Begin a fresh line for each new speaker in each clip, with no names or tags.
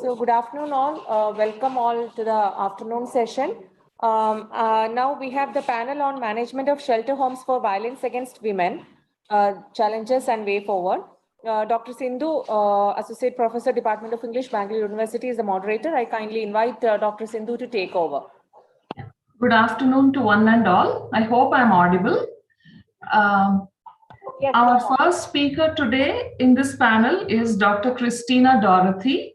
So good afternoon all. Welcome all to the afternoon session. Now we have the panel on management of shelter homes for violence against women, challenges and way forward. Dr. Sindhu, Associate Professor, Department of English, Bangalore University is the moderator. I kindly invite Dr. Sindhu to take over.
Good afternoon to one and all. I hope I'm audible.
Yes,
our first speaker today in this panel is Dr. Christina Dorothy,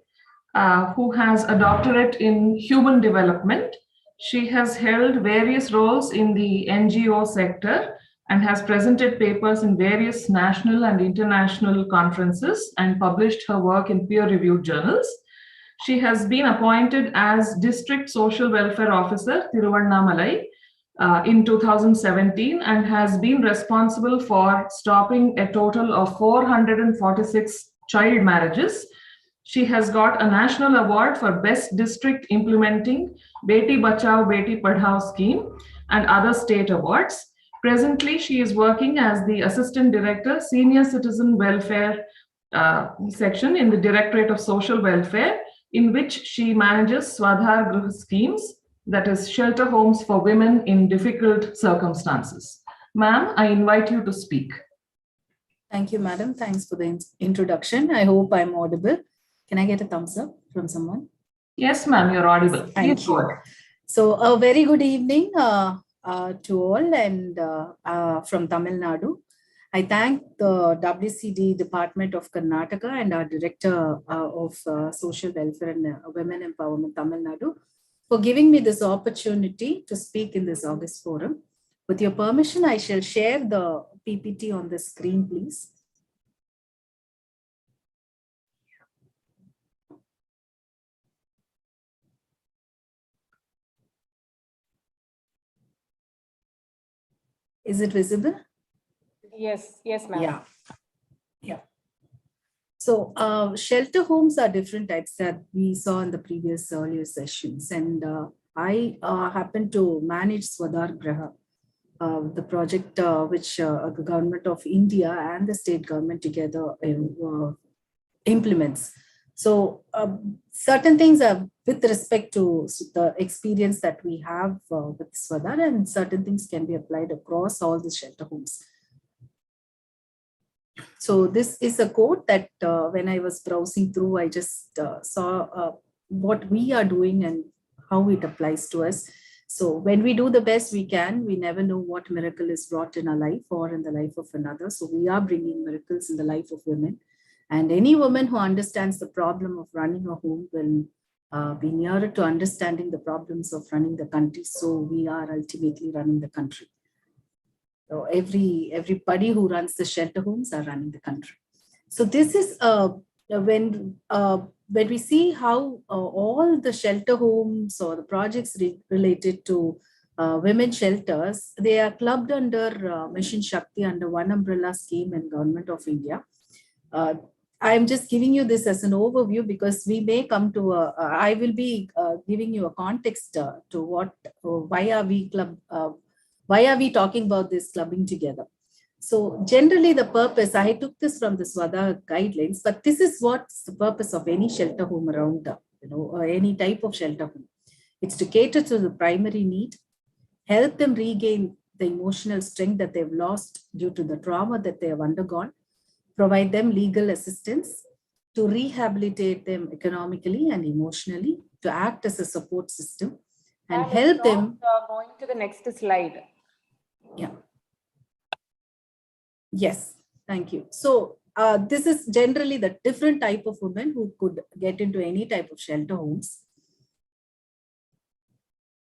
who has a doctorate in human development. She has held various roles in the NGO sector and has presented papers in various national and international conferences and published her work in peer-reviewed journals. She has been appointed as District Social Welfare Officer, Thiruvannamalai, in 2017 and has been responsible for stopping a total of 446 child marriages. She has got a national award for Best District Implementing Beti Bachao Beti Padhao scheme and other state awards. Presently, she is working as the Assistant Director, Senior Citizen Welfare section in the Directorate of Social Welfare, in which she manages Swadhar Griha schemes, that is shelter homes for women in difficult circumstances. Ma'am, I invite you to speak.
Thank you, madam. Thanks for the introduction. I hope I'm audible. Can I get a thumbs up from someone?
Yes, ma'am, you're audible.
Thank you. So a very good evening to all and from Tamil Nadu. I thank the WCD Department of Karnataka and our Director of Social Welfare and Women Empowerment Tamil Nadu for giving me this opportunity to speak in this August forum. With your permission, I shall share the PPT on the screen, please. Is it visible?
Yes, ma'am.
Yeah. So shelter homes are different types that we saw in the previous earlier sessions. And I happen to manage Swadhar Griha, the project which the government of India and the state government together implements. So certain things are with respect to the experience that we have with Swadhar, and certain things can be applied across all the shelter homes. So this is a quote that when I was browsing through, I just saw what we are doing and how it applies to us. So when we do the best we can, we never know what miracle is brought in our life or in the life of another. So we are bringing miracles in the life of women. And any woman who understands the problem of running a home will be nearer to understanding the problems of running the country. So we are ultimately running the country. So everybody who runs the shelter homes are running the country. So this is when we see how all the shelter homes or the projects related to women shelters, they are clubbed under Mission Shakti under one umbrella scheme in Government of India. I'm just giving you this as an overview because we may come to I will be giving you a context to why are we talking about this clubbing together? So generally the purpose, I took this from the Swadhar guidelines, but this is what's the purpose of any shelter home around, any type of shelter home. It's to cater to the primary need, help them regain the emotional strength that they've lost due to the trauma that they have undergone, provide them legal assistance, to rehabilitate them economically and emotionally, to act as a support system, and help them.
Going to the next slide.
Yeah. Yes, thank you. So this is generally the different type of women who could get into any type of shelter homes.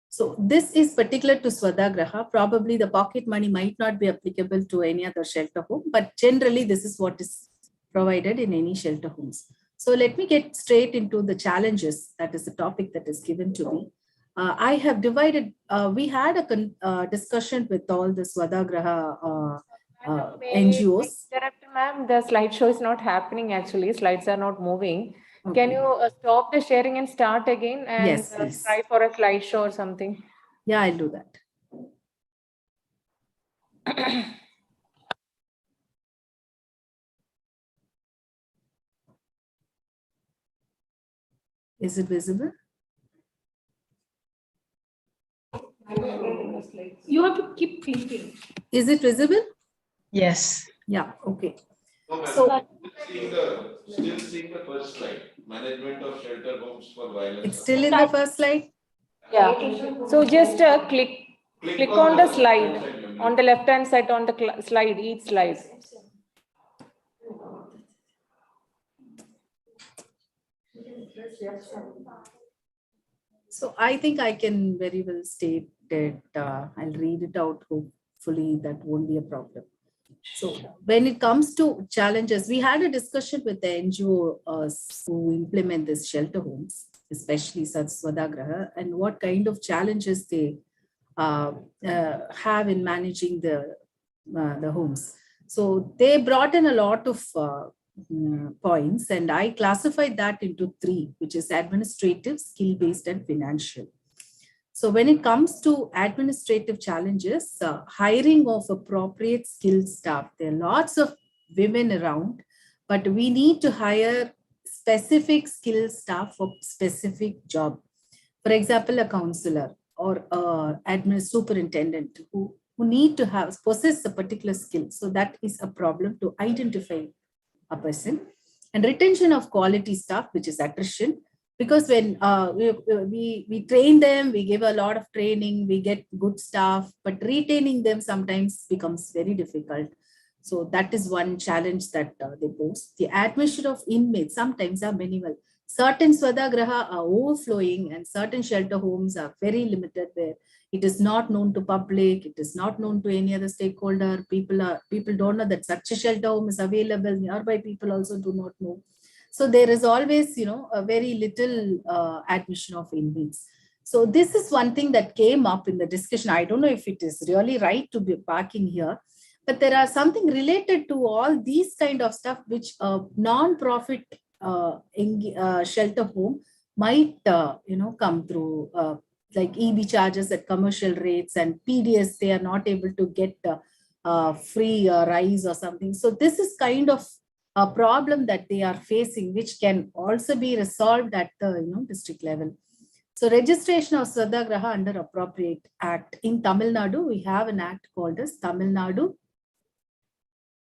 So this is particular to Swadhar Griha. Probably the pocket money might not be applicable to any other shelter home, but generally this is what is provided in any shelter homes. So let me get straight into the challenges. That is the topic that is given to me. I have divided, we had a discussion with all the Swadhar Griha NGOs.
Ma'am, the slideshow is not happening actually. Slides are not moving. Okay. Can you stop the sharing and start again and
yes,
try for a slideshow or something?
Yeah, I'll do that. Is it visible?
You have to keep clicking.
Is it visible?
Yes.
Yeah, okay.
No,
So-
madam, still seeing the first slide, management of shelter homes for violence.
It's still in the first slide?
Yeah. So just click on the slide on the left-hand side on the slide, each slide.
So I think I can very well state that I'll read it out. Hopefully that won't be a problem. So when it comes to challenges, we had a discussion with the NGO who implement these shelter homes, especially such Swadagraha, and what kind of challenges they have in managing the homes. So they brought in a lot of points, and I classified that into three, which is administrative, skill-based, and financial. So when it comes to administrative challenges, hiring of appropriate skilled staff, there are lots of women around, but we need to hire specific skilled staff for specific job. For example, a counselor or admin superintendent who need to possess a particular skill. So that is a problem to identify a person. And retention of quality staff, which is attrition. Because when we train them, we give a lot of training, we get good staff, but retaining them sometimes becomes very difficult. So that is one challenge that they pose. The admission of inmates sometimes are minimal. Certain Swadagraha are overflowing and certain shelter homes are very limited where it is not known to public, it is not known to any other stakeholder. People don't know that such a shelter home is available. Nearby people also do not know. So there is always, a very little admission of inmates. So this is one thing that came up in the discussion. I don't know if it is really right to be parking here, but there are something related to all these kind of stuff which non-profit shelter home might, come through, like EB charges at commercial rates and PDS, they are not able to get free rice or something. So this is kind of a problem that they are facing, which can also be resolved at the district level. So registration of Swadagraha under appropriate act. In Tamil Nadu, we have an act called as Tamil Nadu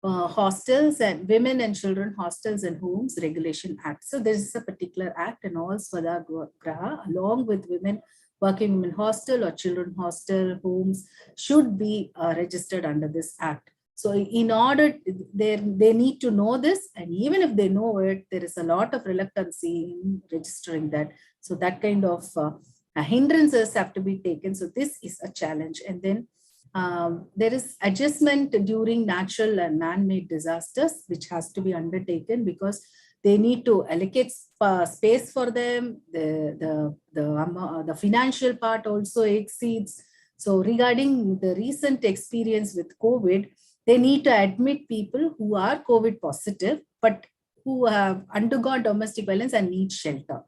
Hostels and Women and Children Hostels and Homes Regulation Act. So there is a particular act, and all Swadagraha along with women working women hostel or children hostel homes should be registered under this act. So in order, they need to know this, and even if they know it, there is a lot of reluctance in registering that. So that kind of hindrances have to be taken. So this is a challenge. And then there is adjustment during natural and man-made disasters, which has to be undertaken because they need to allocate space for them. The financial part also exceeds. So regarding the recent experience with COVID, they need to admit people who are COVID positive, but who have undergone domestic violence and need shelter.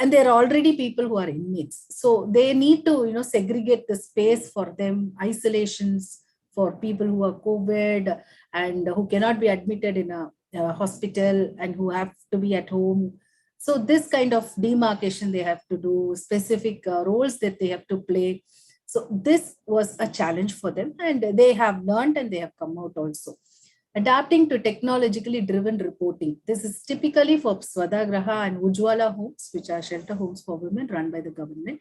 And there are already people who are inmates. So they need to, segregate the space for them, isolations for people who are COVID and who cannot be admitted in a hospital and who have to be at home. So this kind of demarcation they have to do, specific roles that they have to play. So this was a challenge for them, and they have learned and they have come out also. Adapting to technologically driven reporting. This is typically for Swadagraha and Ujwala homes, which are shelter homes for women run by the government,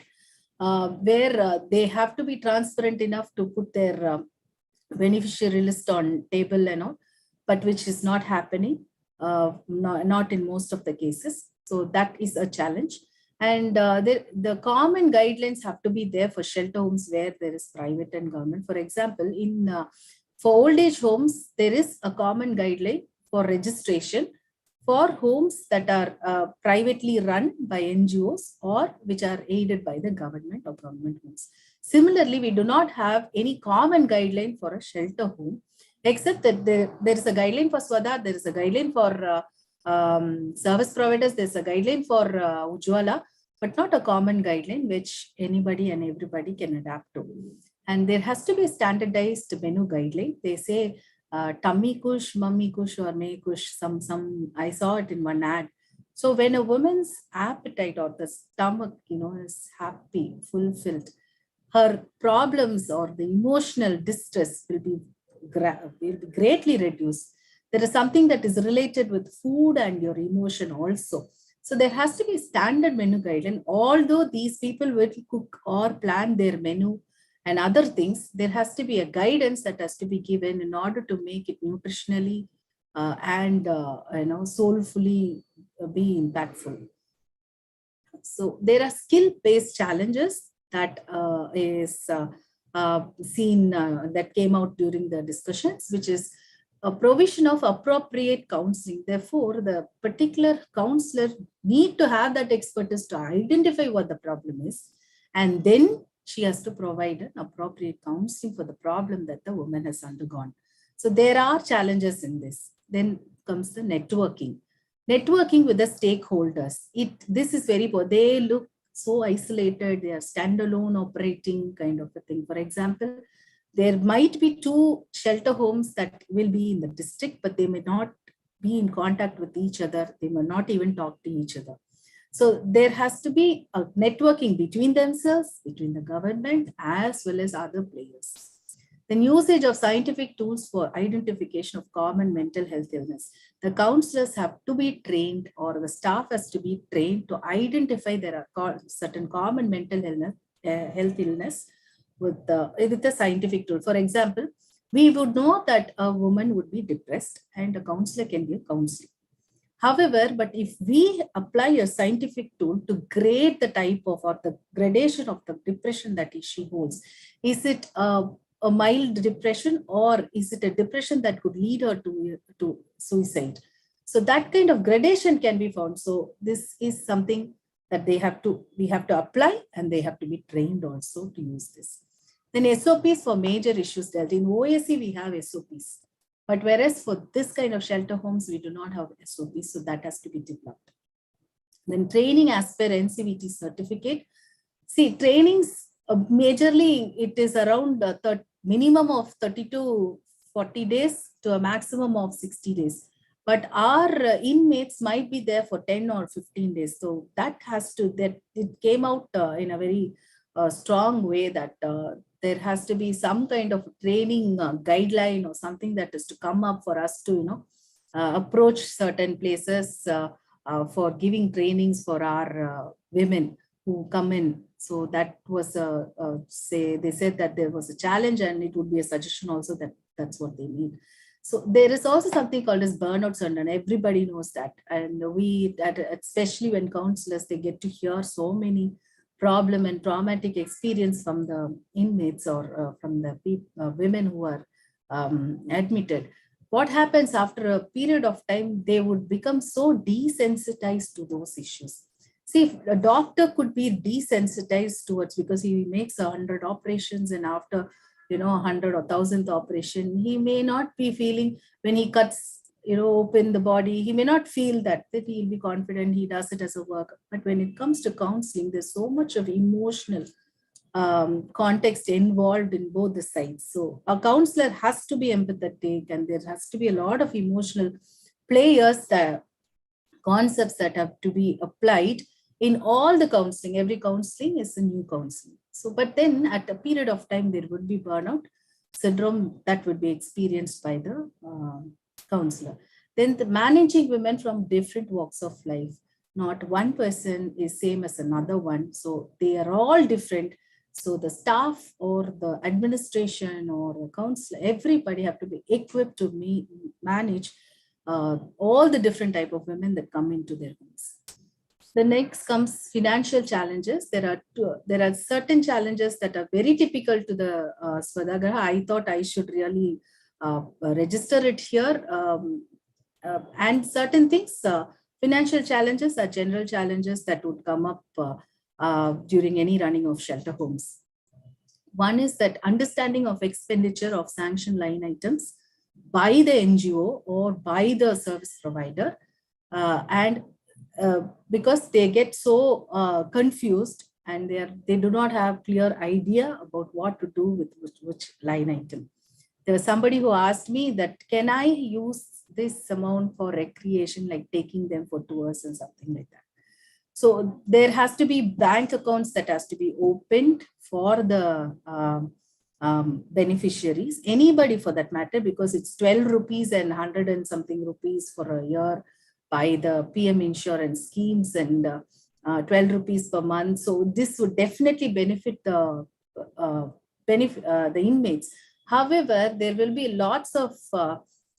where they have to be transparent enough to put their beneficiary list on table and all, but which is not happening, not in most of the cases. So that is a challenge. And the common guidelines have to be there for shelter homes where there is private and government. For example, for old age homes, there is a common guideline for registration for homes that are privately run by NGOs or which are aided by the government or government homes. Similarly, we do not have any common guideline for a shelter home, except that there is a guideline for Swada, there is a guideline for service providers, there's a guideline for Ujwala, but not a common guideline which anybody and everybody can adapt to. And there has to be a standardized menu guideline. They say tummy kush, mummy kush, or may kush. I saw it in one ad. So when a woman's appetite or the stomach, is happy, fulfilled, her problems or the emotional distress will be greatly reduced. There is something that is related with food and your emotion also. So there has to be standard menu guide. And although these people will cook or plan their menu and other things, there has to be a guidance that has to be given in order to make it nutritionally and soulfully be impactful. So there are skill-based challenges that is seen that came out during the discussions, which is a provision of appropriate counseling. Therefore, the particular counselor need to have that expertise to identify what the problem is, and then she has to provide an appropriate counseling for the problem that the woman has undergone. So there are challenges in this. Then comes the networking. Networking with the stakeholders. This is very poor. They look so isolated. They are standalone operating kind of a thing. For example, there might be 2 shelter homes that will be in the district, but they may not be in contact with each other. They may not even talk to each other. So there has to be a networking between themselves, between the government, as well as other players. Then usage of scientific tools for identification of common mental health illness. The counselors have to be trained, or the staff has to be trained to identify there are certain common mental health illness with the scientific tool. For example, we would know that a woman would be depressed and a counselor can give counseling. However, but if we apply a scientific tool to grade the type of or the gradation of the depression that she holds, is it a mild depression or is it a depression that could lead her to suicide? So that kind of gradation can be found. So this is something that we have to apply, and they have to be trained also to use this. Then SOPs for major issues dealt. In OAC, we have SOPs. But whereas for this kind of shelter homes, we do not have SOPs, so that has to be developed. Then training as per NCVT certificate. See, trainings, majorly, it is around the minimum of 30 to 40 days to a maximum of 60 days. But our inmates might be there for 10 or 15 days. So that it came out in a very strong way that there has to be some kind of training guideline or something that is to come up for us to, approach certain places for giving trainings for our women who come in. So that was they said that there was a challenge, and it would be a suggestion also that that's what they need. So there is also something called as burnout syndrome. Everybody knows that. And especially when counselors, they get to hear so many problem and traumatic experience from the inmates or from the women who are admitted. What happens after a period of time, they would become so desensitized to those issues. See, if a doctor could be desensitized towards, because he makes 100 operations, and after 100 or 1000th operation, he may not be feeling, when he cuts open the body, he may not feel that he'll be confident, he does it as a work. But when it comes to counseling, there's so much of emotional context involved in both the sides. So a counselor has to be empathetic, and there has to be a lot of emotional players, concepts that have to be applied in all the counseling. Every counseling is a new counseling. So, but then at a period of time, there would be burnout syndrome that would be experienced by the counselor. Then the managing women from different walks of life. Not one person is same as another one. So they are all different. So the staff or the administration or the counselor, everybody have to be equipped to manage all the different type of women that come into their homes. The next comes financial challenges. There are certain challenges that are very typical to the Swadhyaya. I thought I should really register it here. And certain things, financial challenges are general challenges that would come up during any running of shelter homes. One is that understanding of expenditure of sanctioned line items by the NGO or by the service provider, because they get so confused, and they do not have clear idea about what to do with which line item. There was somebody who asked me that, can I use this amount for recreation, like taking them for tours and something like that. So there has to be bank accounts that has to be opened for the beneficiaries, anybody for that matter, because it's 12 rupees and 100 and something rupees for a year by the PM insurance schemes, and 12 rupees per month. So this would definitely benefit the inmates. However, there will be lots of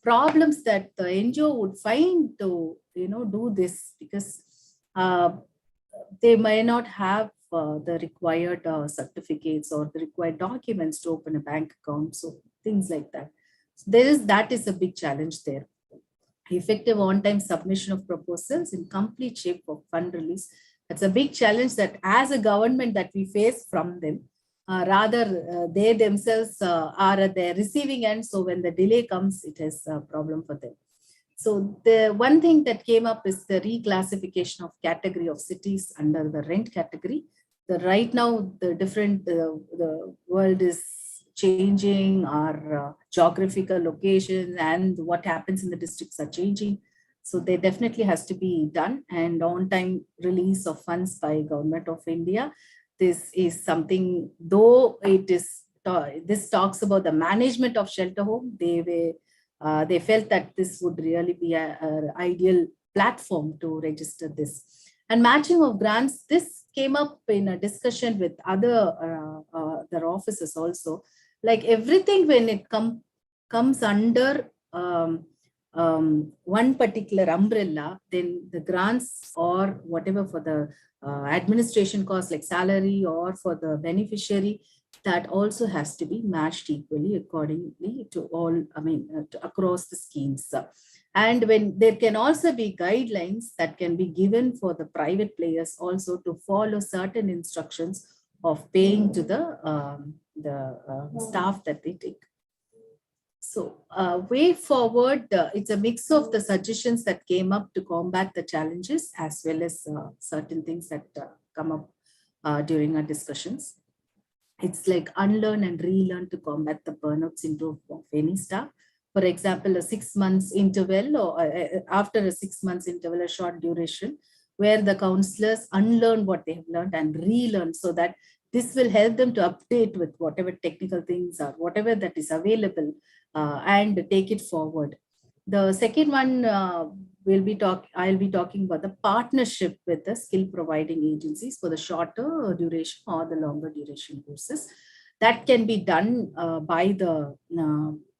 problems that the NGO would find to do this, because they may not have the required certificates or the required documents to open a bank account. So things like that. So that is a big challenge there. Effective on-time submission of proposals in complete shape of fund release. That's a big challenge that as a government that we face from them. They themselves are at the receiving end. So when the delay comes, it is a problem for them. So the one thing that came up is the reclassification of category of cities under the rent category. Right now, the world is changing, our geographical locations and what happens in the districts are changing. So there definitely has to be done, and on-time release of funds by Government of India. This is something, though this talks about the management of shelter home. They felt that this would really be an ideal platform to register this. And matching of grants, this came up in a discussion with other officers also. Like everything, when it comes under one particular umbrella, then the grants or whatever for the administration costs like salary or for the beneficiary, that also has to be matched equally accordingly to all, across the schemes. And when there can also be guidelines that can be given for the private players also to follow certain instructions of paying to the staff that they take. So way forward, it's a mix of the suggestions that came up to combat the challenges as well as certain things that come up during our discussions. It's like unlearn and relearn to combat the burnout syndrome of any staff. For example, a 6 months interval or after a 6 months interval, a short duration, where the counselors unlearn what they have learned and relearn, so that this will help them to update with whatever technical things or whatever that is available and take it forward. The second one I'll be talking about the partnership with the skill providing agencies for the shorter duration or the longer duration courses. That can be done by the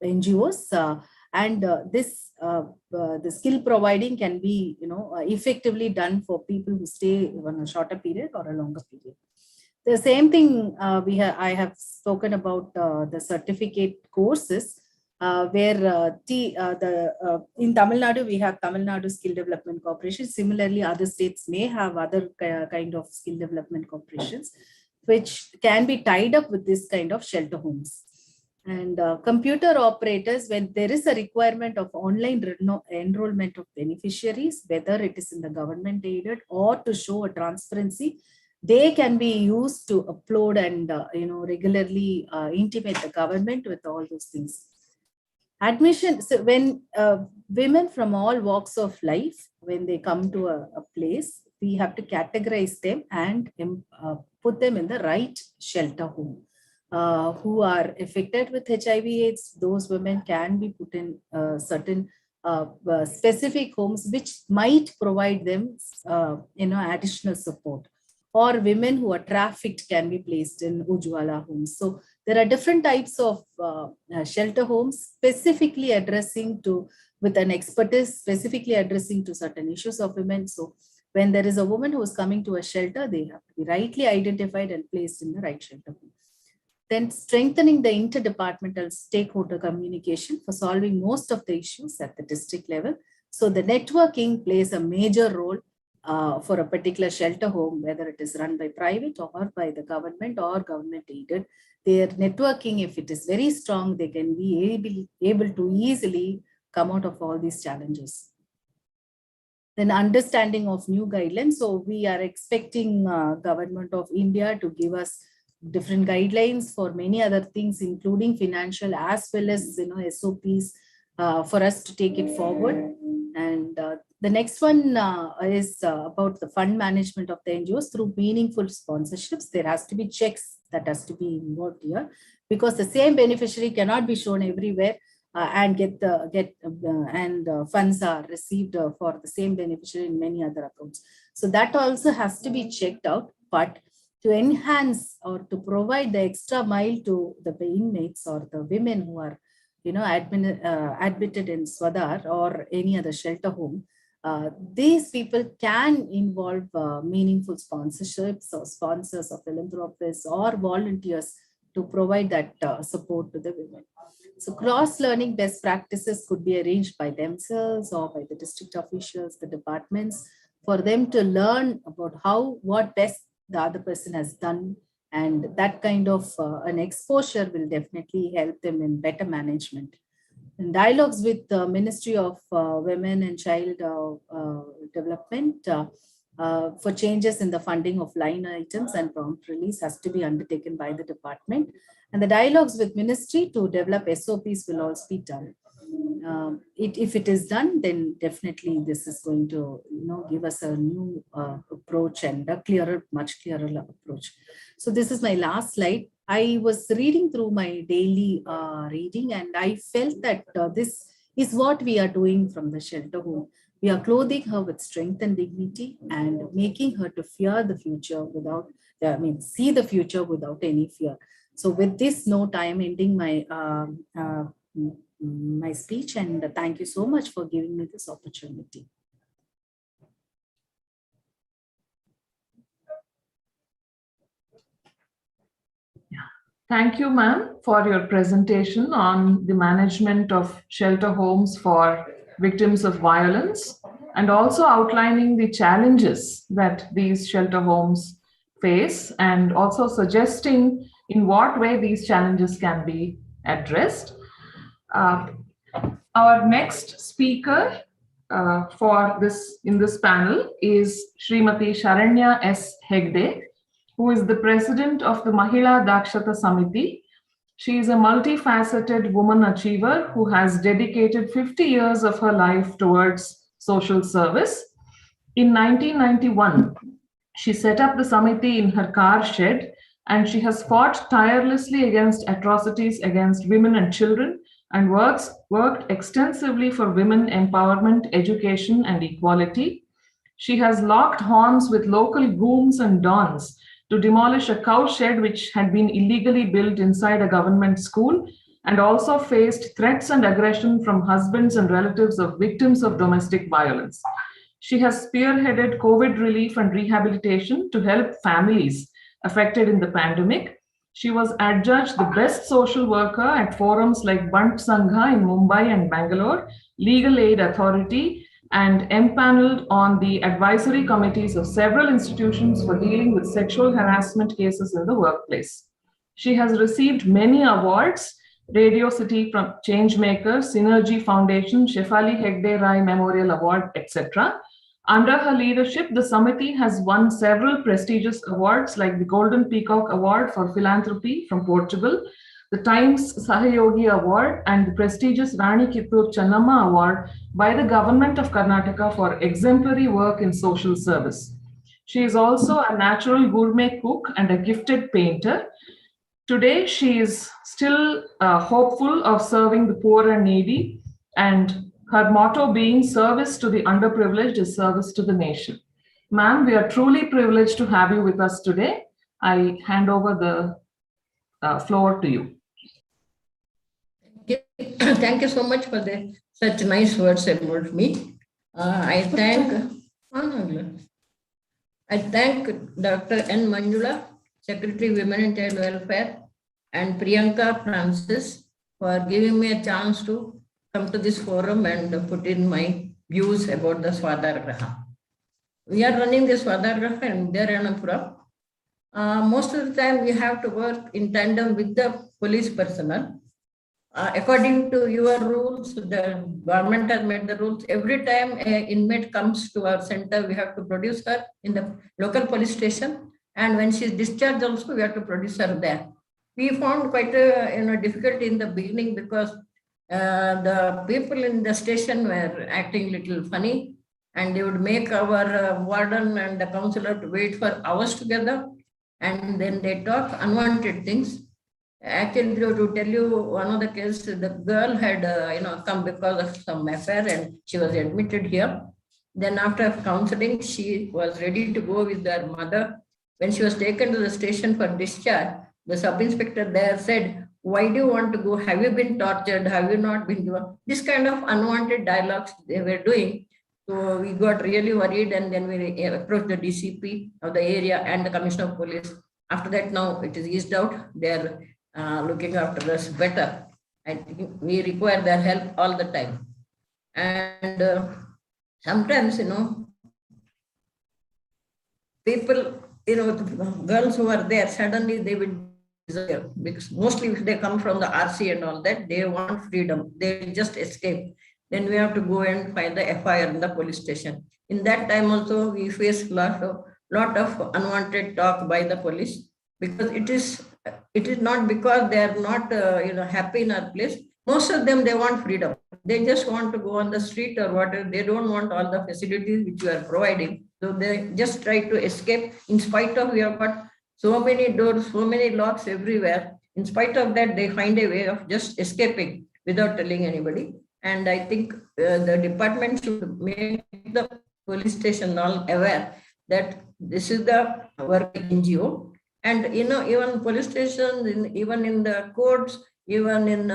NGOs, and the skill providing can be effectively done for people who stay on a shorter period or a longer period. The same thing I have spoken about the certificate courses. Where in Tamil Nadu, we have Tamil Nadu Skill Development Corporation. Similarly, other states may have other kind of skill development corporations, which can be tied up with this kind of shelter homes. And computer operators, when there is a requirement of online enrollment of beneficiaries, whether it is in the government aided or to show a transparency, they can be used to upload and regularly intimate the government with all those things. Admission, so when women from all walks of life, when they come to a place, we have to categorize them and put them in the right shelter home. Who are affected with HIV/AIDS, those women can be put in certain specific homes which might provide them additional support. Or women who are trafficked can be placed in Ujwala homes. So there are different types of shelter homes specifically addressing with an expertise, specifically addressing to certain issues of women. So when there is a woman who is coming to a shelter, they have to be rightly identified and placed in the right shelter home. Then strengthening the interdepartmental stakeholder communication for solving most of the issues at the district level. So the networking plays a major role for a particular shelter home, whether it is run by private or by the government or government aided. Their networking, if it is very strong, they can be able to easily come out of all these challenges. Then understanding of new guidelines. So we are expecting Government of India to give us different guidelines for many other things, including financial as well as SOPs for us to take it forward. And the next one is about the fund management of the NGOs through meaningful sponsorships. There has to be checks that has to be involved here, because the same beneficiary cannot be shown everywhere and funds are received for the same beneficiary in many other accounts. So that also has to be checked out. But to enhance or to provide the extra mile to the inmates or the women who are admitted in Swadhar or any other shelter home, these people can involve meaningful sponsorships or sponsors or philanthropists or volunteers to provide that support to the women. So cross-learning best practices could be arranged by themselves or by the district officials, the departments, for them to learn about what best the other person has done. And that kind of an exposure will definitely help them in better management. And dialogues with the Ministry of Women and Child Development for changes in the funding of line items and prompt release has to be undertaken by the department. And the dialogues with Ministry to develop SOPs will also be done. If it is done, then definitely this is going to give us a new approach and a much clearer approach. So this is my last slide. I was reading through my daily reading, and I felt that this is what we are doing from the shelter home. We are clothing her with strength and dignity and making her to fear the future see the future without any fear. So with this note, I am ending my speech, and thank you so much for giving me this opportunity.
Thank you, ma'am, for your presentation on the management of shelter homes for victims of violence, and also outlining the challenges that these shelter homes face, and also suggesting in what way these challenges can be addressed. Our next speaker in this panel is Srimati Sharanya S. Hegde, who is the president of the Mahila Dakshata Samiti. She is a multifaceted woman achiever who has dedicated 50 years of her life towards social service. In 1991, she set up the Samiti in her car shed, and she has fought tirelessly against atrocities against women and children, and worked extensively for women empowerment, education, and equality. She has locked horns with local gooms and dons to demolish a cow shed which had been illegally built inside a government school, and also faced threats and aggression from husbands and relatives of victims of domestic violence. She has spearheaded COVID relief and rehabilitation to help families affected in the pandemic. She was adjudged the best social worker at forums like Bant Sangha in Mumbai and Bangalore, Legal Aid Authority, and empaneled on the advisory committees of several institutions for dealing with sexual harassment cases in the workplace. She has received many awards: Radio City from Changemaker, Synergy Foundation, Shefali Hegde Rai Memorial Award, etc. Under her leadership, the Samiti has won several prestigious awards like the Golden Peacock Award for Philanthropy from Portugal, the Times Sahayogi Award, and the prestigious Rani Kittur Channamma Award by the Government of Karnataka for exemplary work in social service. She is also a natural gourmet cook and a gifted painter. Today, she is still hopeful of serving the poor and needy, and her motto being service to the underprivileged is service to the nation. Ma'am, we are truly privileged to have you with us today. I hand over the floor to you.
Thank you so much for such nice words about me. I thank Dr. N. Manjula, Secretary Women and Child Welfare, and Priyanka Francis for giving me a chance to come to this forum and put in my views about the Swadhargraha. We are running the Swadhargraha in Dharanapura. Most of the time we have to work in tandem with the police personnel. According to your rules, the government has made the rules. Every time an inmate comes to our center, we have to produce her in the local police station. And when she is discharged also, we have to produce her there. We found quite a difficulty in the beginning because The people in the station were acting little funny, and they would make our warden and the counselor to wait for hours together, and then they talk unwanted things. Actually, to tell you one of the cases, the girl had come because of some affair, and she was admitted here. Then after counseling, she was ready to go with her mother. When she was taken to the station for discharge, the sub-inspector there said, "Why do you want to go? Have you been tortured? Have you not been given?" This kind of unwanted dialogues they were doing. So we got really worried, and then we approached the DCP of the area and the Commissioner of Police. After that, now it is eased out. They are looking after us better. I think we require their help all the time. And sometimes, people, girls who are there, suddenly they will disappear, because mostly if they come from the RC and all that, they want freedom. They just escape. Then we have to go and find the FIR in the police station. In that time also, we face lot of unwanted talk by the police, because it is not because they are not happy in our place. Most of them, they want freedom. They just want to go on the street or whatever. They don't want all the facilities which you are providing. So they just try to escape. In spite of, we have got so many doors, so many locks everywhere. In spite of that, they find a way of just escaping without telling anybody. And I think the department should make the police station all aware that this is the work NGO. And even police stations, even in the courts, even in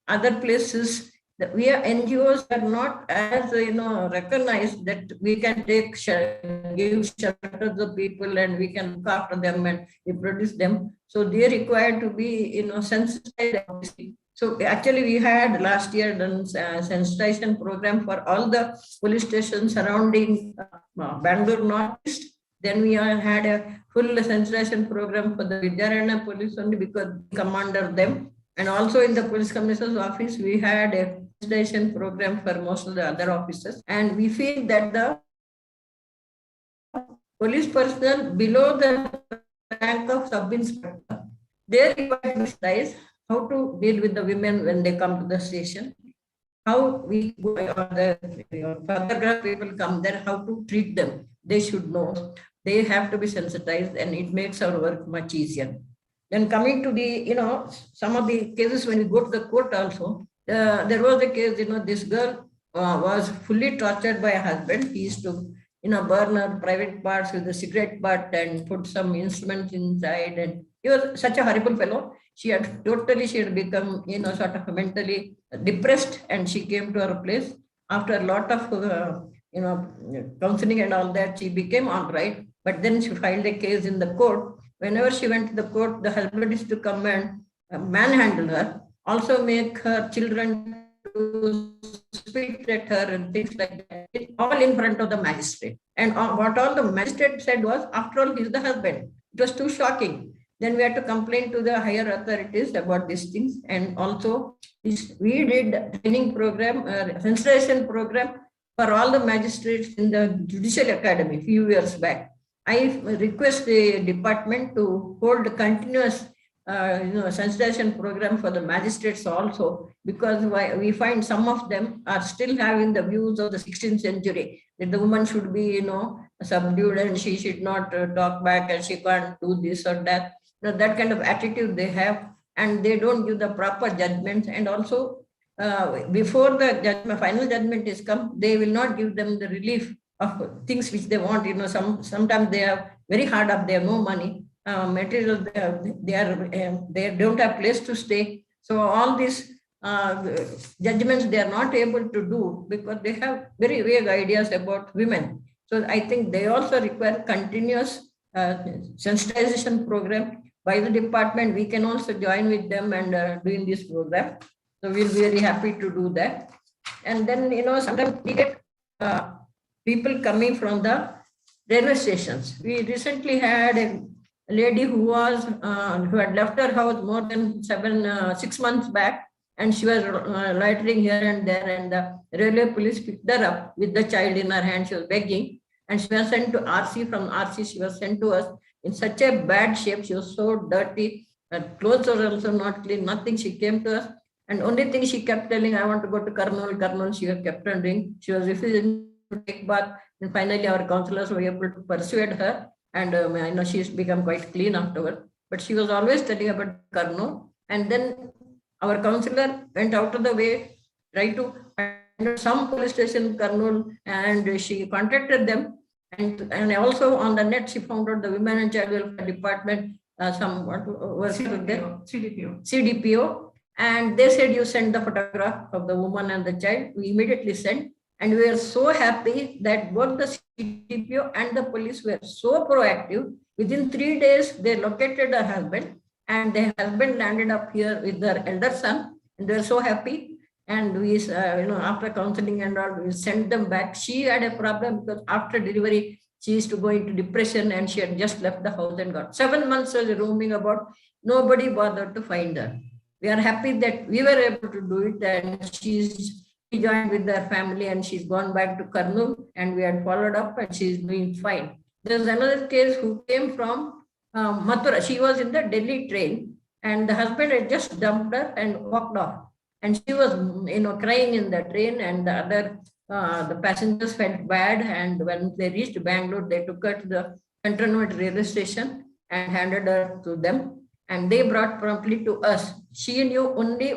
other places, we are NGOs are not as recognized that we can give shelter to the people and we can look after them and reproduce them. So they are required to be sensitized. So actually, we had last year done sensitization program for all the police stations surrounding Bangalore Northeast. Then we had a full sensitization program for the Vidyaranya police only, because we commander them. And also in the police commissioner's office, we had a sensitization program for most of the other officers. And we feel that the police personnel below the rank of sub-inspector, they require to study how to deal with the women when they come to the station, how we go, or the photograph people come there, how to treat them. They should know. They have to be sensitized, and it makes our work much easier. Then coming to the, some of the cases when we go to the court also, there was a case, this girl was fully tortured by a husband. He used to, burn her private parts with a cigarette butt and put some instruments inside. And he was such a horrible fellow. She had become, sort of mentally depressed, and she came to our place. After a lot of, counseling and all that, she became all right. But then she filed a case in the court. Whenever she went to the court, the husband used to come and manhandle her, also make her children to spit at her and things like that, all in front of the magistrate. And what all the magistrate said was, after all, he's the husband. It was too shocking. Then we had to complain to the higher authorities about these things. And also, we did training program, sensitization program for all the magistrates in the Judicial Academy a few years back. I request the department to hold continuous sensitization program for the magistrates also, because we find some of them are still having the views of the 16th century, that the woman should be, subdued and she should not talk back and she can't do this or that. That kind of attitude they have, and they don't give the proper judgments. And also, before the final judgment is come, they will not give them the relief of things which they want. Sometimes they are very hard up, they have no money, material, they don't have place to stay. So all these judgments they are not able to do, because they have very vague ideas about women. So I think they also require continuous sensitization program by the department. We can also join with them and doing this program. So we'll be very happy to do that. And then, sometimes we get people coming from the railway stations. We recently had a lady who had left her house more than 6 months back, and she was loitering here and there, and the railway police picked her up with the child in her hand. She was begging, and she was sent to RC. From RC, she was sent to us in such a bad shape. She was so dirty. Her clothes were also not clean, nothing. She came to us. And only thing she kept telling, I want to go to Kurnool. She kept on doing. She was refusing to take bath. And finally, our counselors were able to persuade her. And I know she's become quite clean afterward. But she was always telling about Kurnool. And then our counselor went out of the way, tried to find some police station in Kurnool, and she contacted them. And also on the net, she found out the Women and Child Welfare Department, CDPO. And they said, you send the photograph of the woman and the child. We immediately sent. And we were so happy that both the CDPO and the police were so proactive. Within 3 days, they located her husband, and the husband landed up here with their elder son. And they were so happy. And we, after counseling and all, we sent them back. She had a problem because after delivery, she used to go into depression, and she had just left the house and got 7 months was roaming about. Nobody bothered to find her. We are happy that we were able to do it, and she joined with their family, and she's gone back to Kurnool, and we had followed up, and she's doing fine. There's another case who came from Mathura. She was in the Delhi train, and the husband had just dumped her and walked off. And she was, crying in the train, and the passengers felt bad. And when they reached Bangalore, they took her to the cantonment railway station and handed her to them. And they brought promptly to us. She knew only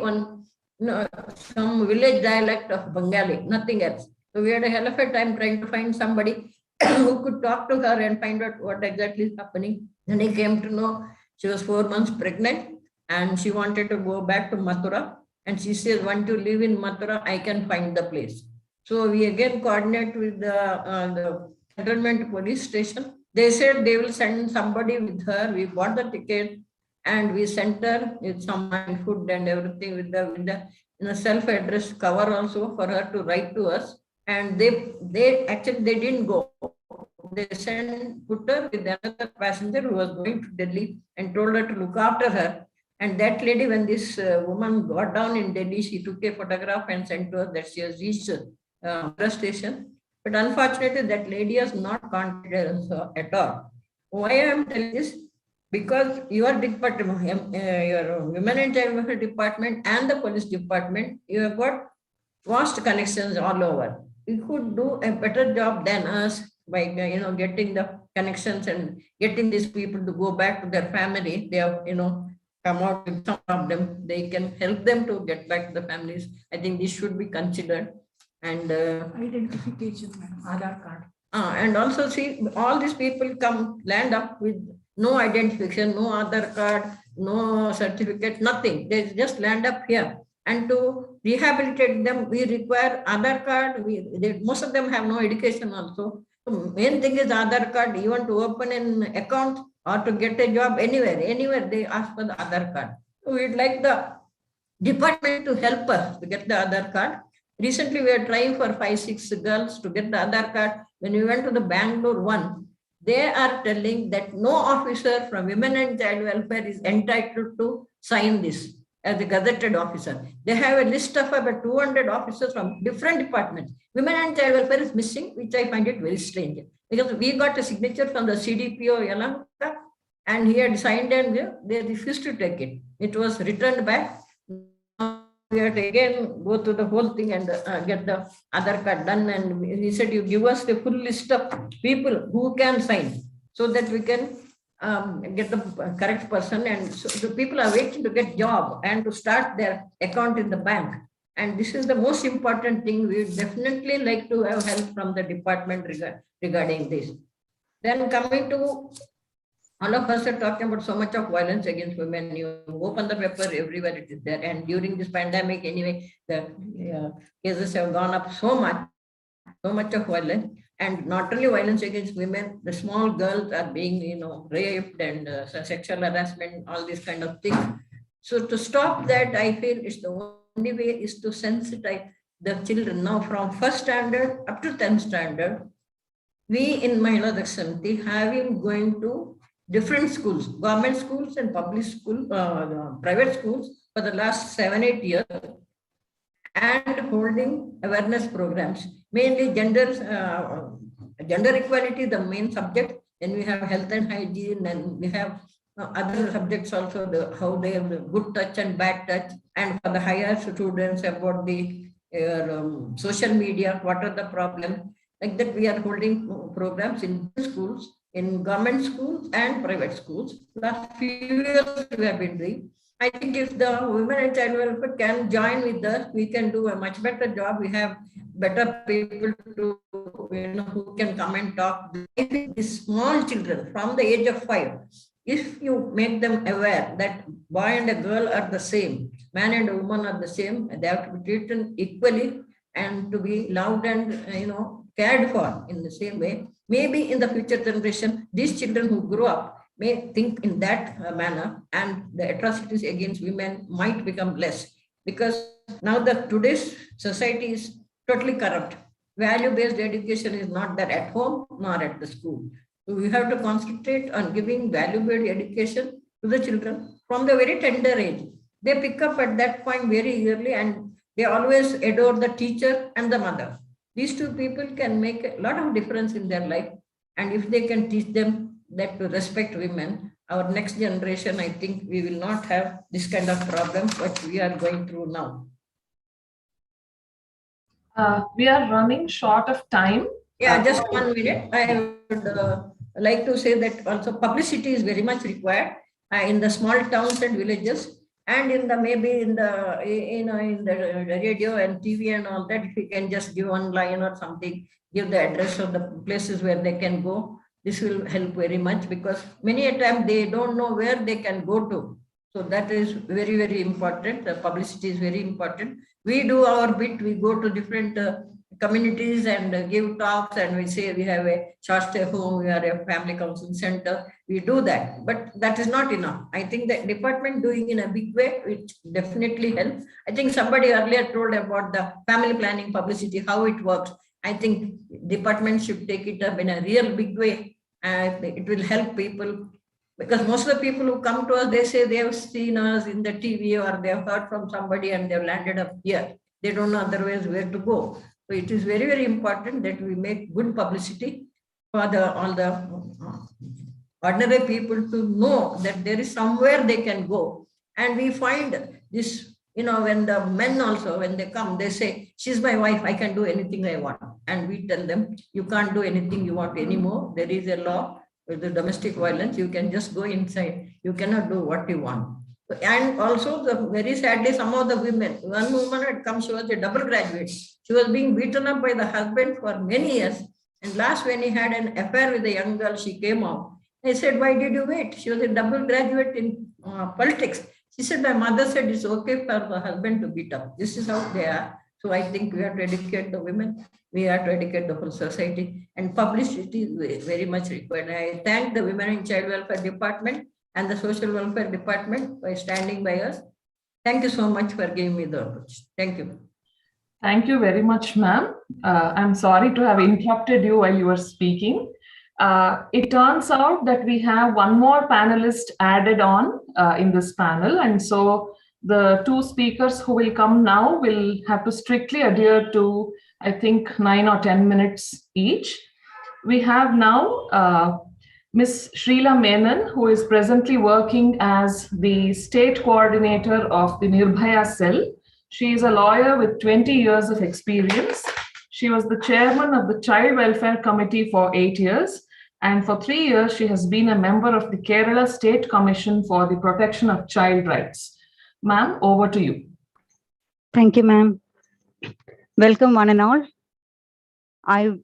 some village dialect of Bengali, nothing else. So we had a hell of a time trying to find somebody who could talk to her and find out what exactly is happening. Then he came to know she was 4 months pregnant, and she wanted to go back to Mathura. And she says, once you live in Mathura, I can find the place. So we again coordinate with the settlement police station. They said they will send somebody with her. We bought the ticket, and we sent her with some food and everything with the self-addressed cover also for her to write to us. And they actually didn't go. They put her with another passenger who was going to Delhi and told her to look after her. And that lady, when this woman got down in Delhi, she took a photograph and sent to us that she has reached the station. But unfortunately, that lady has not contacted us at all. Why I am telling this? Because your department, your Women and Child Welfare Department and the police department, you have got vast connections all over. You could do a better job than us by getting the connections and getting these people to go back to their family. They have come out with some of them. They can help them to get back to the families. I think this should be considered. And
Identification, Aadhaar card.
And also see, all these people land up with no identification, no Aadhaar card, no certificate, nothing. They just land up here. And to rehabilitate them, we require Aadhaar card. Most of them have no education also. The main thing is Aadhaar card. You want to open an account or to get a job anywhere they ask for the Aadhaar card. So we'd like the department to help us to get the Aadhaar card. Recently, we are trying for 5-6 girls to get the Aadhaar card. When we went to the Bangalore one, they are telling that no officer from Women and Child Welfare is entitled to sign this as a gazetted officer. They have a list of about 200 officers from different departments. Women and Child Welfare is missing, which I find it very strange. Because we got a signature from the CDPO Yelahanka, and he had signed and they refused to take it. It was returned back. We had to again go through the whole thing and get the Aadhaar card done. And he said, you give us the full list of people who can sign so that we can get the correct person. And so the people are waiting to get job and to start their account in the bank. And this is the most important thing. We would definitely like to have help from the department regarding this. Then coming to, all of us are talking about so much of violence against women. You open the paper, everywhere it is there. And during this pandemic, anyway, the cases have gone up so much of violence. And not only violence against women, the small girls are being, raped and sexual harassment, all these kind of things. So to stop that, I feel it's the only way is to sensitize the children now from 1st standard up to 10th standard. We in Mahila Dakshanti have been going to different schools, government schools and public school, private schools for the last 7-8 years, and holding awareness programs, mainly gender equality, the main subject. Then we have health and hygiene, and we have other subjects also, how they have the good touch and bad touch, and for the higher students about the social media, what are the problems. Like that, we are holding programs in schools, in government schools and private schools. Last few years we have been doing. I think if the women and child welfare can join with us, we can do a much better job. We have better people to, who can come and talk. I think these small children from the age of 5, if you make them aware that boy and a girl are the same, man and a woman are the same, they have to be treated equally and to be loved and cared for in the same way. Maybe in the future generation, these children who grow up may think in that manner, and the atrocities against women might become less, because now the today's society is totally corrupt. Value-based education is not there at home nor at the school. So we have to concentrate on giving value-based education to the children from the very tender age. They pick up at that point very early, and they always adore the teacher and the mother. These two people can make a lot of difference in their life. And if they can teach them that to respect women, our next generation, I think we will not have this kind of problems what we are going through now.
We are running short of time.
Yeah, just 1 minute. I would like to say that also publicity is very much required in the small towns and villages, and in the maybe in the in the radio and TV and all that. If you can just give one line or something, give the address of the places where they can go. This will help very much, because many a time they don't know where they can go to. So that is very, very important. The publicity is very important. We do our bit. We go to different communities and give talks, and we say we have a short stay home, we are a family counseling center. We do that, but that is not enough. I think the department doing in a big way, which definitely helps. I think somebody earlier told about the family planning publicity, how it works. I think department should take it up in a real big way. It will help people, because most of the people who come to us, they say they have seen us in the TV or they have heard from somebody and they've landed up here. They don't know otherwise where to go. So it is very, very important that we make good publicity for all the ordinary people to know that there is somewhere they can go. And we find this, when the men also, when they come, they say, she's my wife, I can do anything I want. And we tell them, you can't do anything you want anymore. There is a law with the domestic violence. You can just go inside. You cannot do what you want. And also, very sadly, some of the women, one woman had come, she was a double graduate. She was being beaten up by the husband for many years. And last, when he had an affair with a young girl, she came out. I said, why did you wait? She was a double graduate in politics. She said, my mother said it's okay for the husband to beat up. This is how they are. So I think we have to educate the women. We have to educate the whole society. And publicity is very much required. I thank the Women and Child Welfare Department and the Social Welfare Department by standing by us. Thank you so much for giving me the opportunity. Thank you.
Thank you very much, ma'am. I'm sorry to have interrupted you while you were speaking. It turns out that we have one more panelist added on in this panel. And so the two speakers who will come now will have to strictly adhere to, I think, 9 or 10 minutes each. We have now Ms. Shrila Menon, who is presently working as the state coordinator of the Nirbhaya cell. She is a lawyer with 20 years of experience. She was the chairman of the Child Welfare Committee for 8 years. And for 3 years, she has been a member of the Kerala State Commission for the Protection of Child Rights. Ma'am, over to you.
Thank you, ma'am. Welcome, one and all. I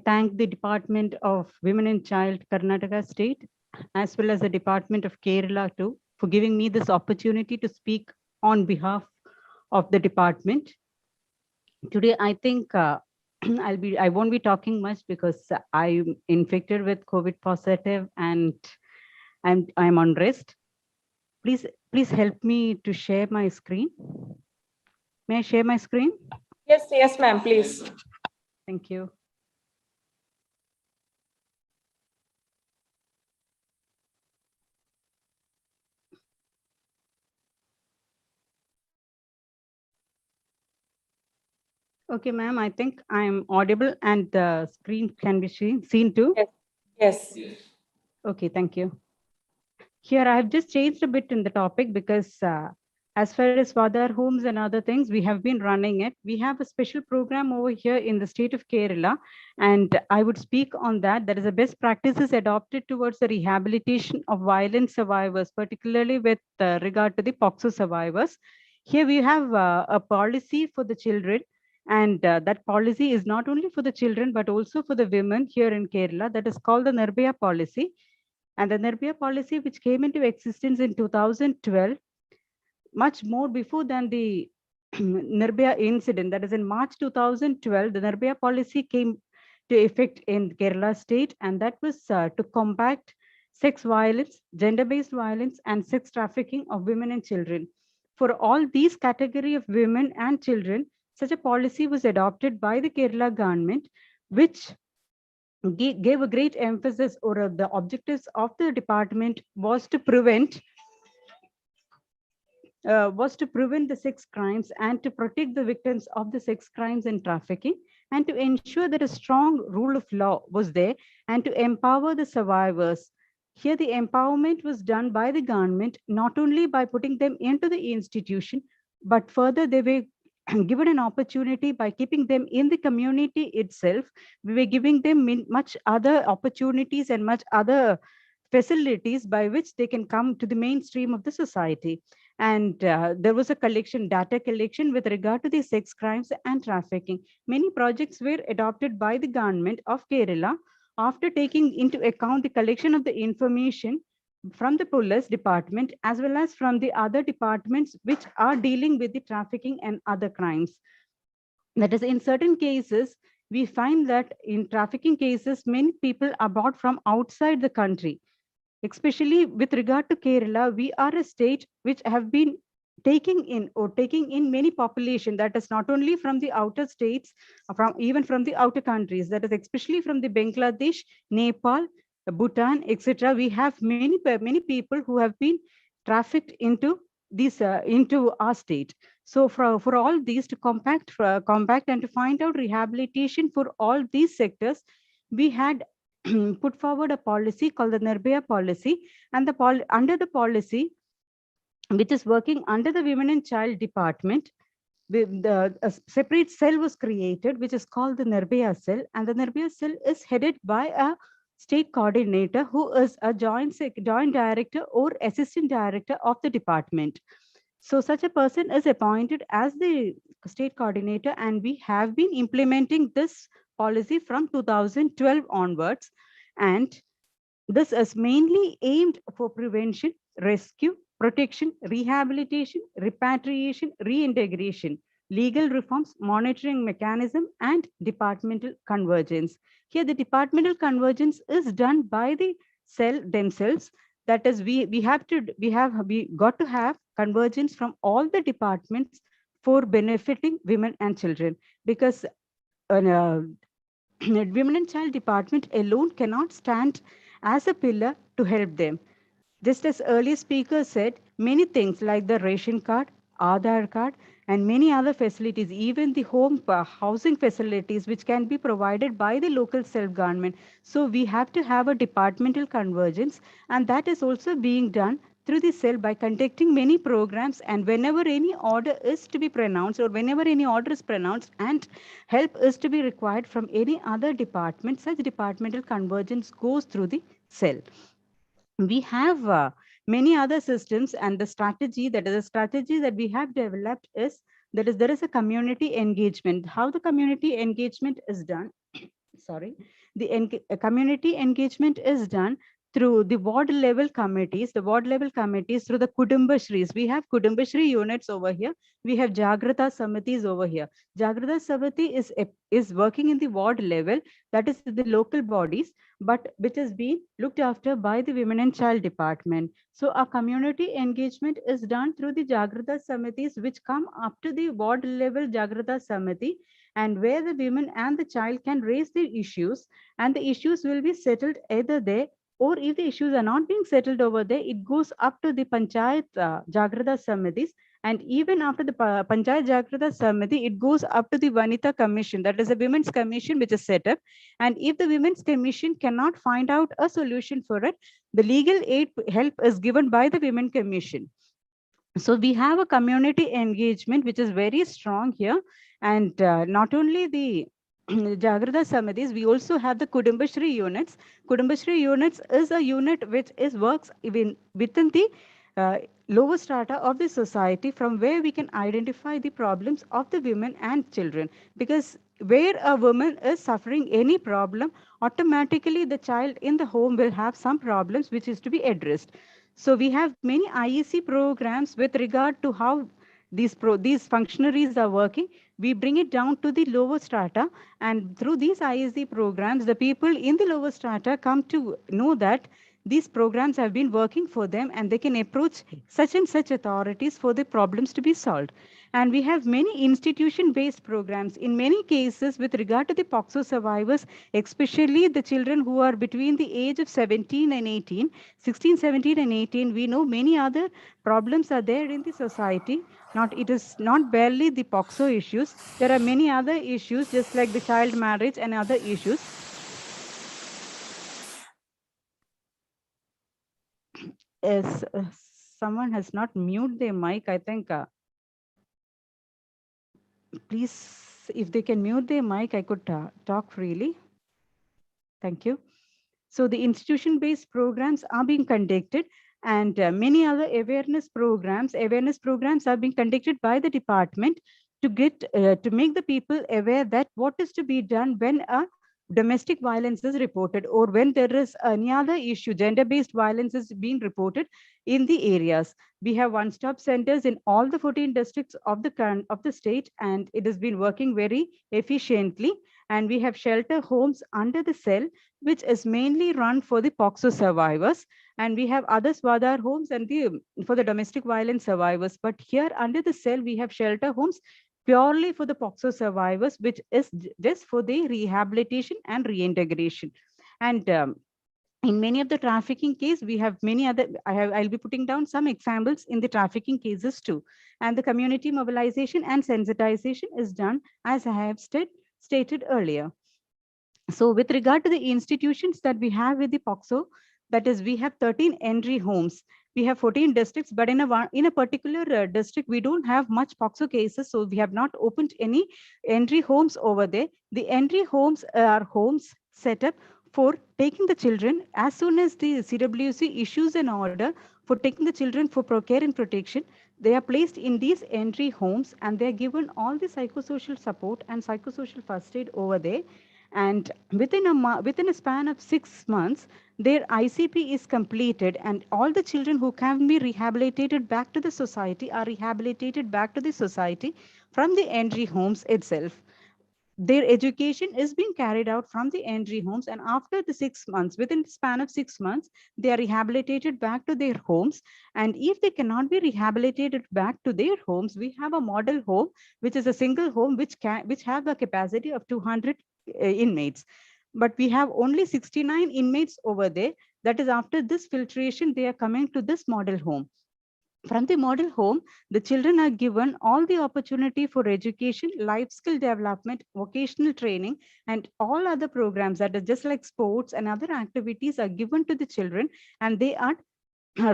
thank the Department of Women and Child, Karnataka State, as well as the Department of Kerala too, for giving me this opportunity to speak on behalf of the department. Today, I think I won't be talking much because I'm infected with COVID positive and I'm on rest. Please help me to share my screen. May I share my screen?
Yes, ma'am, please.
Thank you. Okay, ma'am, I think I'm audible and the screen can be seen too.
Yes.
Okay, thank you. Here I have just changed a bit in the topic because as far as father homes and other things, we have been running it. We have a special program over here in the state of Kerala, and I would speak on that. That is the best practices adopted towards the rehabilitation of violent survivors, particularly with regard to the POXO survivors. Here we have a policy for the children, and that policy is not only for the children, but also for the women here in Kerala. That is called the Nirbhaya policy. And the Nirbhaya policy, which came into existence in 2012, much more before than the Nirbhaya incident, that is in March 2012, the Nirbhaya policy came to effect in Kerala state, and that was to combat sex violence, gender-based violence, and sex trafficking of women and children. For all these category of women and children, such a policy was adopted by the Kerala government, which gave a great emphasis, or the objectives of the department was to prevent the sex crimes and to protect the victims of the sex crimes and trafficking, and to ensure that a strong rule of law was there, and to empower the survivors. Here, the empowerment was done by the government, not only by putting them into the institution, but further they were given an opportunity by keeping them in the community itself. We were giving them much other opportunities and much other facilities by which they can come to the mainstream of the society. And there was a data collection with regard to the sex crimes and trafficking. Many projects were adopted by the government of Kerala after taking into account the collection of the information from the police department as well as from the other departments which are dealing with the trafficking and other crimes. That is, in certain cases, we find that in trafficking cases, many people are brought from outside the country. Especially with regard to Kerala, we are a state which have been taking in many population, that is not only from the outer states, even from the outer countries, that is especially from the Bangladesh, Nepal, Bhutan, etc. We have many people who have been trafficked into our state. So for all these to compact and to find out rehabilitation for all these sectors, we had put forward a policy called the Nirbhaya policy, and under the policy, which is working under the Women and Child Department, a separate cell was created, which is called the Nirbhaya cell, and the Nirbhaya cell is headed by a state coordinator who is a joint director or assistant director of the department. So such a person is appointed as the state coordinator, and we have been implementing this policy from 2012 onwards. And this is mainly aimed for prevention, rescue, protection, rehabilitation, repatriation, reintegration, legal reforms, monitoring mechanism, and departmental convergence. Here, the departmental convergence is done by the cell themselves. That is, we got to have convergence from all the departments for benefiting women and children, because Women and Child Department alone cannot stand as a pillar to help them. Just as earlier speaker said, many things like the ration card, Aadhaar card, and many other facilities, even the home housing facilities, which can be provided by the local self-government. So we have to have a departmental convergence, and that is also being done through the cell by conducting many programs. And whenever any order is to be pronounced, or whenever any order is pronounced and help is to be required from any other department, such departmental convergence goes through the cell. We have many other systems, and the strategy that we have developed is there is a community engagement. How the community engagement is done? Sorry, the community engagement is done through the ward level committees, through the Kudumba Shris. We have Kudumba Shri units over here. We have Jagrata Samitis over here. Jagrata Samiti is working in the ward level, that is the local bodies, but which is being looked after by the Women and Child Department. So our community engagement is done through the Jagrata Samitis, which come up to the ward level Jagrata Samiti, and where the women and the child can raise their issues, and the issues will be settled either there, or if the issues are not being settled over there, it goes up to the Panchayat Jagrata Samitis, And even after the Panchayat Jagrata Samiti, it goes up to the Vanita Commission, that is a women's commission which is set up. And if the women's commission cannot find out a solution for it, the legal aid help is given by the women commission. So we have a community engagement which is very strong here. And not only the Jagrata Samitis, we also have the Kudumbashri units. Kudumbashri units is a unit which works even within the lower strata of the society, from where we can identify the problems of the women and children. Because where a woman is suffering any problem, automatically the child in the home will have some problems which is to be addressed. So we have many IEC programs with regard to how these functionaries are working. We bring it down to the lower strata, and through these IEC programs, the people in the lower strata come to know that these programs have been working for them, and they can approach such and such authorities for the problems to be solved. And we have many institution-based programs in many cases with regard to the POXO survivors, especially the children who are between the age of 17 and 18, 16, 17 and 18. We know many other problems are there in the society. It is not barely the POXO issues. There are many other issues, just like the child marriage and other issues. Yes, someone has not muted their mic, I think. Please, if they can mute their mic, I could talk freely. Thank you. So the institution-based programs are being conducted, and many other awareness programs are being conducted by the department to make the people aware that what is to be done when a domestic violence is reported, or when there is any other issue, gender-based violence is being reported in the areas. We have one-stop centers in all the 14 districts of the state, and it has been working very efficiently. And we have shelter homes under the cell, which is mainly run for the POXO survivors. And we have other Swadhar homes and for the domestic violence survivors. But here under the cell, we have shelter homes purely for the POXO survivors, which is just for the rehabilitation and reintegration. And in many of the trafficking case, we have many other, I'll be putting down some examples in the trafficking cases too. And the community mobilization and sensitization is done, as I have stated earlier. So with regard to the institutions that we have with the POXO, that is, we have 13 entry homes. We have 14 districts, but in a particular district, we don't have much POXO cases, so we have not opened any entry homes over there. The entry homes are homes set up for taking the children as soon as the CWC issues an order for taking the children for care and protection. They are placed in these entry homes, and they are given all the psychosocial support and psychosocial first aid over there. And within a span of 6 months, their ICP is completed, and all the children who can be rehabilitated back to the society are rehabilitated back to the society from the entry homes itself. Their education is being carried out from the entry homes, and after the 6 months, within the span of 6 months, they are rehabilitated back to their homes. And if they cannot be rehabilitated back to their homes, we have a model home, which is a single home which have a capacity of 200 inmates. But we have only 69 inmates over there. That is, after this filtration, they are coming to this model home. From the model home, the children are given all the opportunity for education, life skill development, vocational training, and all other programs that are just like sports and other activities are given to the children, and they are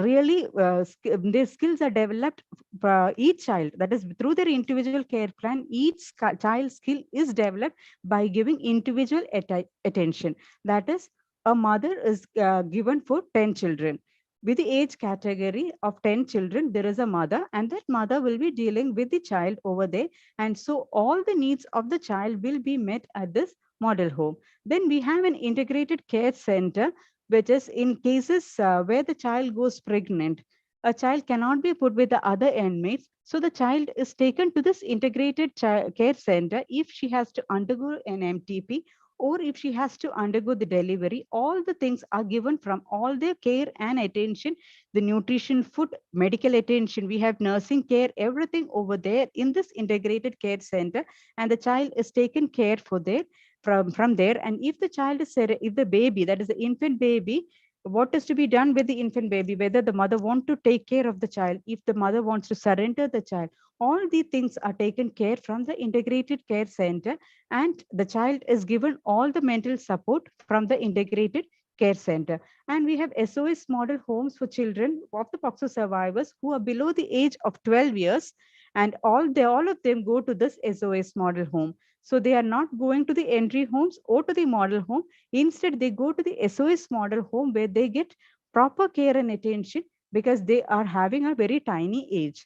really their skills are developed for each child. That is, through their individual care plan, each child's skill is developed by giving individual attention. That is, a mother is given for 10 children. With the age category of 10 children, there is a mother, and that mother will be dealing with the child over there. And so all the needs of the child will be met at this model home. Then we have an integrated care center, which is in cases where the child goes pregnant. A child cannot be put with the other inmates. So the child is taken to this integrated care center if she has to undergo an MTP, or if she has to undergo the delivery. All the things are given from all their care and attention, the nutrition, food, medical attention. We have nursing care, everything over there in this integrated care center, and the child is taken care for there from there. And if the child is, if the baby, that is the infant baby, what is to be done with the infant baby, whether the mother wants to take care of the child, if the mother wants to surrender the child, all these things are taken care from the integrated care center, and the child is given all the mental support from the integrated care center. And we have SOS model homes for children of the POXO survivors who are below the age of 12 years, and all of them go to this SOS model home. So they are not going to the entry homes or to the model home. Instead, they go to the SOS model home where they get proper care and attention because they are having a very tiny age.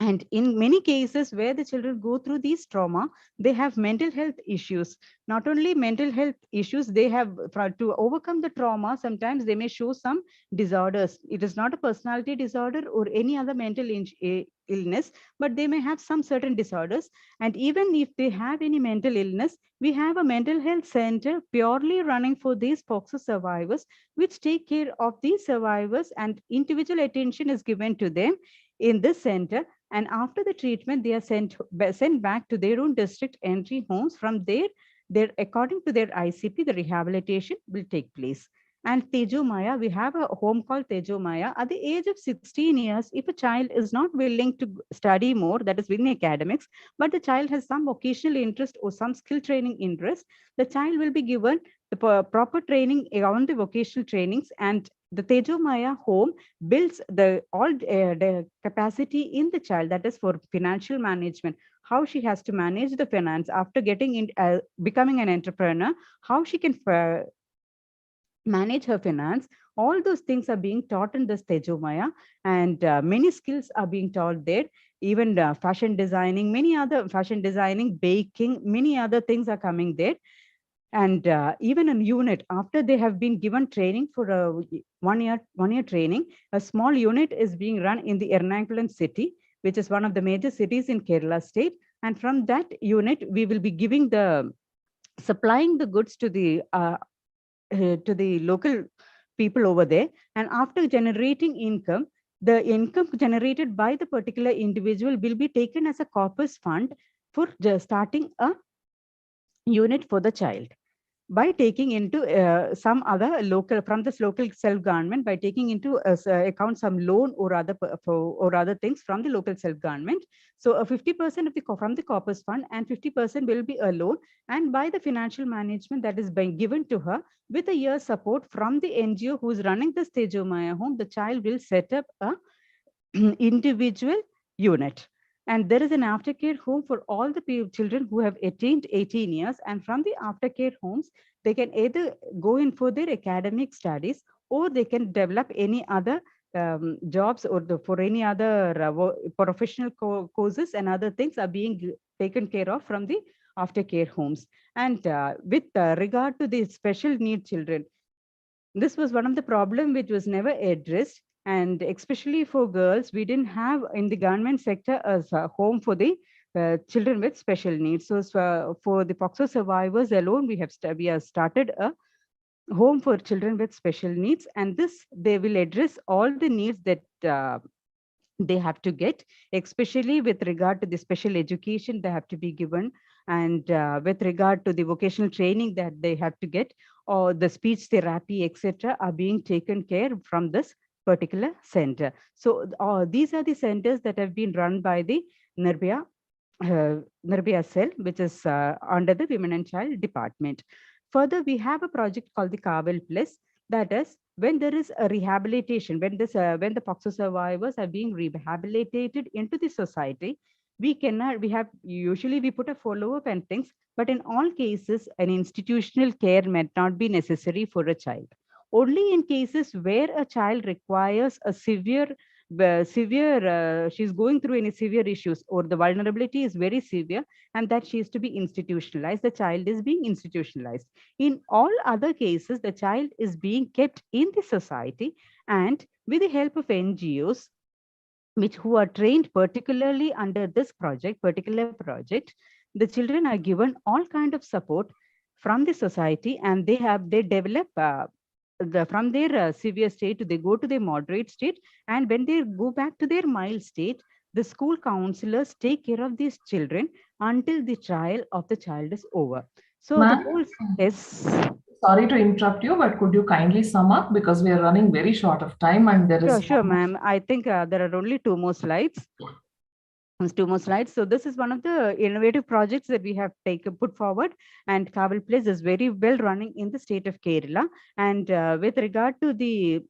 And in many cases where the children go through these trauma, they have mental health issues. Not only mental health issues, they have to overcome the trauma. Sometimes they may show some disorders. It is not a personality disorder or any other mental illness, but they may have some certain disorders. And even if they have any mental illness, we have a mental health center purely running for these POXO survivors, which take care of these survivors, and individual attention is given to them in this center. And after the treatment, they are sent back to their own district entry homes. From there, according to their ICP, the rehabilitation will take place. And Tejo Maya, we have a home called Tejo Maya. At the age of 16 years, if a child is not willing to study more, that is within academics, but the child has some vocational interest or some skill training interest, the child will be given the proper training on the vocational trainings. And the Tejo Maya home builds the capacity in the child, that is for financial management, how she has to manage the finance after getting in, becoming an entrepreneur, how she can manage her finance. All those things are being taught in this Tejo Maya, and many skills are being taught there. Even fashion designing, baking, many other things are coming there. And even a unit, after they have been given training for a one year training, a small unit is being run in the Ernakulam city, which is one of the major cities in Kerala state. And from that unit, we will be supplying the goods to the local people over there. And after generating income, the income generated by the particular individual will be taken as a corpus fund for starting a unit for the child, by taking into some other local, from this local self-government, by taking into account some loan or other things from the local self-government. So 50% from the corpus fund, and 50% will be a loan, and by the financial management that is being given to her with a year's support from the NGO who is running the Tejo Maya home. The child will set up a individual unit. And there is an aftercare home for all the children who have attained 18 years. And from the aftercare homes, they can either go in for their academic studies, or they can develop any other jobs, or for any other professional courses, and other things are being taken care of from the aftercare homes. And with regard to the special need children, this was one of the problem which was never addressed. And especially for girls, we didn't have in the government sector as a home for the children with special needs. So for the POXO survivors alone, we have started a home for children with special needs, and this, they will address all the needs that they have to get, especially with regard to the special education they have to be given, and with regard to the vocational training that they have to get, or the speech therapy, etc., are being taken care from this particular center. So these are the centers that have been run by the Nirbhaya cell, which is under the Women and Child Department. Further, we have a project called the Kaval Plus. That is, when there is a rehabilitation, when the POXO survivors are being rehabilitated into the society, we usually put a follow-up and things, but in all cases, an institutional care may not be necessary for a child. Only in cases where a child requires a she's going through any severe issues, or the vulnerability is very severe, and that she is to be institutionalized, the child is being institutionalized. In all other cases, the child is being kept in the society, and with the help of NGOs, who are trained particularly under this particular project, the children are given all kind of support from the society, and they develop from their severe state, they go to their moderate state, and when they go back to their mild state, the school counselors take care of these children until the trial of the child is over. So the whole, yes.
Sorry to interrupt you, but could you kindly sum up, because we are running very short of time and there is.
Sure, ma'am. I think there are only two more slides. Two more slides. So this is one of the innovative projects that we have put forward, and Kaval Place is very well running in the state of Kerala. And with regard to the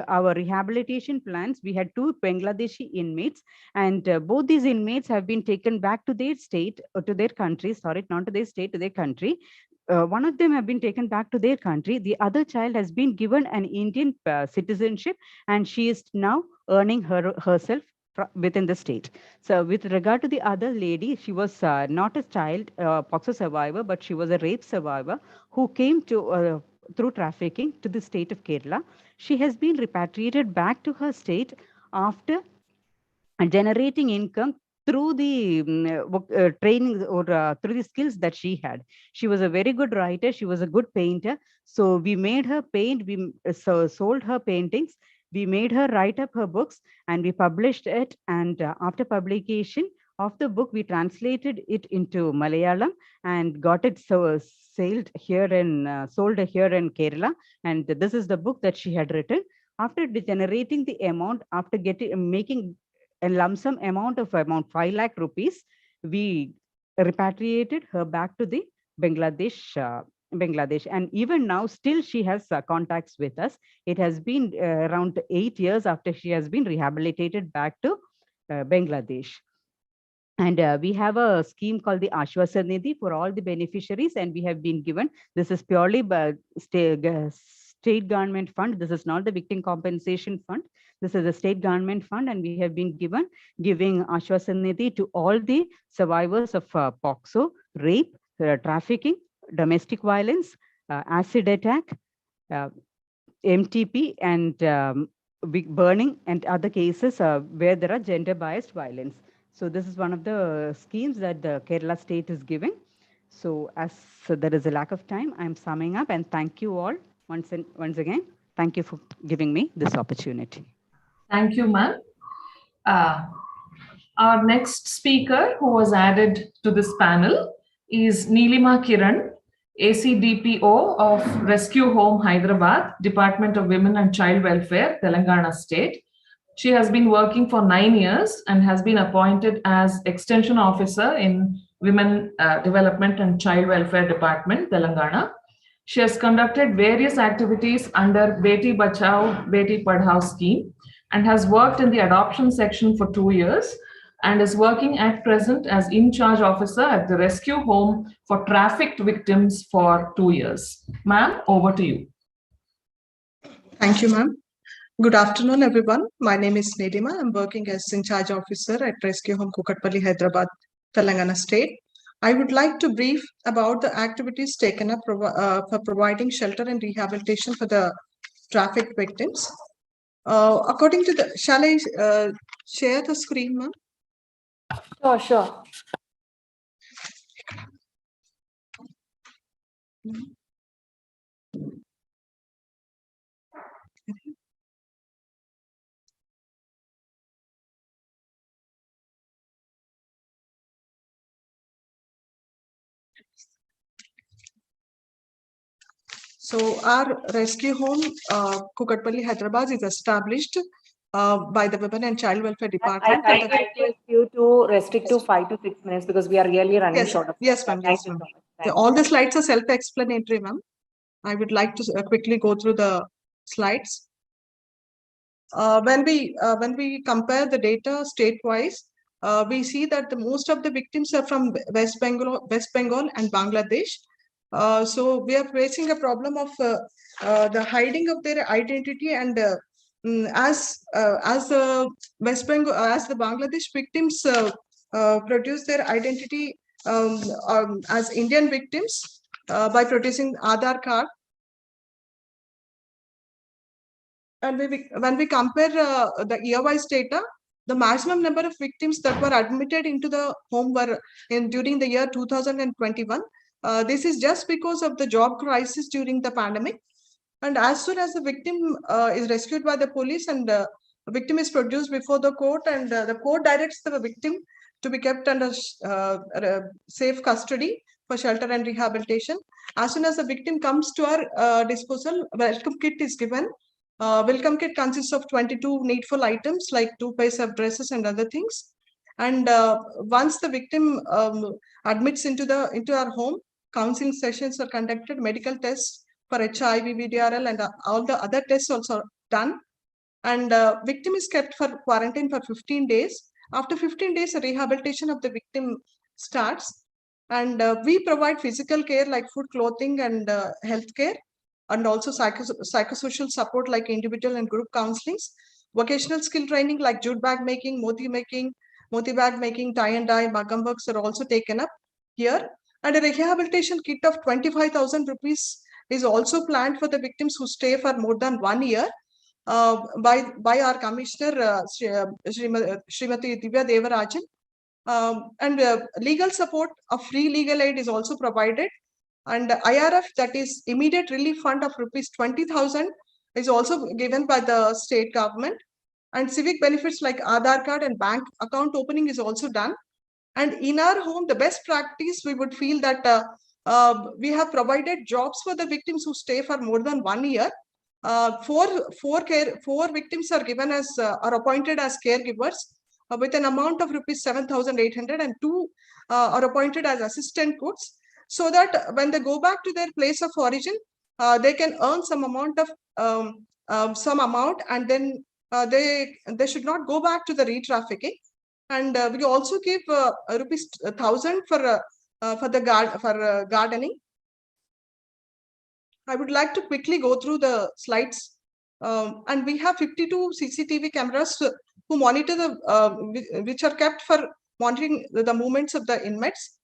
our rehabilitation plans, we had 2 Bangladeshi inmates, and both these inmates have been taken back to their state or to their country. Sorry, not to their state, to their country. One of them have been taken back to their country. The other child has been given an Indian citizenship, and she is now earning herself within the state. So with regard to the other lady, she was not a child POXO survivor, but she was a rape survivor who came to through trafficking to the state of Kerala. She has been repatriated back to her state after generating income through the training or through the skills that she had. She was a very good writer. She was a good painter. So we made her paint. We sold her paintings. We made her write up her books, and we published it. And after publication of the book, we translated it into Malayalam and got it sold here in Kerala. And this is the book that she had written. After generating the amount, after making a lump sum amount of 5 lakh rupees, we repatriated her back to the Bangladesh. And even now, still she has contacts with us. It has been around 8 years after she has been rehabilitated back to Bangladesh. And we have a scheme called the Ashwasan Nidhi for all the beneficiaries, and we have been given, this is purely by state government fund. This is not the victim compensation fund. This is a state government fund, and we have been giving Ashwasan Nidhi to all the survivors of POXO, rape, trafficking, domestic violence, acid attack, MTP, and burning, and other cases where there are gender-biased violence. So this is one of the schemes that the Kerala state is giving. So as there is a lack of time, I'm summing up, and thank you all once again. Thank you for giving me this opportunity.
Thank you, ma'am. Our next speaker who was added to this panel is Neelima Kiran, ACDPO of Rescue Home Hyderabad, Department of Women and Child Welfare, Telangana State. She has been working for 9 years and has been appointed as Extension Officer in Women Development and Child Welfare Department, Telangana. She has conducted various activities under Beti Bachao, Beti Padhao scheme and has worked in the adoption section for 2 years and is working at present as in-charge officer at the rescue home for trafficked victims for 2 years. Ma'am, over to you.
Thank you, ma'am. Good afternoon, everyone. My name is Neelima. I'm working as in-charge officer at Rescue Home Kukatpalli, Hyderabad, Telangana State. I would like to brief about the activities taken up for providing shelter and rehabilitation for the trafficked victims. According to the, shall I share the screen, ma'am?
Sure.
So our rescue home, Kukatpalli, Hyderabad, is established by the Women and Child Welfare Department.
I request you to restrict to 5 to 6 minutes because we are really running short of time.
Yes, ma'am. Yes, ma'am. All the slides are self-explanatory, ma'am. I would like to quickly go through the slides. When we compare the data state-wise, we see that most of the victims are from West Bengal and Bangladesh. So we are facing a problem of the hiding of their identity, and as the Bangladesh victims produce their identity as Indian victims by producing Aadhaar card. And when we compare the year-wise data, the maximum number of victims that were admitted into the home were during the year 2021. This is just because of the job crisis during the pandemic. And as soon as the victim is rescued by the police and the victim is produced before the court, and the court directs the victim to be kept under safe custody, for shelter and rehabilitation. As soon as the victim comes to our disposal, welcome kit is given. Welcome kit consists of 22 needful items like 2 pairs of dresses and other things. And once the victim admits into our home, counseling sessions are conducted, medical tests for HIV, VDRL, and all the other tests also done. And victim is kept for quarantine for 15 days. After 15 days, the rehabilitation of the victim starts. And we provide physical care like food, clothing, and health care, and also psychosocial support like individual and group counselings. Vocational skill training like jute bag making, moti bag making, tie and dye, magam works are also taken up here. And a rehabilitation kit of 25,000 rupees is also planned for the victims who stay for more than 1 year. By our commissioner, Srimati Divya Devarajan. And legal support of free legal aid is also provided. And IRF, that is immediate relief fund of rupees 20,000 is also given by the state government. And civic benefits like Aadhaar card and bank account opening is also done. And in our home, the best practice, we would feel that we have provided jobs for the victims who stay for more than 1 year. Four victims are given as are appointed as caregivers with an amount of rupees 7,800, and 2 are appointed as assistant cooks, so that when they go back to their place of origin, they can earn some amount and then they should not go back to the re-trafficking. And we also give rupees 1,000 for gardening. I would like to quickly go through the slides. And we have 52 CCTV cameras who monitor which are kept for monitoring the movements of the inmates.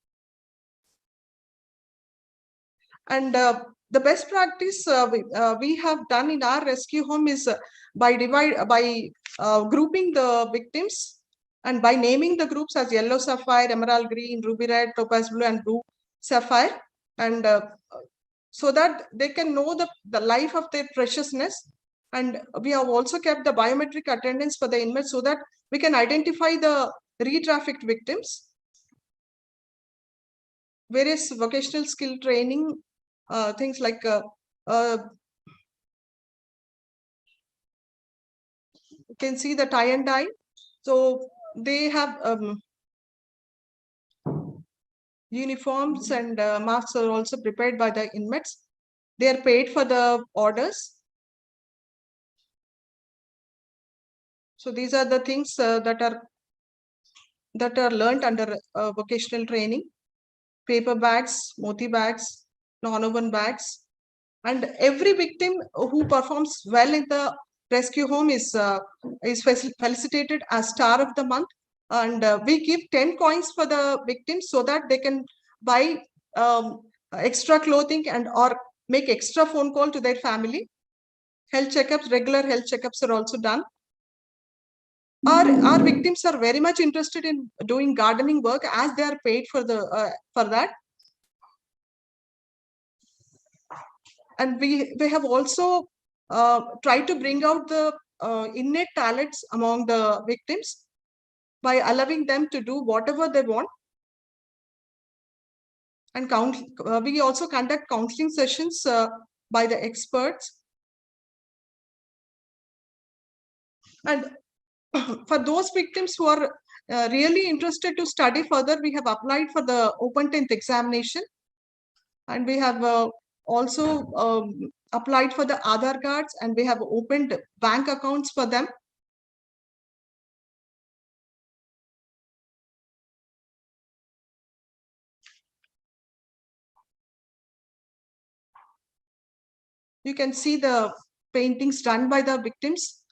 And the best practice we have done in our rescue home is by grouping the victims and by naming the groups as yellow sapphire, emerald green, ruby red, topaz blue, and blue sapphire, and so that they can know the life of their preciousness. And we have also kept the biometric attendance for the inmates so that we can identify the re-trafficked victims. Various vocational skill training, things like you can see the tie and dye. So they have uniforms, and masks are also prepared by the inmates. They are paid for the orders. So these are the things that are learned under vocational training: paper bags, moti bags, non-woven bags. And every victim who performs well in the rescue home is felicitated as Star of the Month. And we give 10 coins for the victims so that they can buy extra clothing and or make extra phone call to their family. Health checkups, regular health checkups are also done. Our victims are very much interested in doing gardening work as they are paid for that. And we have also tried to bring out the innate talents among the victims by allowing them to do whatever they want. And we also conduct counseling sessions by the experts. And for those victims who are really interested to study further, we have applied for the Open 10th examination. And we have also applied for the Aadhaar cards, and we have opened bank accounts for them. You can see the paintings done by the victims.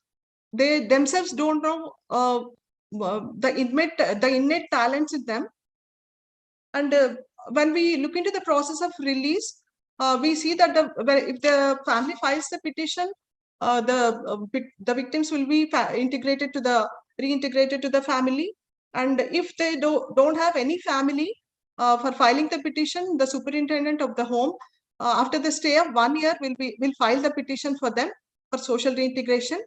They themselves don't know the innate talents in them. And when we look into the process of release, we see that if the family files the petition, the victims will be reintegrated to the family. And if they don't have any family for filing the petition, the superintendent of the home, after the stay of 1 year, will file the petition for them for social reintegration.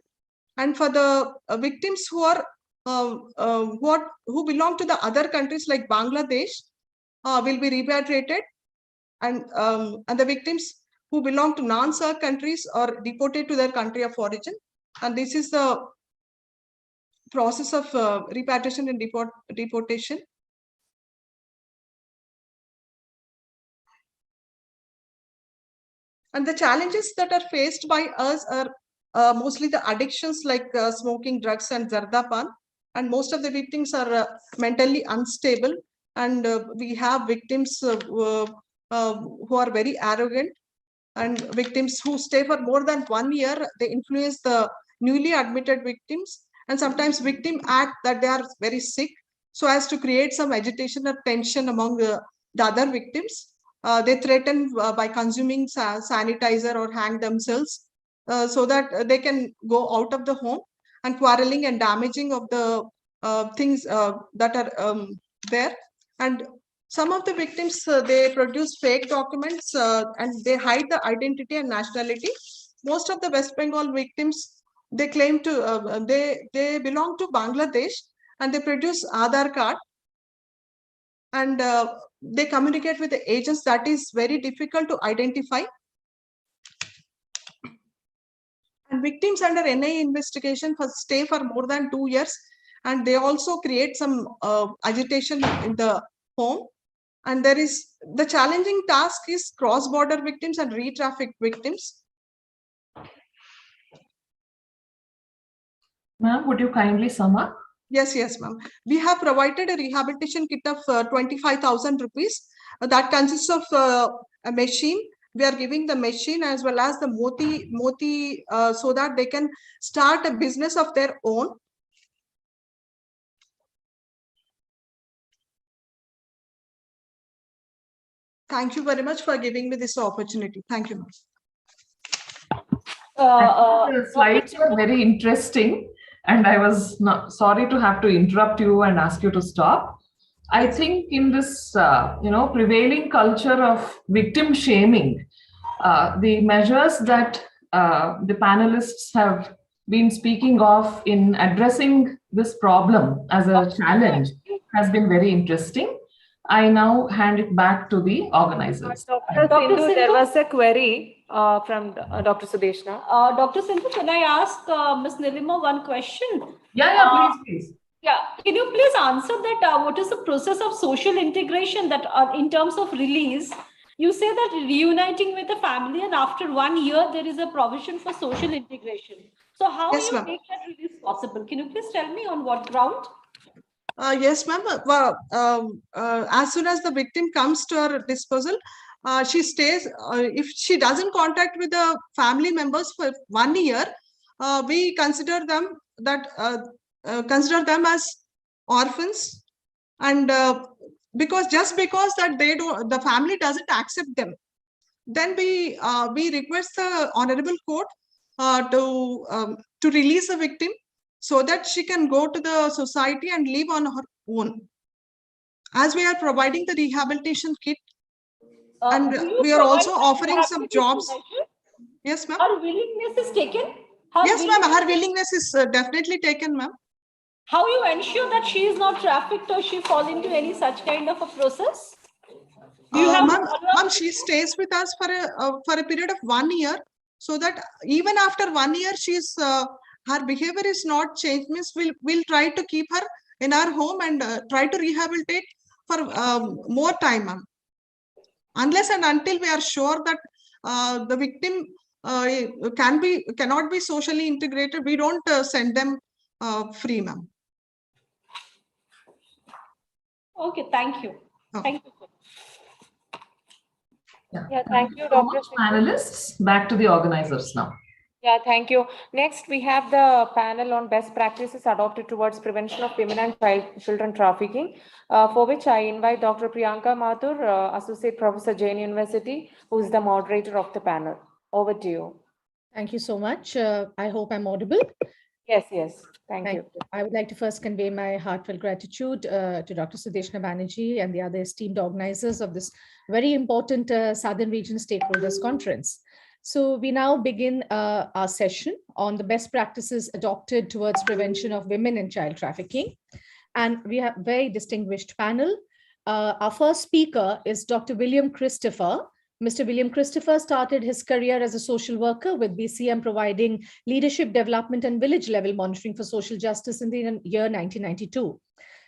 And for the victims who are who belong to the other countries like Bangladesh, will be repatriated. and the victims who belong to non-SAARC countries are deported to their country of origin. And this is the process of repatriation and deportation. And the challenges that are faced by us are mostly the addictions like smoking, drugs, and zardapan. And most of the victims are mentally unstable. And we have victims who are very arrogant, and victims who stay for more than 1 year. They influence the newly admitted victims, and sometimes victim act that they are very sick so as to create some agitation or tension among the other victims. They threaten by consuming sanitizer or hang themselves so that they can go out of the home, and quarreling and damaging of the things that are there. And some of the victims, they produce fake documents and they hide the identity and nationality. Most of the West Bengal victims, they claim to, they belong to Bangladesh, and they produce Aadhaar card, and they communicate with the agents. That is very difficult to identify. And victims under NIA investigation stay for more than 2 years, and they also create some agitation in the home. And there is the challenging task is cross-border victims and re-trafficked victims.
Ma'am, would you kindly sum up?
Yes, ma'am. We have provided a rehabilitation kit of 25,000 rupees. That consists of a machine. We are giving the machine as well as the moti so that they can start a business of their own. Thank you very much for giving me this opportunity. Thank you, ma'am.
The slides were very interesting, and I was sorry to have to interrupt you and ask you to stop. I think in this, prevailing culture of victim shaming, the measures that the panelists have been speaking of in addressing this problem as a challenge has been very interesting. I now hand it back to the organizers.
Dr. Sindhu, there was a query from Dr. Sudeshna.
Dr. Sindhu, can I ask Ms. Nilima one question?
Yeah, please.
Yeah, can you please answer that? What is the process of social integration that in terms of release? You say that reuniting with the family, and after 1 year, there is a provision for social integration. So how
Yes,
you
ma'am.
make that release possible? Can you please tell me on what ground?
Yes, ma'am. Well, as soon as the victim comes to our disposal, she stays. If she doesn't contact with the family members for 1 year, we consider them as orphans, and because that the family doesn't accept them, then we request the honorable court to release the victim, so that she can go to the society and live on her own. As we are providing the rehabilitation kit, and we are also offering some jobs. Yes, ma'am.
Her willingness is taken?
Yes, ma'am. Her willingness is definitely taken, ma'am.
How you ensure that she is not trafficked or she fall into any such kind of a process? Do you have
ma'am, she stays with us for a period of 1 year, so that even after 1 year, she's her behavior is not changed. Means we'll try to keep her in our home and try to rehabilitate for more time, ma'am. Unless and until we are sure that the victim cannot be socially integrated, we don't send them free, ma'am.
Okay, thank you.
Okay.
Thank you.
Yeah, thank you,
So
Dr.
much, panelists. Back to the organizers now.
Yeah, thank you. Next, we have the panel on best practices adopted towards prevention of women and children trafficking, for which I invite Dr. Priyanka Mathur, Associate Professor, Jain University, who is the moderator of the panel. Over to you.
Thank you so much. I hope I'm audible.
Yes. Thank you.
I would like to first convey my heartfelt gratitude to Dr. Sudeshna Banerjee and the other esteemed organizers of this very important Southern Region Stakeholders Conference. So we now begin our session on the best practices adopted towards prevention of women and child trafficking. And we have a very distinguished panel. Our first speaker is Dr. William Christopher, Mr. William Christopher started his career as a social worker with BCM providing leadership development and village level monitoring for social justice in the year 1992.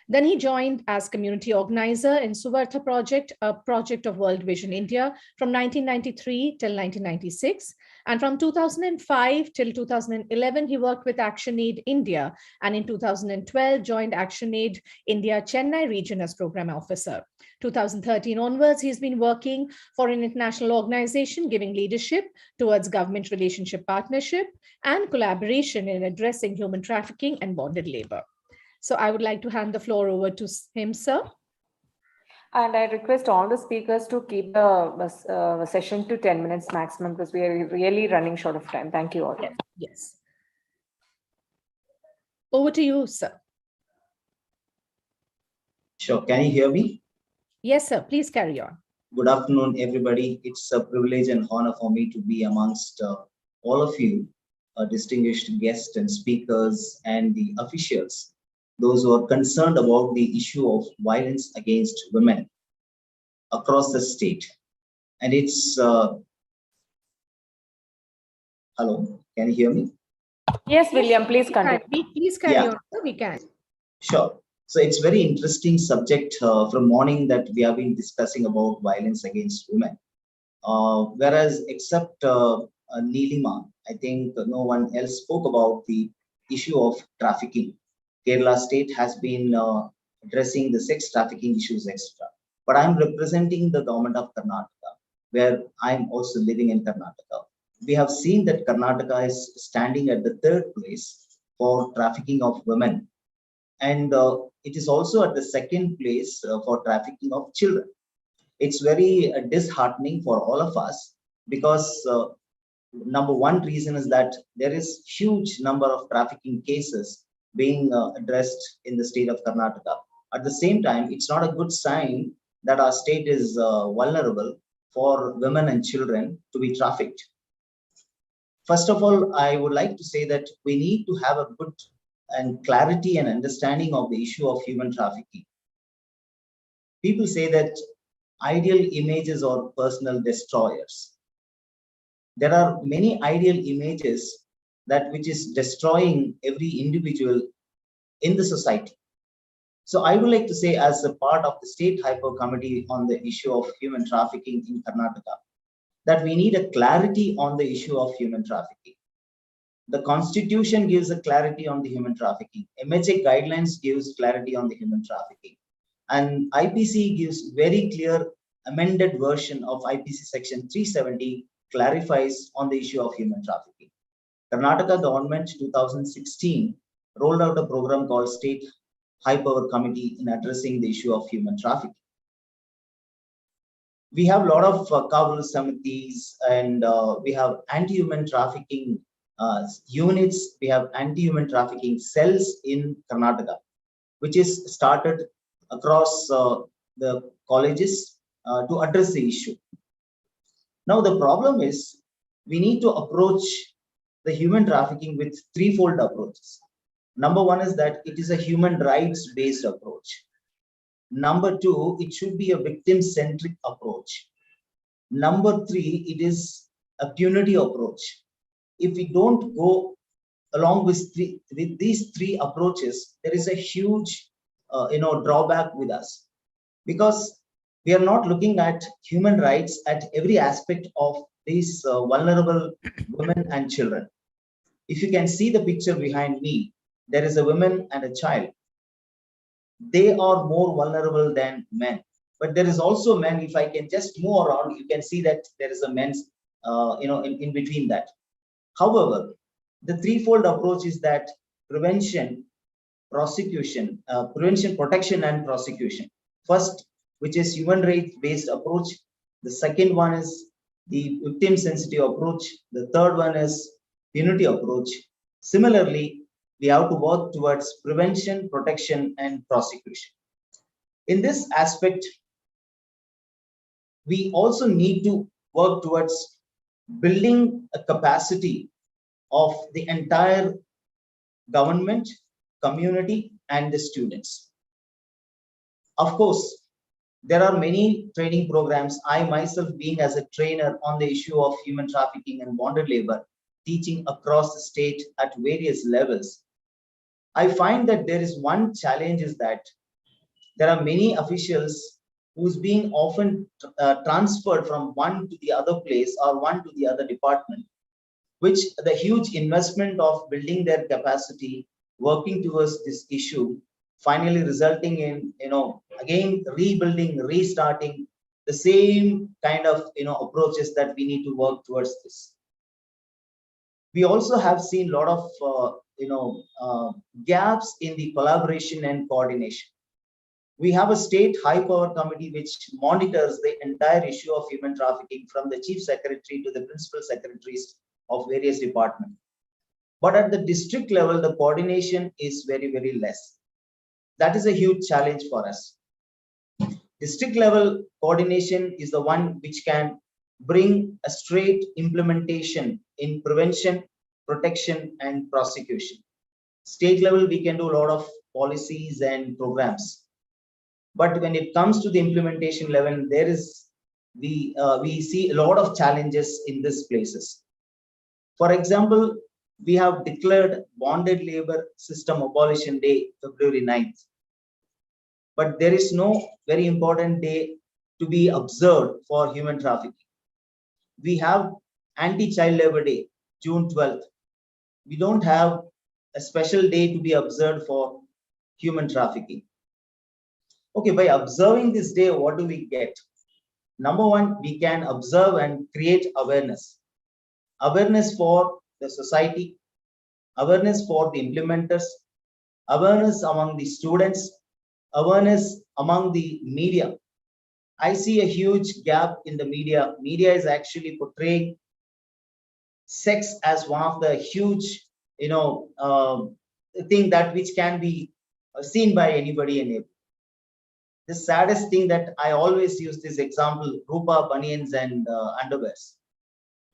Then he joined as community organizer in Suvartha Project, a project of World Vision India from 1993 till 1996. And from 2005 till 2011, he worked with ActionAid India. And in 2012, joined ActionAid India Chennai region as program officer. 2013 onwards, he's been working for an international organization giving leadership towards government relationship partnership and collaboration in addressing human trafficking and bonded labor. So I would like to hand the floor over to him, sir.
And I request all the speakers to keep the session to 10 minutes maximum because we are really running short of time. Thank you all.
Yes. Over to you, sir.
Sure. Can you hear me?
Yes, sir. Please carry on.
Good afternoon, everybody. It's a privilege and honor for me to be amongst all of you, distinguished guests and speakers and the officials, those who are concerned about the issue of violence against women across the state. And it's, hello, can you hear me?
Yes, William, please continue.
Please carry on, sir. We can.
Sure. So it's very interesting subject from morning that we have been discussing about violence against women. Whereas except Neelima, I think no one else spoke about the issue of trafficking. Kerala state has been addressing the sex trafficking issues, etc. But I'm representing the government of Karnataka, where I'm also living in Karnataka. We have seen that Karnataka is standing at the 3rd place for trafficking of women. And it is also at the 2nd place for trafficking of children. It's very disheartening for all of us because number one reason is that there is huge number of trafficking cases being addressed in the state of Karnataka. At the same time, it's not a good sign that our state is vulnerable for women and children to be trafficked. First of all, I would like to say that we need to have a good and clarity and understanding of the issue of human trafficking. People say that ideal images are personal destroyers. There are many ideal images that which is destroying every individual in the society. So I would like to say, as a part of the state hyper committee on the issue of human trafficking in Karnataka, that we need a clarity on the issue of human trafficking. The constitution gives a clarity on the human trafficking. MHA guidelines gives clarity on the human trafficking. And IPC gives very clear amended version of IPC section 370 clarifies on the issue of human trafficking. Karnataka government 2016 rolled out a program called State High Power Committee in addressing the issue of human trafficking. We have a lot of Kavul Samitis and we have anti-human trafficking units. We have anti-human trafficking cells in Karnataka, which is started across the colleges to address the issue. Now, the problem is we need to approach the human trafficking with threefold approaches. Number one is that it is a human rights based approach. Number two, it should be a victim centric approach. Number three, it is a punitive approach. If we don't go along with these three approaches, there is a huge drawback with us, because we are not looking at human rights at every aspect of these vulnerable women and children. If you can see the picture behind me, there is a woman and a child. They are more vulnerable than men, but there is also men. If I can just move around, you can see that there is a men's in between that. However, the threefold approach is that prevention, prosecution, protection and prosecution. First, which is human rights based approach. The second one is the victim sensitive approach. The third one is punitive approach. Similarly, we have to work towards prevention, protection, and prosecution. In this aspect, we also need to work towards building a capacity of the entire government, community, and the students. Of course, There are many training programs. I myself being as a trainer on the issue of human trafficking and bonded labor, teaching across the state at various levels. I find that there is one challenge is that there are many officials who's being often transferred from one to the other place or one to the other department, which the huge investment of building their capacity, working towards this issue, finally resulting in, again, rebuilding, restarting the same kind of, approaches that we need to work towards this. We also have seen a lot of, gaps in the collaboration and coordination. We have a state high power committee which monitors the entire issue of human trafficking from the chief secretary to the principal secretaries of various departments. But at the district level, the coordination is very, very less. That is a huge challenge for us. District level coordination is the one which can bring a straight implementation in prevention, protection, and prosecution. State level, we can do a lot of policies and programs. But when it comes to the implementation level, there is we see a lot of challenges in these places. For example, we have declared bonded labor system abolition day, February 9th. But there is no very important day to be observed for human trafficking. We have anti-child labor day, June 12th. We don't have a special day to be observed for human trafficking. Okay, by observing this day, what do we get? Number one, we can observe and create awareness. Awareness for the society, awareness for the implementers, awareness among the students, awareness among the media. I see a huge gap in the media. Media is actually portraying sex as one of the huge, thing that which can be seen by anybody and everybody. The saddest thing that I always use this example, Rupa bunions and underwears.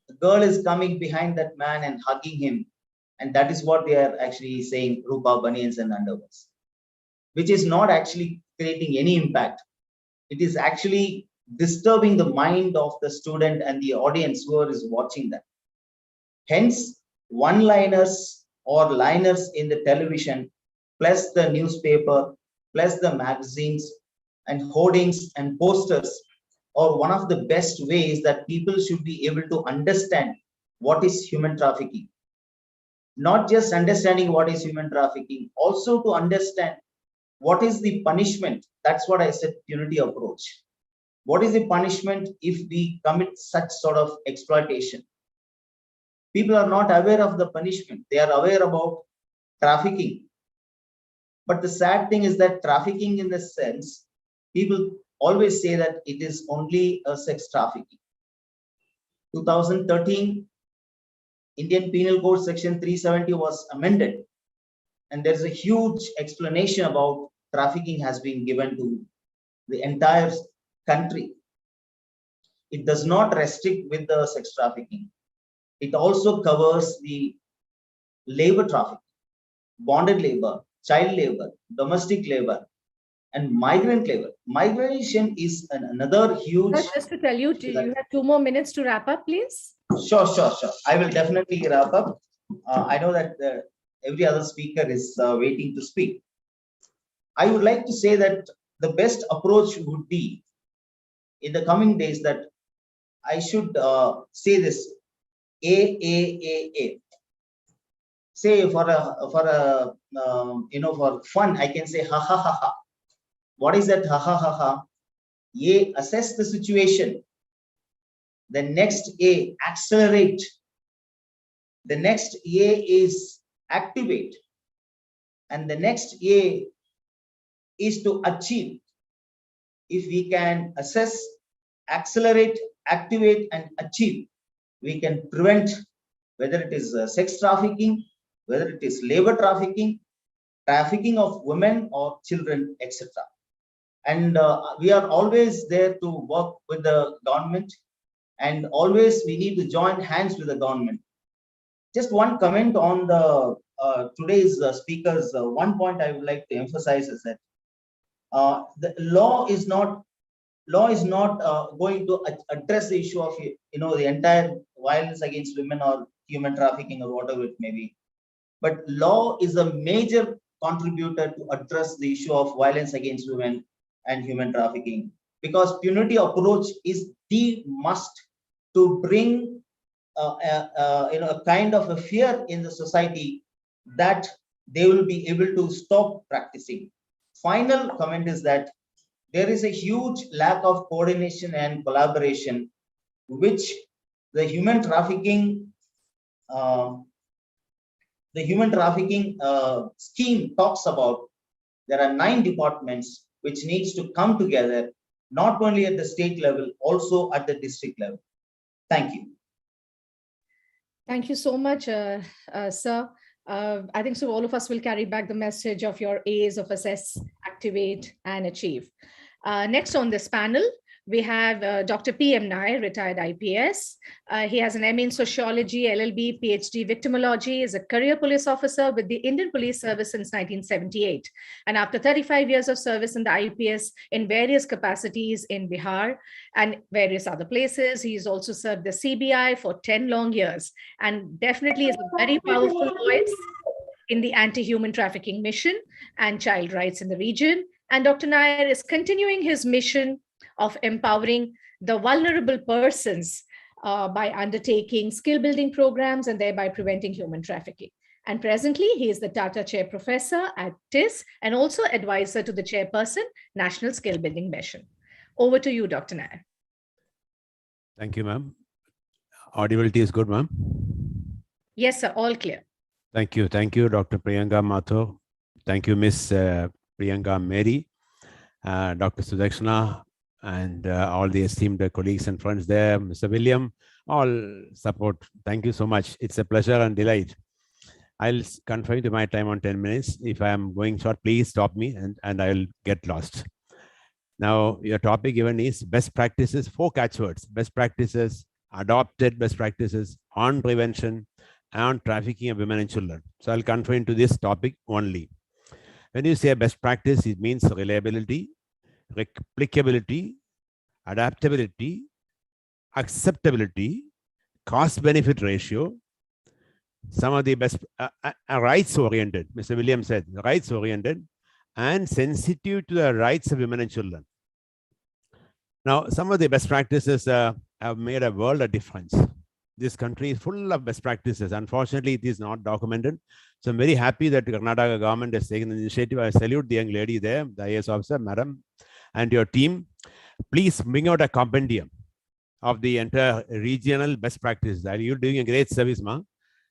The girl is coming behind that man and hugging him. And that is what they are actually saying, Rupa bunions and underwears, which is not actually creating any impact. It is actually disturbing the mind of the student and the audience who is watching that. Hence, one-liners or liners in the television, plus the newspaper, plus the magazines, and hoardings and posters are one of the best ways that people should be able to understand what is human trafficking. Not just understanding what is human trafficking, also to understand what is the punishment. That's what I said, unity approach. What is the punishment if we commit such sort of exploitation? People are not aware of the punishment. They are aware about trafficking. But the sad thing is that trafficking, in the sense, people always say that it is only a sex trafficking. 2013, Indian Penal Code Section 370 was amended, and there's a huge explanation about trafficking has been given to the entire country. It does not restrict with the sex trafficking. It also covers the labor trafficking, bonded labor, child labor, domestic labor, and migrant labor. Migration is another huge.
Just to tell you, you have 2 more minutes to wrap up, please.
Sure. I will definitely wrap up. I know that every other speaker is waiting to speak. I would like to say that the best approach would be in the coming days that I should say this AAAA. Say for fun, I can say ha ha ha ha. What is that ha ha ha ha? A, assess the situation. The next A, accelerate. The next A is activate. And the next A is to achieve. If we can assess, accelerate, activate, and achieve, we can prevent, whether it is sex trafficking, whether it is labor trafficking, trafficking of women or children, etc. And we are always there to work with the government, and always we need to join hands with the government. Just one comment on the today's speakers. One point I would like to emphasize is that the law is not law is not going to address the issue of the entire violence against women or human trafficking or whatever it may be. But law is a major contributor to address the issue of violence against women and human trafficking, because punitive approach is the must to bring a kind of a fear in the society that they will be able to stop practicing. Final comment is that there is a huge lack of coordination and collaboration, which the human trafficking scheme talks about. There are 9 departments which needs to come together, not only at the state level, also at the district level. Thank you.
Thank you so much, sir. I think so all of us will carry back the message of your A's of assess, activate, and achieve. Next on this panel, we have Dr. P.M. Nair, retired IPS. He has an MA in Sociology, LLB, PhD Victimology, is a career police officer with the Indian Police Service since 1978. And after 35 years of service in the IPS in various capacities in Bihar and various other places, he's also served the CBI for 10 long years, and definitely is a very powerful voice in the anti-human trafficking mission and child rights in the region. And Dr. Nair is continuing his mission of empowering the vulnerable persons by undertaking skill building programs and thereby preventing human trafficking. And presently, he is the Tata Chair Professor at TIS and also advisor to the Chairperson, National Skill Building Mission. Over to you, Dr. Nair.
Thank you, ma'am. Audibility is good, ma'am.
Yes, sir, all clear.
Thank you. Thank you, Dr. Priyanka Mathur. Thank you, Miss Priyanka Mary, Dr. Sudakshana, and all the esteemed colleagues and friends there, Mr. William, all support. Thank you so much. It's a pleasure and delight. I'll confine to my time on 10 minutes. If I am going short, please stop me and I'll get lost. Now, your topic given is best practices, 4 catchwords: best practices, adopted best practices on prevention and trafficking of women and children. So I'll confine to this topic only. When you say best practice, it means reliability, replicability, adaptability, acceptability, cost-benefit ratio, some of the best rights-oriented, Mr. Williams said, rights-oriented, and sensitive to the rights of women and children. Now, some of the best practices have made a world of difference. This country is full of best practices. Unfortunately, it is not documented. So I'm very happy that the Karnataka government has taken the initiative. I salute the young lady there, the IAS officer, madam, and your team. Please bring out a compendium of the entire regional best practices. You're doing a great service, ma'am,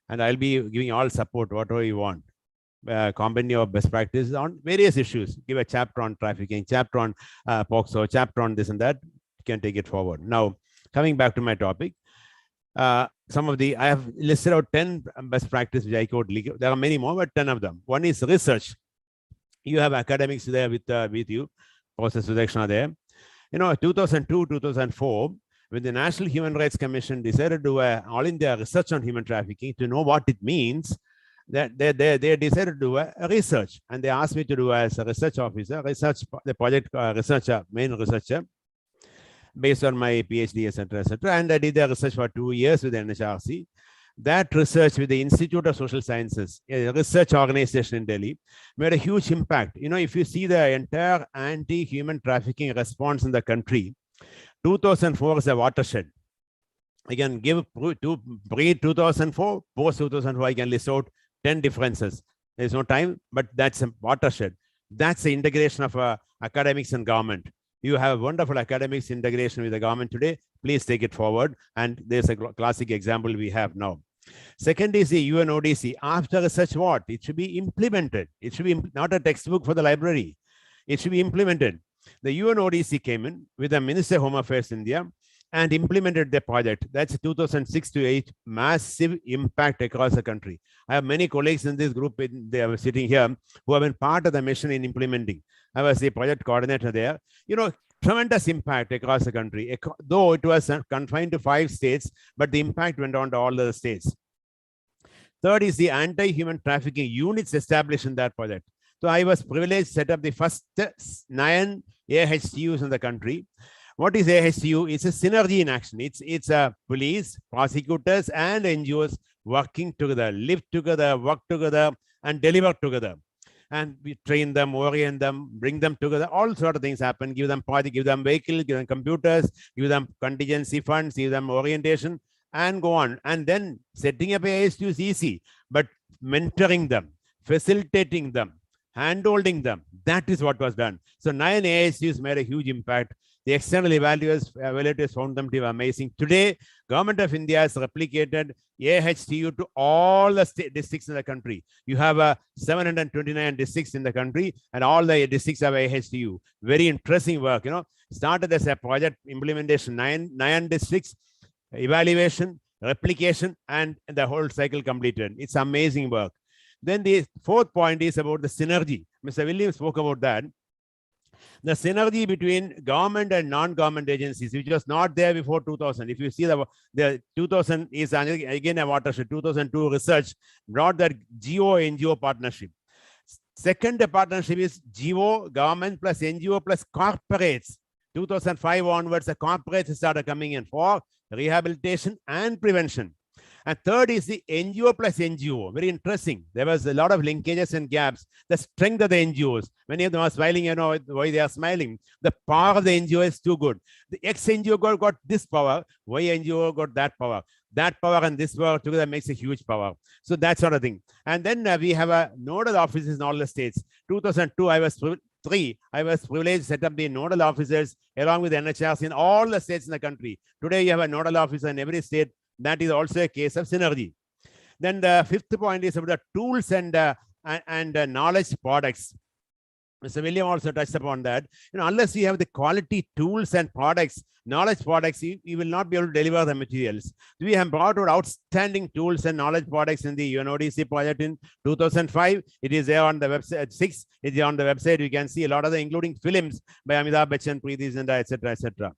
and I'll be giving all support, whatever you want. Compendium of best practices on various issues. Give a chapter on trafficking, chapter on POXO, chapter on this and that. You can take it forward. Now, coming back to my topic, I have listed out 10 best practices which I quote. There are many more, but 10 of them. One is research. You have academics there with you, Professor Sudakshana there. 2002, 2004, when the National Human Rights Commission decided to do all India research on human trafficking to know what it means, that they decided to do a research, and they asked me to do as a research officer, the project researcher, main researcher, based on my PhD, etc., etc. And I did the research for 2 years with the NHRC. That research with the Institute of Social Sciences, a research organization in Delhi, made a huge impact. If you see the entire anti-human trafficking response in the country, 2004 is a watershed. I can give pre-2004, post-2004, I can list out 10 differences. There's no time, but that's a watershed. That's the integration of academics and government. You have wonderful academics integration with the government today. Please take it forward. And there's a classic example we have now. Second is the UNODC. After research, what? It should be implemented. It should be not a textbook for the library. It should be implemented. The UNODC came in with the Minister of Home Affairs India and implemented the project. That's 2006 to 8, massive impact across the country. I have many colleagues in this group, they are sitting here, who have been part of the mission in implementing. I was the project coordinator there. Tremendous impact across the country, though it was confined to 5 states, but the impact went on to all the states. Third is the anti-human trafficking units established in that project. So I was privileged to set up the first 9 AHTUs in the country. What is AHCU? It's a synergy in action. It's a police, prosecutors, and NGOs working together, live together, work together, and deliver together. And we train them, orient them, bring them together. All sort of things happen. Give them party, give them vehicles, give them computers, give them contingency funds, give them orientation, and go on. And then setting up AHCU is easy, but mentoring them, facilitating them, hand-holding them, that is what was done. So 9 AHCUs made a huge impact. The external evaluators found them to be amazing. Today, Government of India has replicated AHCU to all the districts in the country. You have 729 districts in the country, and all the districts have AHCU. Very interesting work, started as a project implementation, nine districts, evaluation, replication, and the whole cycle completed. It's amazing work. Then the fourth point is about the synergy. Mr. Williams spoke about that. The synergy between government and non-government agencies, which was not there before 2000. If you see the 2000 is again a watershed. 2002 research brought that GO-NGO partnership. Second partnership is GO, government plus NGO plus corporates. 2005 onwards, the corporates started coming in for rehabilitation and prevention. And third is the NGO plus NGO. Very interesting. There was a lot of linkages and gaps. The strength of the NGOs. Many of them are smiling, why they are smiling. The power of the NGO is too good. The ex-NGO got this power. Why NGO got that power? That power and this power together makes a huge power. So that sort of thing. And then we have nodal offices in all the states. 2002, I was privileged to set up the nodal officers along with NHRs in all the states in the country. Today, you have a nodal officer in every state. That is also a case of synergy. Then the fifth point is about the tools and knowledge products. Mr. William also touched upon that. Unless you have the quality tools and products, knowledge products, you will not be able to deliver the materials. We have brought out outstanding tools and knowledge products in the UNODC project in 2005. It is there on the website. 6 is on the website. You can see a lot of the, including films by Amitabh Bachchan, Preeti Zinta, etc., etc.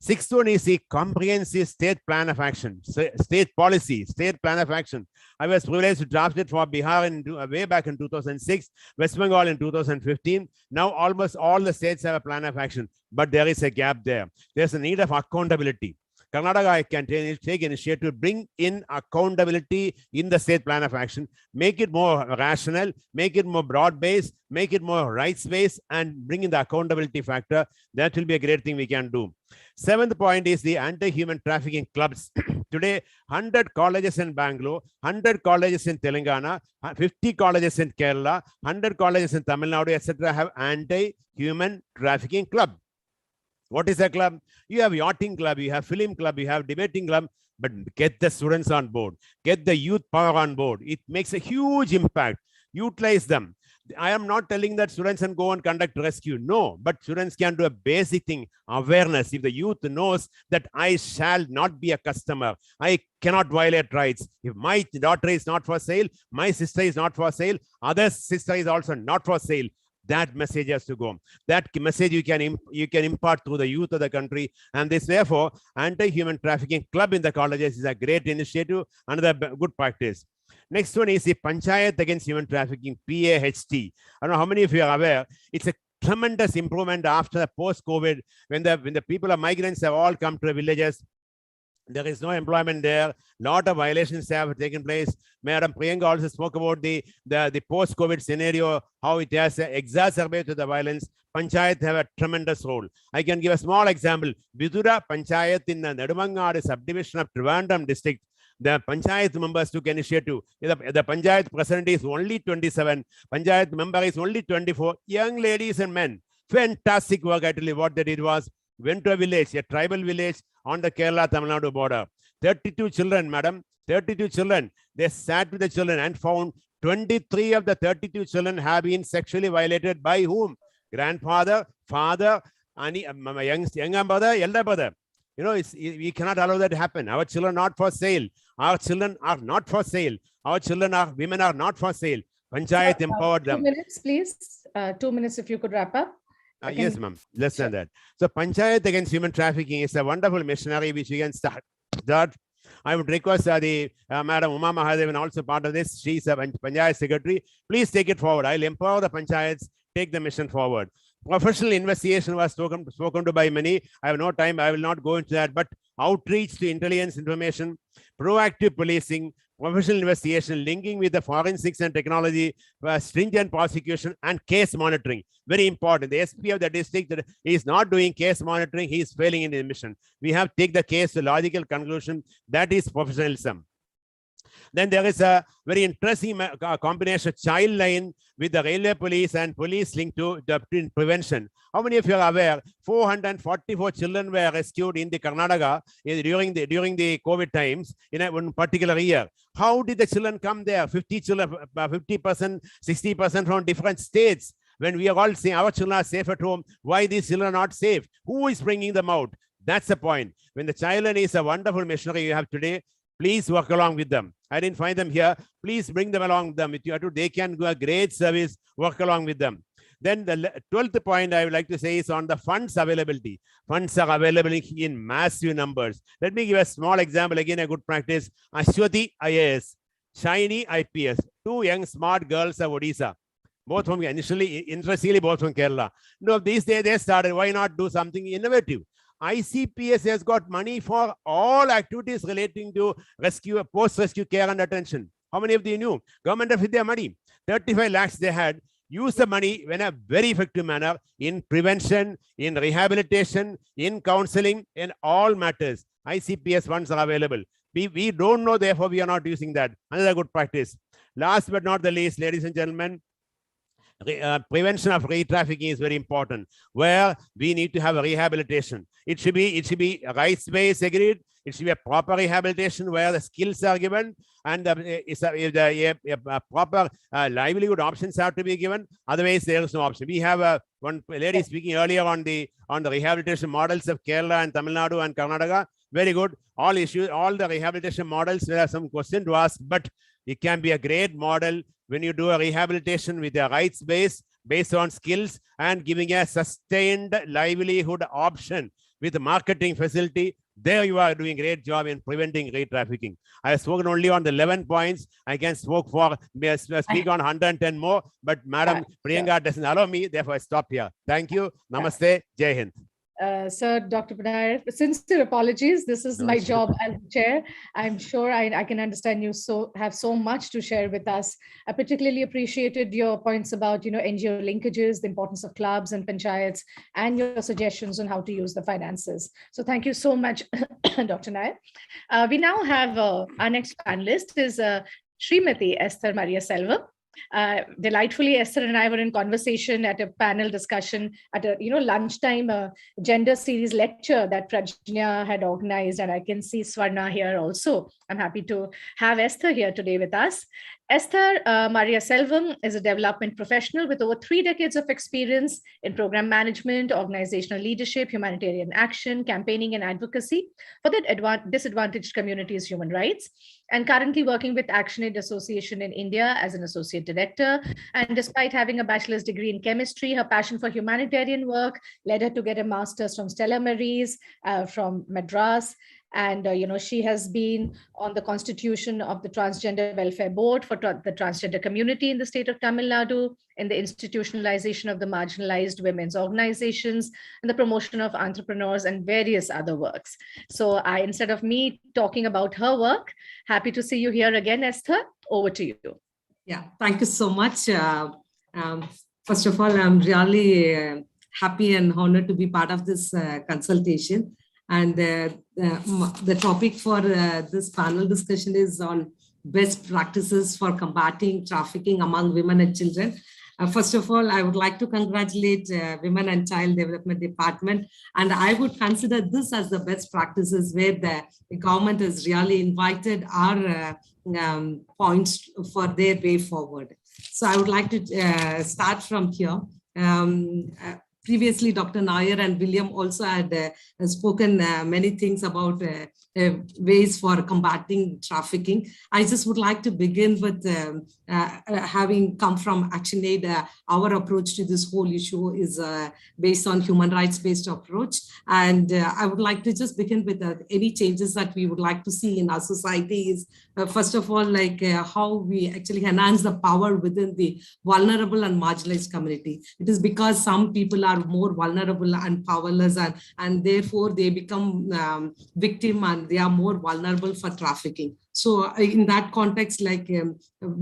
Sixth one is the comprehensive state plan of action, state policy, state plan of action. I was privileged to draft it for Bihar way back in 2006, West Bengal in 2015. Now almost all the states have a plan of action, but there is a gap there. There's a need of accountability. Karnataka can take initiative to bring in accountability in the state plan of action, make it more rational, make it more broad-based, make it more rights-based, and bring in the accountability factor. That will be a great thing we can do. Seventh point is the anti-human trafficking clubs. Today, 100 colleges in Bangalore, 100 colleges in Telangana, 50 colleges in Kerala, 100 colleges in Tamil Nadu, etc. have anti-human trafficking club. What is a club? You have yachting club, you have film club, you have debating club, but get the students on board, get the youth power on board. It makes a huge impact. Utilize them. I am not telling that students can go and conduct rescue. No, but students can do a basic thing, awareness. If the youth knows that I shall not be a customer, I cannot violate rights. If my daughter is not for sale, my sister is not for sale, other sister is also not for sale. That message has to go. That message you can impart through the youth of the country. And this, therefore, anti-human trafficking club in the colleges is a great initiative, another good practice. Next one is the Panchayat against human trafficking, PAHT. I don't know how many of you are aware. It's a tremendous improvement after the post-COVID, when the people of migrants have all come to the villages. There is no employment there. Lot of violations have taken place. Madam Priyanka also spoke about the post-COVID scenario, how it has exacerbated the violence. Panchayat have a tremendous role. I can give a small example. Vidura Panchayat in the Nedumangad subdivision of Trivandrum district. The Panchayat members took initiative. The Panchayat president is only 27. Panchayat member is only 24. Young ladies and men. Fantastic work. Actually, what they did was, went to a village, a tribal village on the Kerala-Tamil Nadu border. 32 children, madam, 32 children. They sat with the children and found 23 of the 32 children have been sexually violated by whom? Grandfather, father, younger brother, elder brother. We cannot allow that to happen. Our children are not for sale. Our children are not for sale. Our women are not for sale. Panchayat empowered them.
2 minutes, please. 2 minutes, if you could wrap up.
Yes, ma'am. Less than that. So Panchayat against human trafficking is a wonderful missionary which we can start. I would request Madam Uma Mahadevan, also part of this. She's a Panchayat secretary. Please take it forward. I'll empower the Panchayats, take the mission forward. Professional investigation was spoken to by many. I have no time. I will not go into that. But outreach to intelligence information, proactive policing, professional investigation, linking with the forensics and technology, stringent prosecution, and case monitoring. Very important. The SP of the district is not doing case monitoring. He is failing in his mission. We have to take the case to logical conclusion. That is professionalism. Then there is a very interesting combination of child line with the railway police and police linked to prevention. How many of you are aware 444 children were rescued in the Karnataka during the COVID times in one particular year? How did the children come there? 50 children, 50%, 60% from different states. When we are all saying our children are safe at home, why these children are not safe? Who is bringing them out? That's the point. When the child line is a wonderful machinery you have today, please work along with them. I didn't find them here. Please bring them along with them. If you have to, they can do a great service, work along with them. Then the 12th point I would like to say is on the funds availability. Funds are available in massive numbers. Let me give a small example. Again, a good practice. Ashwati IAS, Shiny IPS, two young smart girls of Odisha. Both from interestingly, both from Kerala. No, these days they started. Why not do something innovative? ICPS has got money for all activities relating to rescue, post-rescue care and attention. How many of you knew? Government of India money, 35 lakhs they had. Use the money in a very effective manner in prevention, in rehabilitation, in counseling, in all matters. ICPS funds are available. We don't know, therefore we are not using that. Another good practice. Last but not the least, ladies and gentlemen, prevention of re-trafficking is very important, where we need to have a rehabilitation. It should be rights-based agreed. It should be a proper rehabilitation where the skills are given and proper livelihood options have to be given. Otherwise, there is no option. We have one lady speaking earlier on the rehabilitation models of Kerala and Tamil Nadu and Karnataka. Very good. All the rehabilitation models, there are some questions to ask, but it can be a great model when you do a rehabilitation with a rights based on skills and giving a sustained livelihood option with a marketing facility. There you are doing a great job in preventing re-trafficking. I have spoken only on the 11 points. I can speak on 110 more, but Madam Priyanka doesn't allow me. Therefore, I stop here. Thank you. Namaste. Jai Hind.
Sir, Dr. Panchayat, sincere apologies. This is my job as chair. I'm sure I can understand you have so much to share with us. I particularly appreciated your points about NGO linkages, the importance of clubs and panchayats, and your suggestions on how to use the finances. So thank you so much, Dr. Nair. We now have our next panelist is Srimati Esther Maria Selva. Delightfully, Esther and I were in conversation at a panel discussion at a lunchtime gender series lecture that Prajna had organized, and I can see Swarna here also. I'm happy to have Esther here today with us. Esther Maria Selvam is a development professional with over 3 decades of experience in program management, organizational leadership, humanitarian action, campaigning, and advocacy for the disadvantaged communities' human rights, and currently working with ActionAid Association in India as an associate director. And despite having a bachelor's degree in chemistry, her passion for humanitarian work led her to get a master's from Stella Maris from Madras. And she has been on the constitution of the Transgender Welfare Board for the transgender community in the state of Tamil Nadu, in the institutionalization of the marginalized women's organizations, and the promotion of entrepreneurs and various other works. So instead of me talking about her work, happy to see you here again, Esther. Over to you.
Yeah, thank you so much. First of all, I'm really happy and honored to be part of this consultation. And the topic for this panel discussion is on best practices for combating trafficking among women and children. First of all, I would like to congratulate Women and Child Development Department. And I would consider this as the best practices where the government has really invited our points for their way forward. So I would like to start from here. previously Dr. Nair and William also had spoken many things about ways for combating trafficking. I just would like to begin with having come from ActionAid. Our approach to this whole issue is based on human rights-based approach. And I would like to just begin with any changes that we would like to see in our society is, first of all, like how we actually enhance the power within the vulnerable and marginalized community. It is because some people are more vulnerable and powerless, and therefore they become victim and they are more vulnerable for trafficking. So in that context, like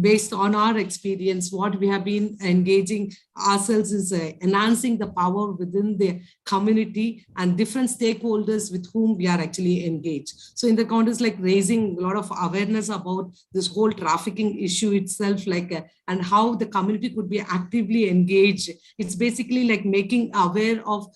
based on our experience, what we have been engaging ourselves is enhancing the power within the community and different stakeholders with whom we are actually engaged. So in the context, like raising a lot of awareness about this whole trafficking issue itself, like and how the community could be actively engaged. It's basically like making aware of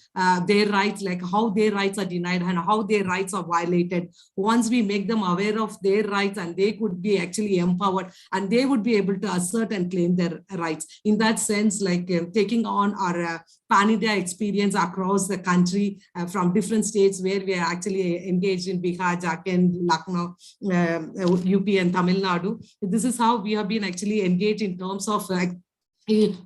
their rights, like how their rights are denied and how their rights are violated. Once we make them aware of their rights, and they could be actually empowered and they would be able to assert and claim their rights. In that sense, like taking on our pan-India experience across the country from different states where we are actually engaged in Bihar, Jharkhand, Lucknow, UP and Tamil Nadu. This is how we have been actually engaged in terms of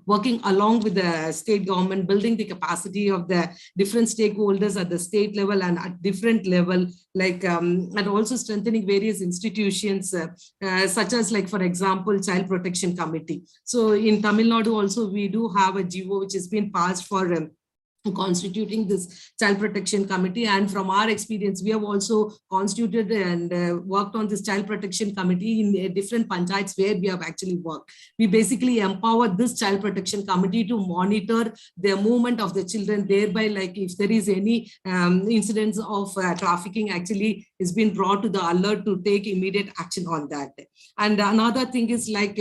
working along with the state government, building the capacity of the different stakeholders at the state level and at different level, like and also strengthening various institutions such as, like, for example, Child Protection Committee. So in Tamil Nadu also we do have a GO which has been passed for constituting this Child Protection Committee, and from our experience we have also constituted and worked on this Child Protection Committee in different panchayats where we have actually worked. We basically empower this Child Protection Committee to monitor the movement of the children, thereby, like, if there is any incidents of trafficking, actually is been brought to the alert to take immediate action on that. And another thing is like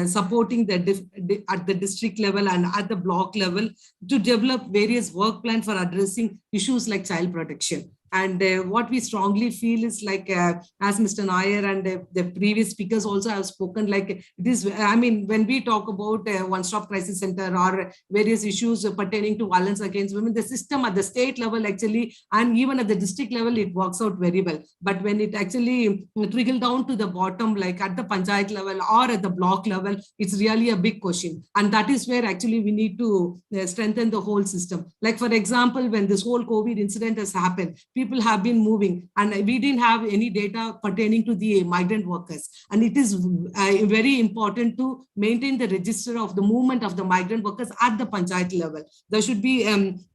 supporting the at the district level and at the block level to develop various work plans for addressing issues like child protection. And what we strongly feel is like, as Mr. Nair and the previous speakers also have spoken, like it is, I mean, when we talk about one-stop crisis center or various issues pertaining to violence against women, the system at the state level actually, and even at the district level, it works out very well. But when it actually trickle down to the bottom, like at the panchayat level or at the block level, it's really a big question. And that is where actually we need to strengthen the whole system. Like, for example, when this whole COVID incident has happened, people have been moving and we didn't have any data pertaining to the migrant workers. And it is very important to maintain the register of the movement of the migrant workers at the panchayat level. There should be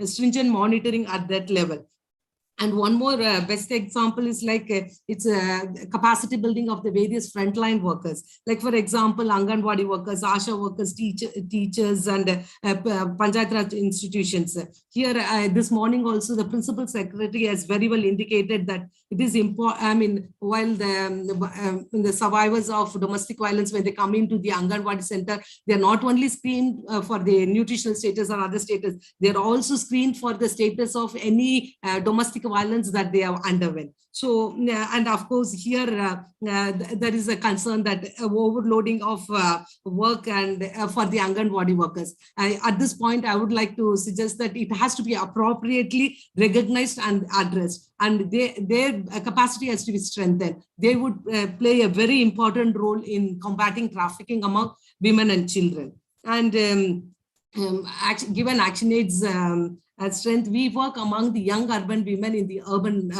stringent monitoring at that level. And one more best example is like it's a capacity building of the various frontline workers. Like, for example, Anganwadi workers, ASHA workers, teachers, and Panchayat Raj institutions. Here, this morning also, the principal secretary has very well indicated that it is important. I mean, while the survivors of domestic violence, when they come into the Anganwadi center, they are not only screened for the nutritional status or other status, they are also screened for the status of any domestic violence that they have underwent. So, and of course, here there is a concern that overloading of work and for the Anganwadi workers. At this point, I would like to suggest that it has to be appropriately recognized and addressed, and their capacity has to be strengthened. They would play a very important role in combating trafficking among women and children. And given ActionAid's strength, we work among the young urban women in the urban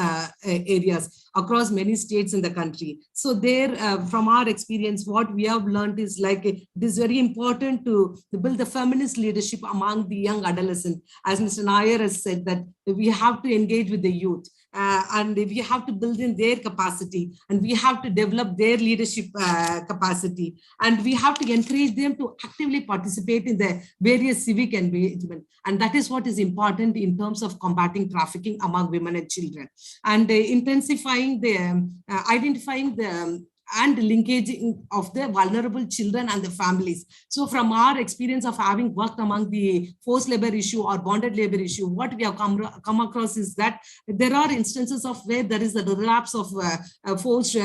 areas across many states in the country. So there, from our experience, what we have learned is like it is very important to build the feminist leadership among the young adolescents. As Mr. Nair has said, that we have to engage with the youth. And we have to build in their capacity, and we have to develop their leadership capacity, and we have to encourage them to actively participate in the various civic engagement. And that is what is important in terms of combating trafficking among women and children, and intensifying the identifying the and linkaging of the vulnerable children and the families. So from our experience of having worked among the forced labor issue or bonded labor issue, what we have come across is that there are instances of where there is a relapse of forced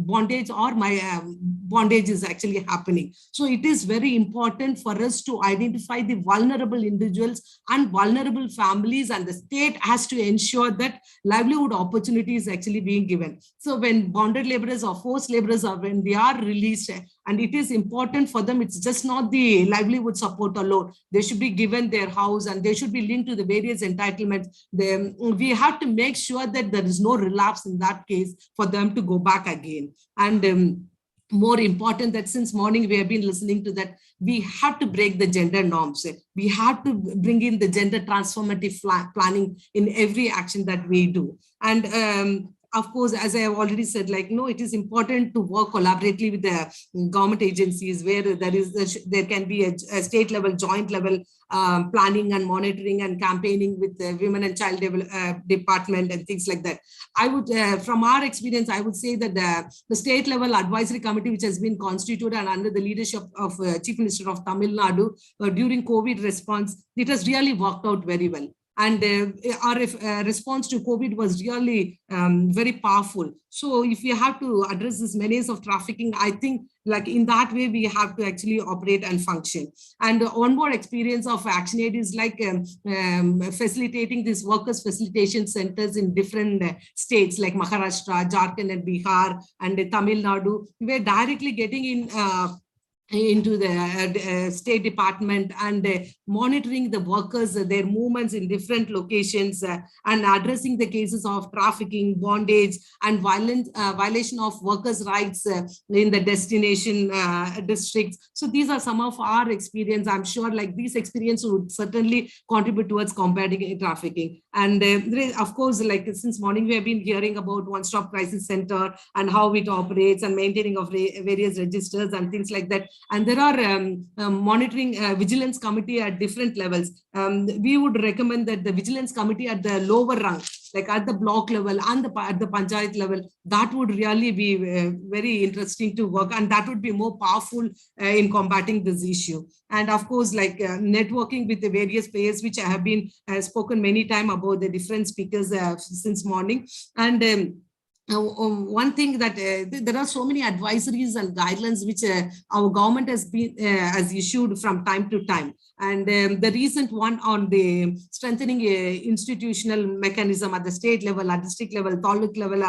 bondage or bondage is actually happening. So it is very important for us to identify the vulnerable individuals and vulnerable families, and the state has to ensure that livelihood opportunity is actually being given. So when bonded laborers or forced laborers are, when they are released, and it is important for them, it's just not the livelihood support alone. They should be given their house and they should be linked to the various entitlements. We have to make sure that there is no relapse in that case for them to go back again. And more important, that since morning we have been listening to that, we have to break the gender norms. We have to bring in the gender transformative planning in every action that we do. And of course, as I have already said, it is important to work collaboratively with the government agencies where there can be a state level, joint level planning and monitoring and campaigning with the Women and Child Department and things like that. I would, from our experience, I would say that the state level advisory committee, which has been constituted and under the leadership of Chief Minister of Tamil Nadu during COVID response, it has really worked out very well. And our response to COVID was really very powerful. So if we have to address this menace of trafficking, I think in that way, we have to actually operate and function. And one more experience of ActionAid is facilitating these workers facilitation centers in different states like Maharashtra, Jharkhand and Bihar and Tamil Nadu. We're directly getting in into the State Department and monitoring the workers, their movements in different locations and addressing the cases of trafficking, bondage and violation of workers' rights in the destination districts. So these are some of our experience. I'm sure these experience would certainly contribute towards combating trafficking. And of course, since morning we have been hearing about One-Stop Crisis Center and how it operates and maintaining of various registers and things like that. And there are monitoring vigilance committee at different levels. We would recommend that the vigilance committee at the lower rung, at the block level and at the Panchayat level, that would really be very interesting to work, and that would be more powerful in combating this issue. And of course, networking with the various players, which I have been spoken many times about the different speakers since morning. And one thing that there are so many advisories and guidelines which our government has issued from time to time. And the recent one on the strengthening institutional mechanism at the state level, at district level, taluk level,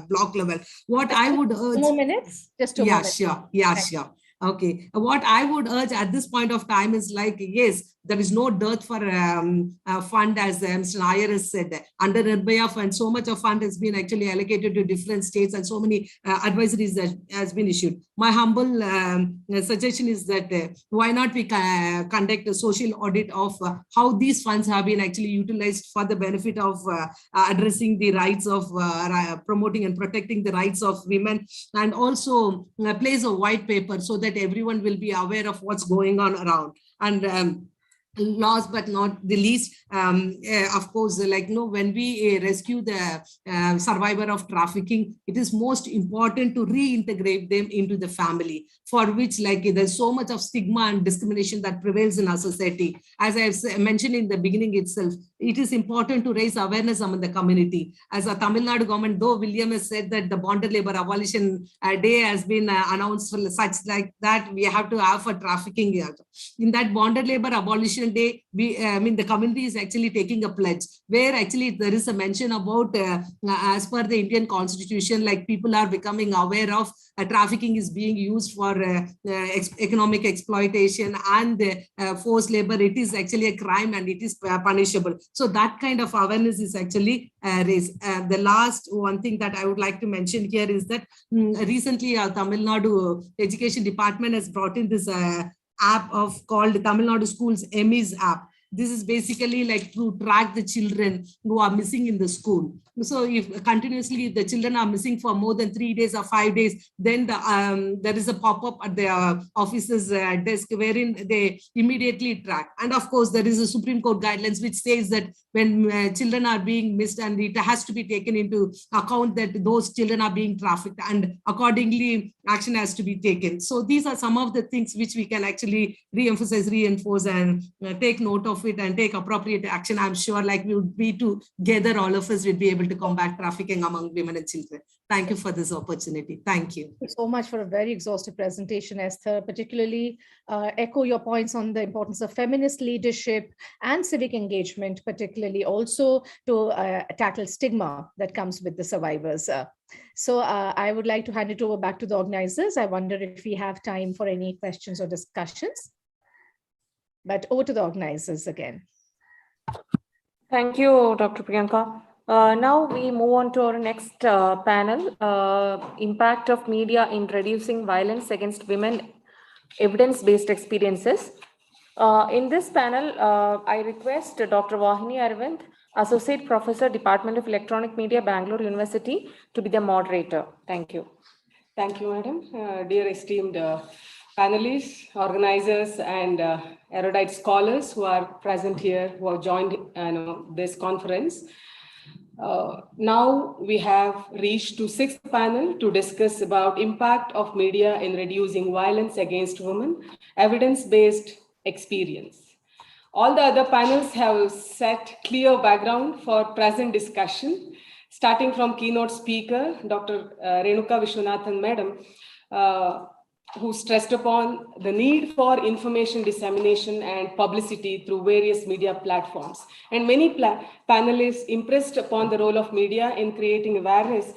block level. What I would urge.
2 more minutes, just 2 minutes.
Sure. Yeah, sure. Okay. What I would urge at this point of time is yes, there is no dearth for a fund, as Mr. Nair has said. Under Nirbhaya Fund, so much of fund has been actually allocated to different states and so many advisories that has been issued. My humble suggestion is that why not we conduct a social audit of how these funds have been actually utilized for the benefit of addressing the rights of promoting and protecting the rights of women, and also place a white paper so that everyone will be aware of what's going on around. And last but not the least, of course, when we rescue the survivor of trafficking, it is most important to reintegrate them into the family, for which there's so much of stigma and discrimination that prevails in our society. As I've mentioned in the beginning itself, it is important to raise awareness among the community. As a Tamil Nadu government, though William has said that the bonded labor abolition day has been announced for such that we have to have for trafficking. In that bonded labor abolition day, the community is actually taking a pledge where actually there is a mention about as per the Indian constitution, people are becoming aware of trafficking is being used for economic exploitation and forced labor. It is actually a crime and it is punishable. So that kind of awareness is actually raised. The last one thing that I would like to mention here is that recently Tamil Nadu Education Department has brought in this app called Tamil Nadu Schools Emmys app. this is basically like to track the children who are missing in the school. So if continuously the children are missing for more than 3 days or 5 days, then there is a pop-up at the officer's desk wherein they immediately track. And of course, there is a Supreme Court guidelines which says that when children are being missed, and it has to be taken into account that those children are being trafficked, and accordingly action has to be taken. So these are some of the things which we can actually re-emphasize, reinforce, and take note of it and take appropriate action. I'm sure like we would be together, all of us will be able to combat trafficking among women and children. Thank you for this opportunity. Thank you.
Thank you so much for a very exhaustive presentation, Esther. Particularly echo your points on the importance of feminist leadership and civic engagement, particularly also to tackle stigma that comes with the survivors. So I would like to hand it over back to the organizers. I wonder if we have time for any questions or discussions. But over to the organizers again.
Thank you, Dr. Priyanka. Now we move on to our next panel, impact of media in reducing violence against women, evidence-based experiences. In this panel, I request Dr. Vahini Arvind, Associate Professor, Department of Electronic Media, Bangalore University, to be the moderator. Thank you.
Thank you, madam. Dear esteemed panelists, organizers, and erudite scholars who are present here, who have joined this conference. Now we have reached to sixth panel to discuss about impact of media in reducing violence against women, evidence-based experience. All the other panels have set clear background for present discussion, starting from keynote speaker, Dr. Renuka Vishwanathan Madam, who stressed upon the need for information dissemination and publicity through various media platforms. And many panelists impressed upon the role of media in creating awareness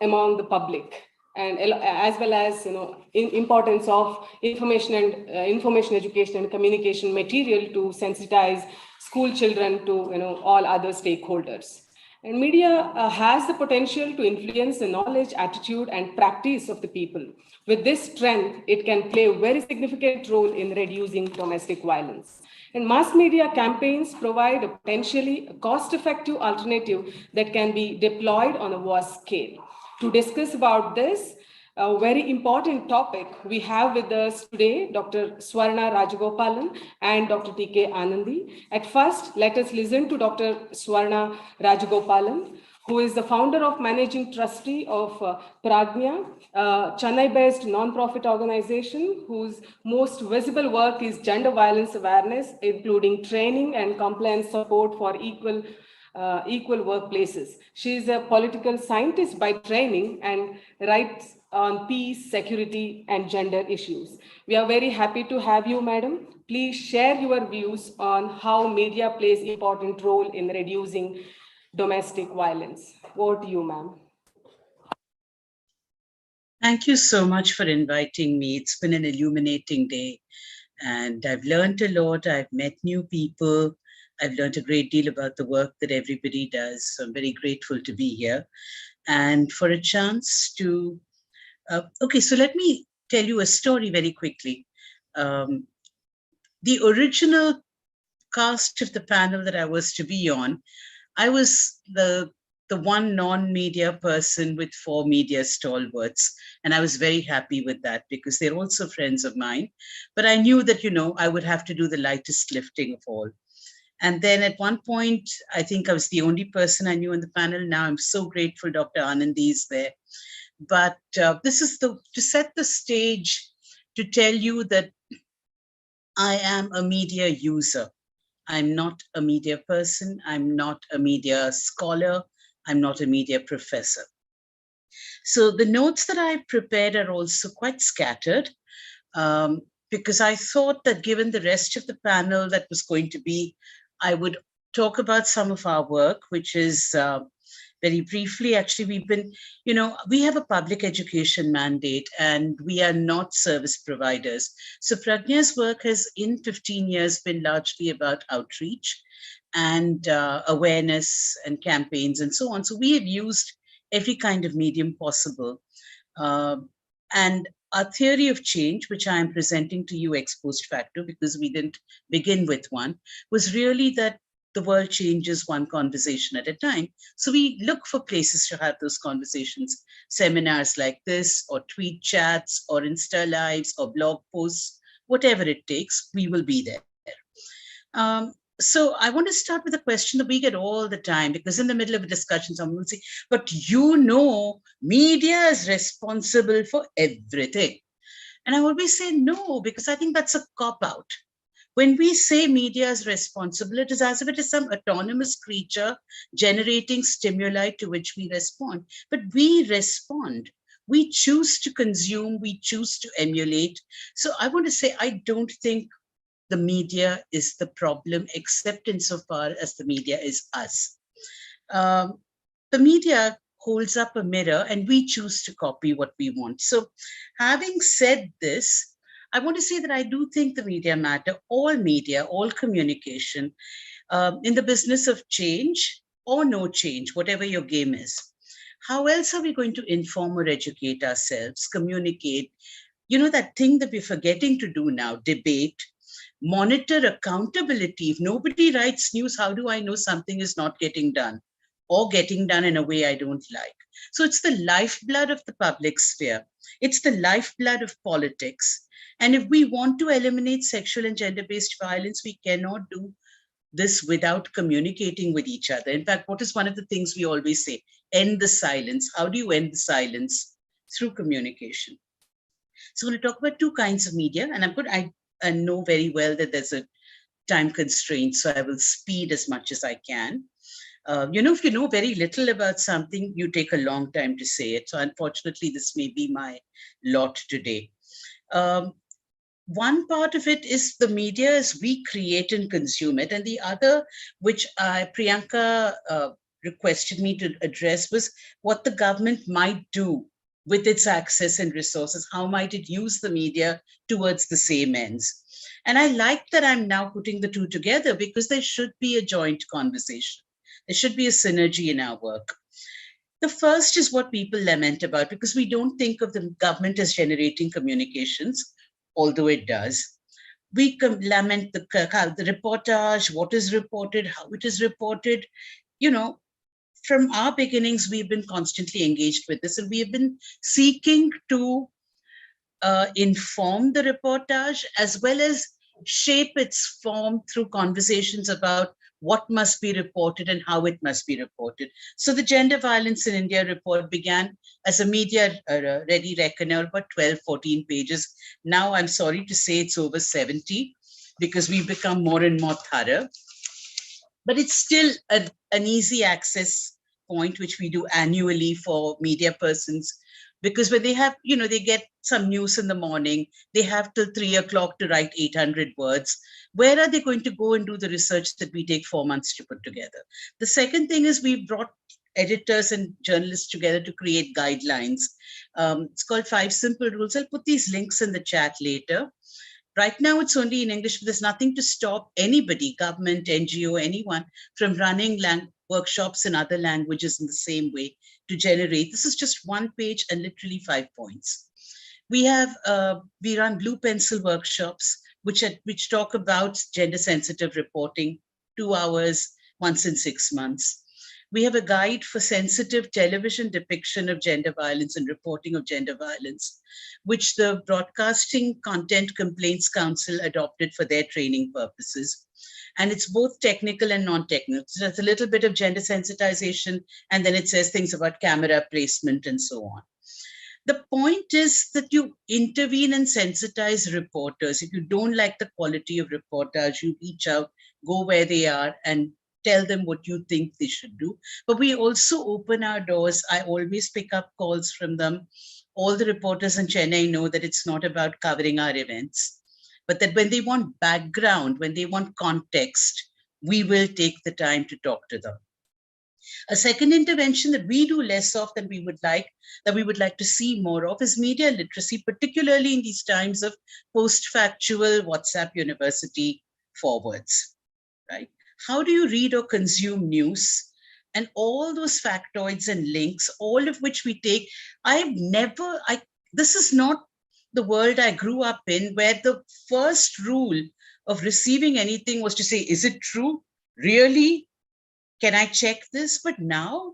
among the public, and as well as importance of information education and communication material to sensitize school children to all other stakeholders. And media has the potential to influence the knowledge, attitude, and practice of the people. With this strength, it can play a very significant role in reducing domestic violence. And mass media campaigns provide a potentially cost-effective alternative that can be deployed on a vast scale. To discuss about this, a very important topic, we have with us today Dr. Swarna Rajagopalan and Dr. T.K. Anandi. At first, let us listen to Dr. Swarna Rajagopalan, who is the founder of Managing Trustee of Pragnya, a Chennai-based non-profit organization whose most visible work is gender violence awareness, including training and compliance support for equal workplaces. She is a political scientist by training and writes on peace, security, and gender issues. We are very happy to have you, madam. Please share your views on how media plays an important role in reducing domestic violence. Over to you, ma'am.
Thank you so much for inviting me. It's been an illuminating day, and I've learned a lot. I've met new people. I've learned a great deal about the work that everybody does. So I'm very grateful to be here and for a chance to okay, so let me tell you a story very quickly. The original cast of the panel that I was to be on, I was the one non-media person with 4 media stalwarts. And I was very happy with that because they're also friends of mine. But I knew that, I would have to do the lightest lifting of all. And then at one point, I think I was the only person I knew on the panel. Now I'm so grateful Dr. Anandi is there. But this is to set the stage to tell you that I am a media user. I'm not a media person. I'm not a media scholar. I'm not a media professor. So the notes that I prepared are also quite scattered because I thought that given the rest of the panel that was going to be, I would talk about some of our work, which is very briefly, actually, we've been, we have a public education mandate and we are not service providers. So Pragnya's work has in 15 years been largely about outreach and awareness and campaigns and so on. So we have used every kind of medium possible. And our theory of change, which I am presenting to you ex post facto because we didn't begin with one, was really that the world changes one conversation at a time. So we look for places to have those conversations, seminars like this, or tweet chats, or Insta lives, or blog posts, whatever it takes, we will be there. So I want to start with a question that we get all the time, because in the middle of a discussion, someone will say, but media is responsible for everything. And I always say no, because I think that's a cop-out. When we say media is responsible, it is as if it is some autonomous creature generating stimuli to which we respond. But we respond. We choose to consume, we choose to emulate. So I want to say, I don't think the media is the problem, except insofar as the media is us. The media holds up a mirror and we choose to copy what we want. So having said this, I want to say that I do think the media matter, all communication, in the business of change or no change, whatever your game is. How else are we going to inform or educate ourselves, communicate? That thing that we're forgetting to do now, debate, monitor accountability. If nobody writes news, how do I know something is not getting done or getting done in a way I don't like? So it's the lifeblood of the public sphere. It's the lifeblood of politics. And if we want to eliminate sexual and gender-based violence, we cannot do this without communicating with each other. In fact, what is one of the things we always say? End the silence. How do you end the silence? Through communication. So we'll talk about two kinds of media, and I know very well that there's a time constraint, so I will speed as much as I can. If you know very little about something, you take a long time to say it. So unfortunately, this may be my lot today. One part of it is the media as we create and consume it. And the other, which Priyanka requested me to address, was what the government might do with its access and resources. How might it use the media towards the same ends? And I like that I'm now putting the two together, because there should be a joint conversation. There should be a synergy in our work. The first is what people lament about, because we don't think of the government as generating communications, although it does. We lament the reportage, what is reported, how it is reported. From our beginnings, we've been constantly engaged with this, and we have been seeking to inform the reportage as well as shape its form through conversations about what must be reported and how it must be reported. So the Gender Violence in India report began as a media-ready reckoner, about 12, 14 pages. Now, I'm sorry to say it's over 70, because we've become more and more thorough. But it's still an easy access point, which we do annually for media persons, because when they have, they get some news in the morning, they have till 3 o'clock to write 800 words. Where are they going to go and do the research that we take 4 months to put together? The second thing is we've brought editors and journalists together to create guidelines. It's called 5 Simple Rules. I'll put these links in the chat later. Right now, it's only in English, but there's nothing to stop anybody, government, NGO, anyone, from running workshops in other languages in the same way to generate. This is just 1 page and literally 5 points. We run blue pencil workshops, which talk about gender-sensitive reporting, 2 hours, once in 6 months. We have a guide for sensitive television depiction of gender violence and reporting of gender violence, which the Broadcasting Content Complaints Council adopted for their training purposes. And it's both technical and non-technical. So there's a little bit of gender sensitization, and then it says things about camera placement and so on. The point is that you intervene and sensitize reporters. If you don't like the quality of reportage, you reach out, go where they are, and tell them what you think they should do. But we also open our doors. I always pick up calls from them. All the reporters in Chennai know that it's not about covering our events, but that when they want background, when they want context, we will take the time to talk to them. A second intervention that we do less of than we would like, to see more of, is media literacy, particularly in these times of post-factual WhatsApp university forwards, right? How do you read or consume news? And all those factoids and links, all of which we take, this is not the world I grew up in, where the first rule of receiving anything was to say, is it true? Really? Can I check this? But now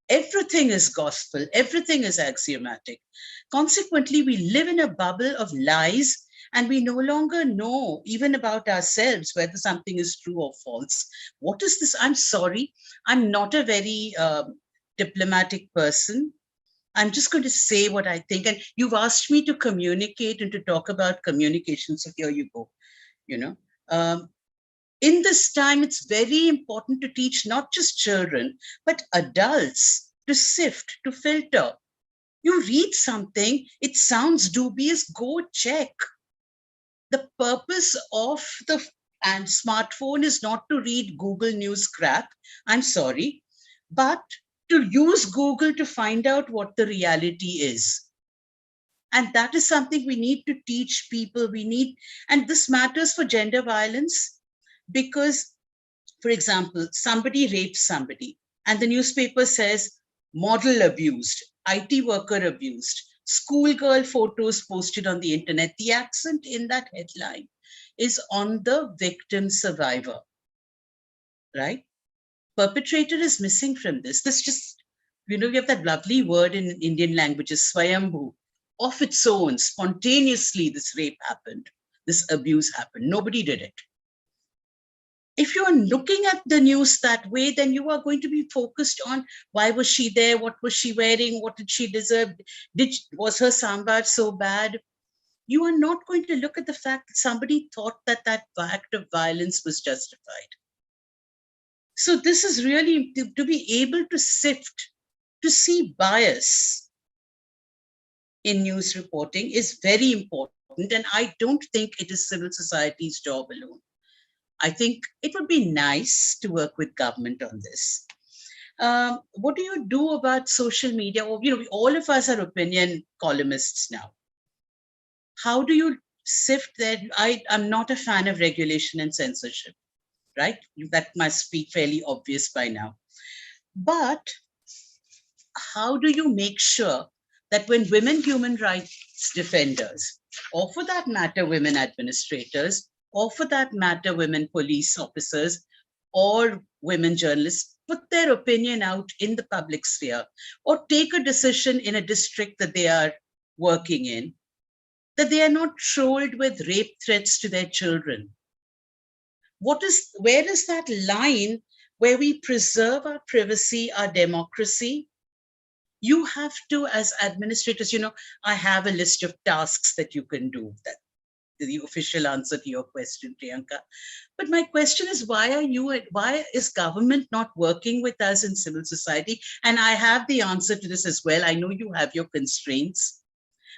everything is gospel, everything is axiomatic. Consequently, we live in a bubble of lies, and we no longer know even about ourselves whether something is true or false. What is this? I'm sorry, I'm not a very diplomatic person. I'm just going to say what I think. And you've asked me to communicate and to talk about communication. So here you go. In this time, it's very important to teach not just children, but adults to sift, to filter. You read something, it sounds dubious, go check. The purpose of the smartphone is not to read Google News crap, I'm sorry, but to use Google to find out what the reality is. And that is something we need to teach people. And this matters for gender violence because, for example, somebody rapes somebody and the newspaper says model abused, IT worker abused, schoolgirl photos posted on the internet. The accent in that headline is on the victim survivor, right? Perpetrator is missing from this. This just, we have that lovely word in Indian languages, swayambhu. Of its own, spontaneously, this rape happened, this abuse happened. Nobody did it. If you are looking at the news that way, then you are going to be focused on why was she there, what was she wearing, what did she deserve, was her sambar so bad? You are not going to look at the fact that somebody thought that that act of violence was justified. So this is really to be able to sift, to see bias in news reporting is very important. And I don't think it is civil society's job alone. I think it would be nice to work with government on this. What do you do about social media? Or, all of us are opinion columnists now. How do you sift that? I'm not a fan of regulation and censorship, right? That must be fairly obvious by now. But how do you make sure that when women human rights defenders, or for that matter, women administrators, or for that matter, women police officers, or women journalists put their opinion out in the public sphere, or take a decision in a district that they are working in, that they are not trolled with rape threats to their children? Where is that line where we preserve our privacy, our democracy? You have to, as administrators, I have a list of tasks that you can do. That the official answer to your question, Priyanka. But my question is, why is government not working with us in civil society? And I have the answer to this as well. I know you have your constraints,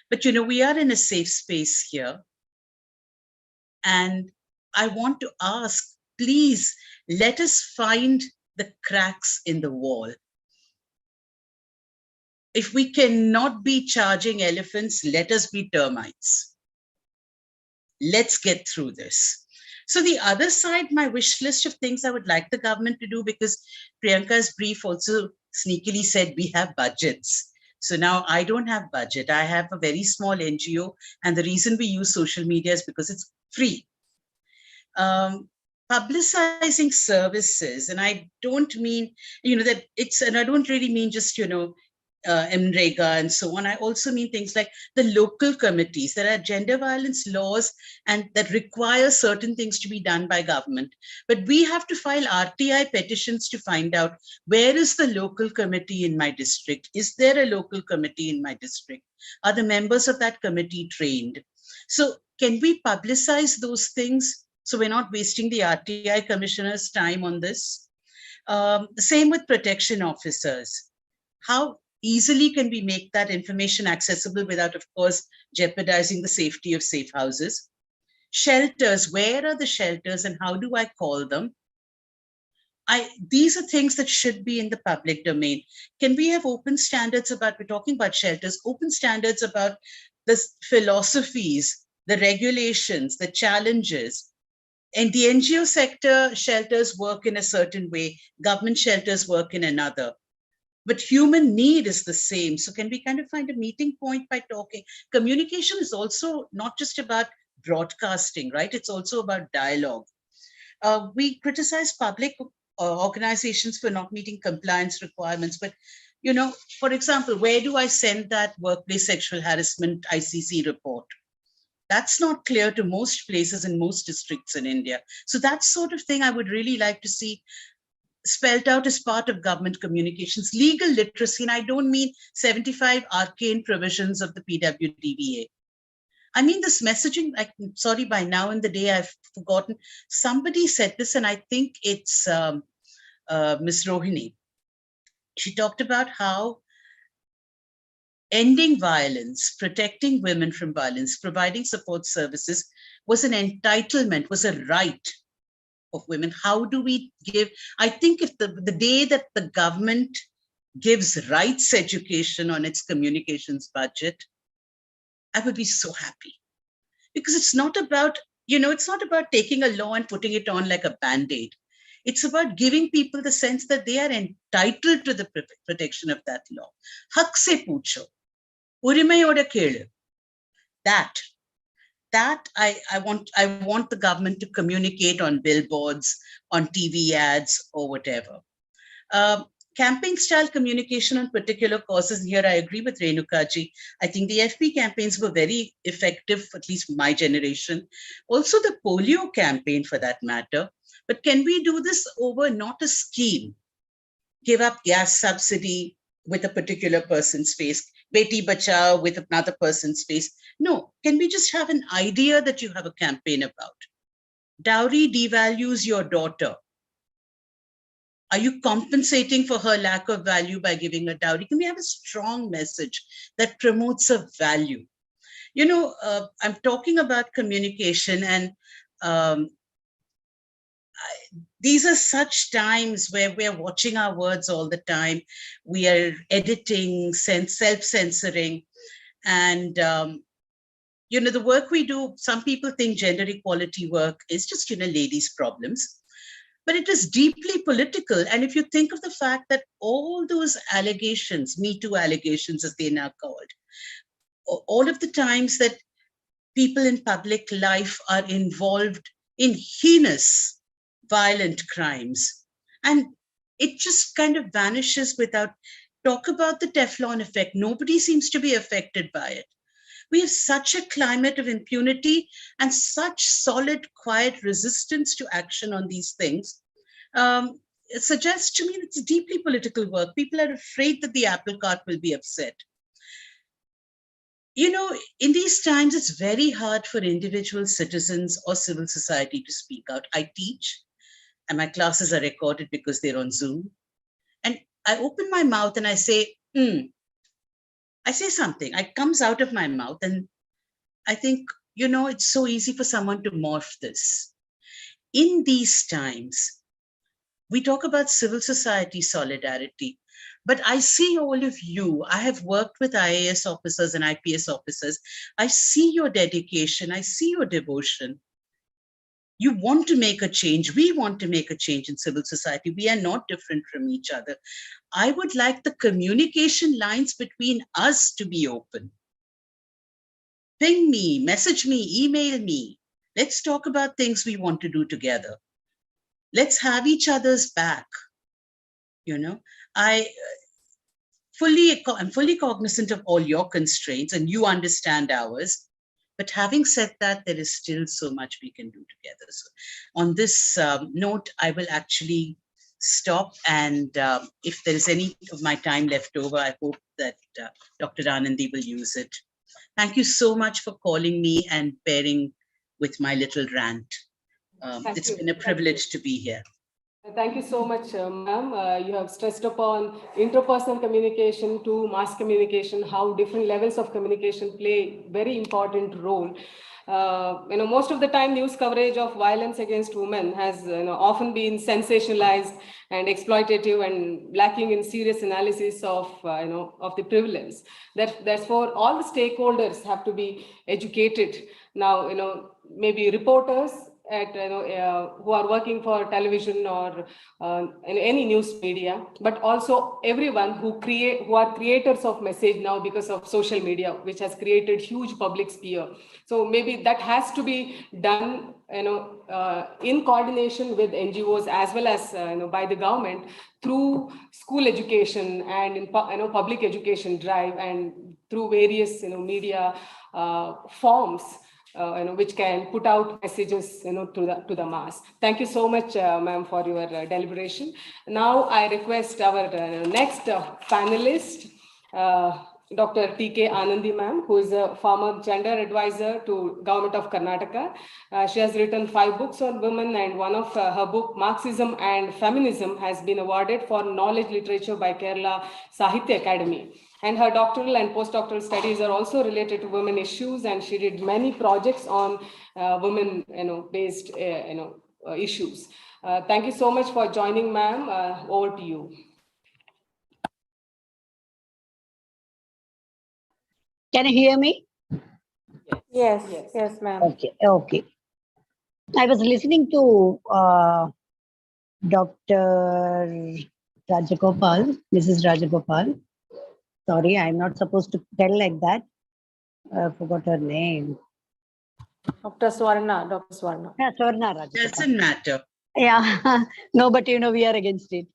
but we are in a safe space here. And I want to ask, please let us find the cracks in the wall. If we cannot be charging elephants, let us be termites. Let's get through this. So the other side, my wish list of things I would like the government to do, because Priyanka's brief also sneakily said we have budgets. So now I don't have budget. I have a very small NGO. And the reason we use social media is because it's free. Publicizing services, and I don't mean, that it's, and I don't really mean just, MREGA and so on. I also mean things like the local committees. There are gender violence laws and that require certain things to be done by government. But we have to file RTI petitions to find out, where is the local committee in my district? Is there a local committee in my district? Are the members of that committee trained? So can we publicize those things so we're not wasting the RTI commissioner's time on this? The same with protection officers. How easily can we make that information accessible without, of course, jeopardizing the safety of safe houses? Shelters, where are the shelters and how do I call them? These are things that should be in the public domain. Can we have open standards about, we're talking about shelters, open standards about the philosophies, the regulations, the challenges? In the NGO sector, shelters work in a certain way, government shelters work in another. but human need is the same. So can we kind of find a meeting point by talking? Communication is also not just about broadcasting, right? It's also about dialogue. We criticize public organizations for not meeting compliance requirements, but for example, where do I send that workplace sexual harassment ICC report? That's not clear to most places in most districts in India. So that sort of thing I would really like to see spelled out as part of government communications. Legal literacy, and I don't mean 75 arcane provisions of the PWDVA. I mean this messaging, I'm sorry, by now in the day I've forgotten. Somebody said this, and I think it's Ms. Rohini. She talked about how ending violence, protecting women from violence, providing support services was an entitlement, was a right of women. How do we give? I think if the day that the government gives rights education on its communications budget, I would be so happy. Because it's not about, it's not about taking a law and putting it on like a band-aid. It's about giving people the sense that they are entitled to the protection of that law. Hak se poocho, urimayoda kelu. That I want the government to communicate on billboards, on TV ads, or whatever. Campaign style communication on particular causes. Here I agree with Renukaji. I think the FP campaigns were very effective, at least my generation. Also the polio campaign for that matter. But can we do this over not a scheme? Give up gas subsidy with a particular person's face, Beti Bachao with another person's face. No, can we just have an idea that you have a campaign about? Dowry devalues your daughter. Are you compensating for her lack of value by giving a dowry? Can we have a strong message that promotes a value? I'm talking about communication, and these are such times where we're watching our words all the time. We are editing, self-censoring, and the work we do, some people think gender equality work is just, ladies' problems. But it is deeply political. And if you think of the fact that all those allegations, Me Too allegations as they're now called, all of the times that people in public life are involved in heinous, violent crimes, and it just kind of vanishes without talk about the Teflon effect. Nobody seems to be affected by it. We have such a climate of impunity and such solid, quiet resistance to action on these things. It suggests to me that it's deeply political work. People are afraid that the apple cart will be upset. In these times, it's very hard for individual citizens or civil society to speak out. I teach, and my classes are recorded because they're on Zoom. And I open my mouth and I say, I say something, it comes out of my mouth, and I think, it's so easy for someone to morph this. In these times, we talk about civil society solidarity, but I see all of you. I have worked with IAS officers and IPS officers. I see your dedication. I see your devotion. You want to make a change. We want to make a change in civil society. We are not different from each other. I would like the communication lines between us to be open. Ping me, message me, email me. Let's talk about things we want to do together. Let's have each other's back. I'm fully cognizant of all your constraints, and you understand ours. But having said that, there is still so much we can do together. So on this note, I will actually stop. And if there is any of my time left over, I hope that Dr. Anandi will use it. Thank you so much for calling me and bearing with my little rant. It's been a privilege to be here.
Thank you so much, ma'am. You have stressed upon interpersonal communication to mass communication, how different levels of communication play very important role. Most of the time news coverage of violence against women has often been sensationalized and exploitative and lacking in serious analysis of the prevalence. Therefore, all the stakeholders have to be educated. Now, maybe reporters, at who are working for television or in any news media, but also everyone who are creators of message now because of social media, which has created huge public sphere. So maybe that has to be done in coordination with NGOs as well as by the government through school education and in public education drive and through various media forms which can put out messages to the mass. Thank you so much, ma'am, for your deliberation. Now I request our next panelist, Dr. T.K. Anandi ma'am, who is a former gender advisor to Government of Karnataka. She has written 5 books on women, and one of her book, Marxism and Feminism, has been awarded for knowledge literature by Kerala Sahitya Academy. And her doctoral and postdoctoral studies are also related to women issues, and she did many projects on women based issues. Thank you so much for joining, ma'am. Over to you.
Can you hear me?
Yes, yes, ma'am.
Okay. I was listening to Dr. Rajagopal, Mrs. Rajagopal. Sorry, I'm not supposed to tell like that. I forgot her name.
Dr. Swarna.
Yeah, Swarna Rajagopal.
Doesn't matter.
Yeah, no, but we are against it.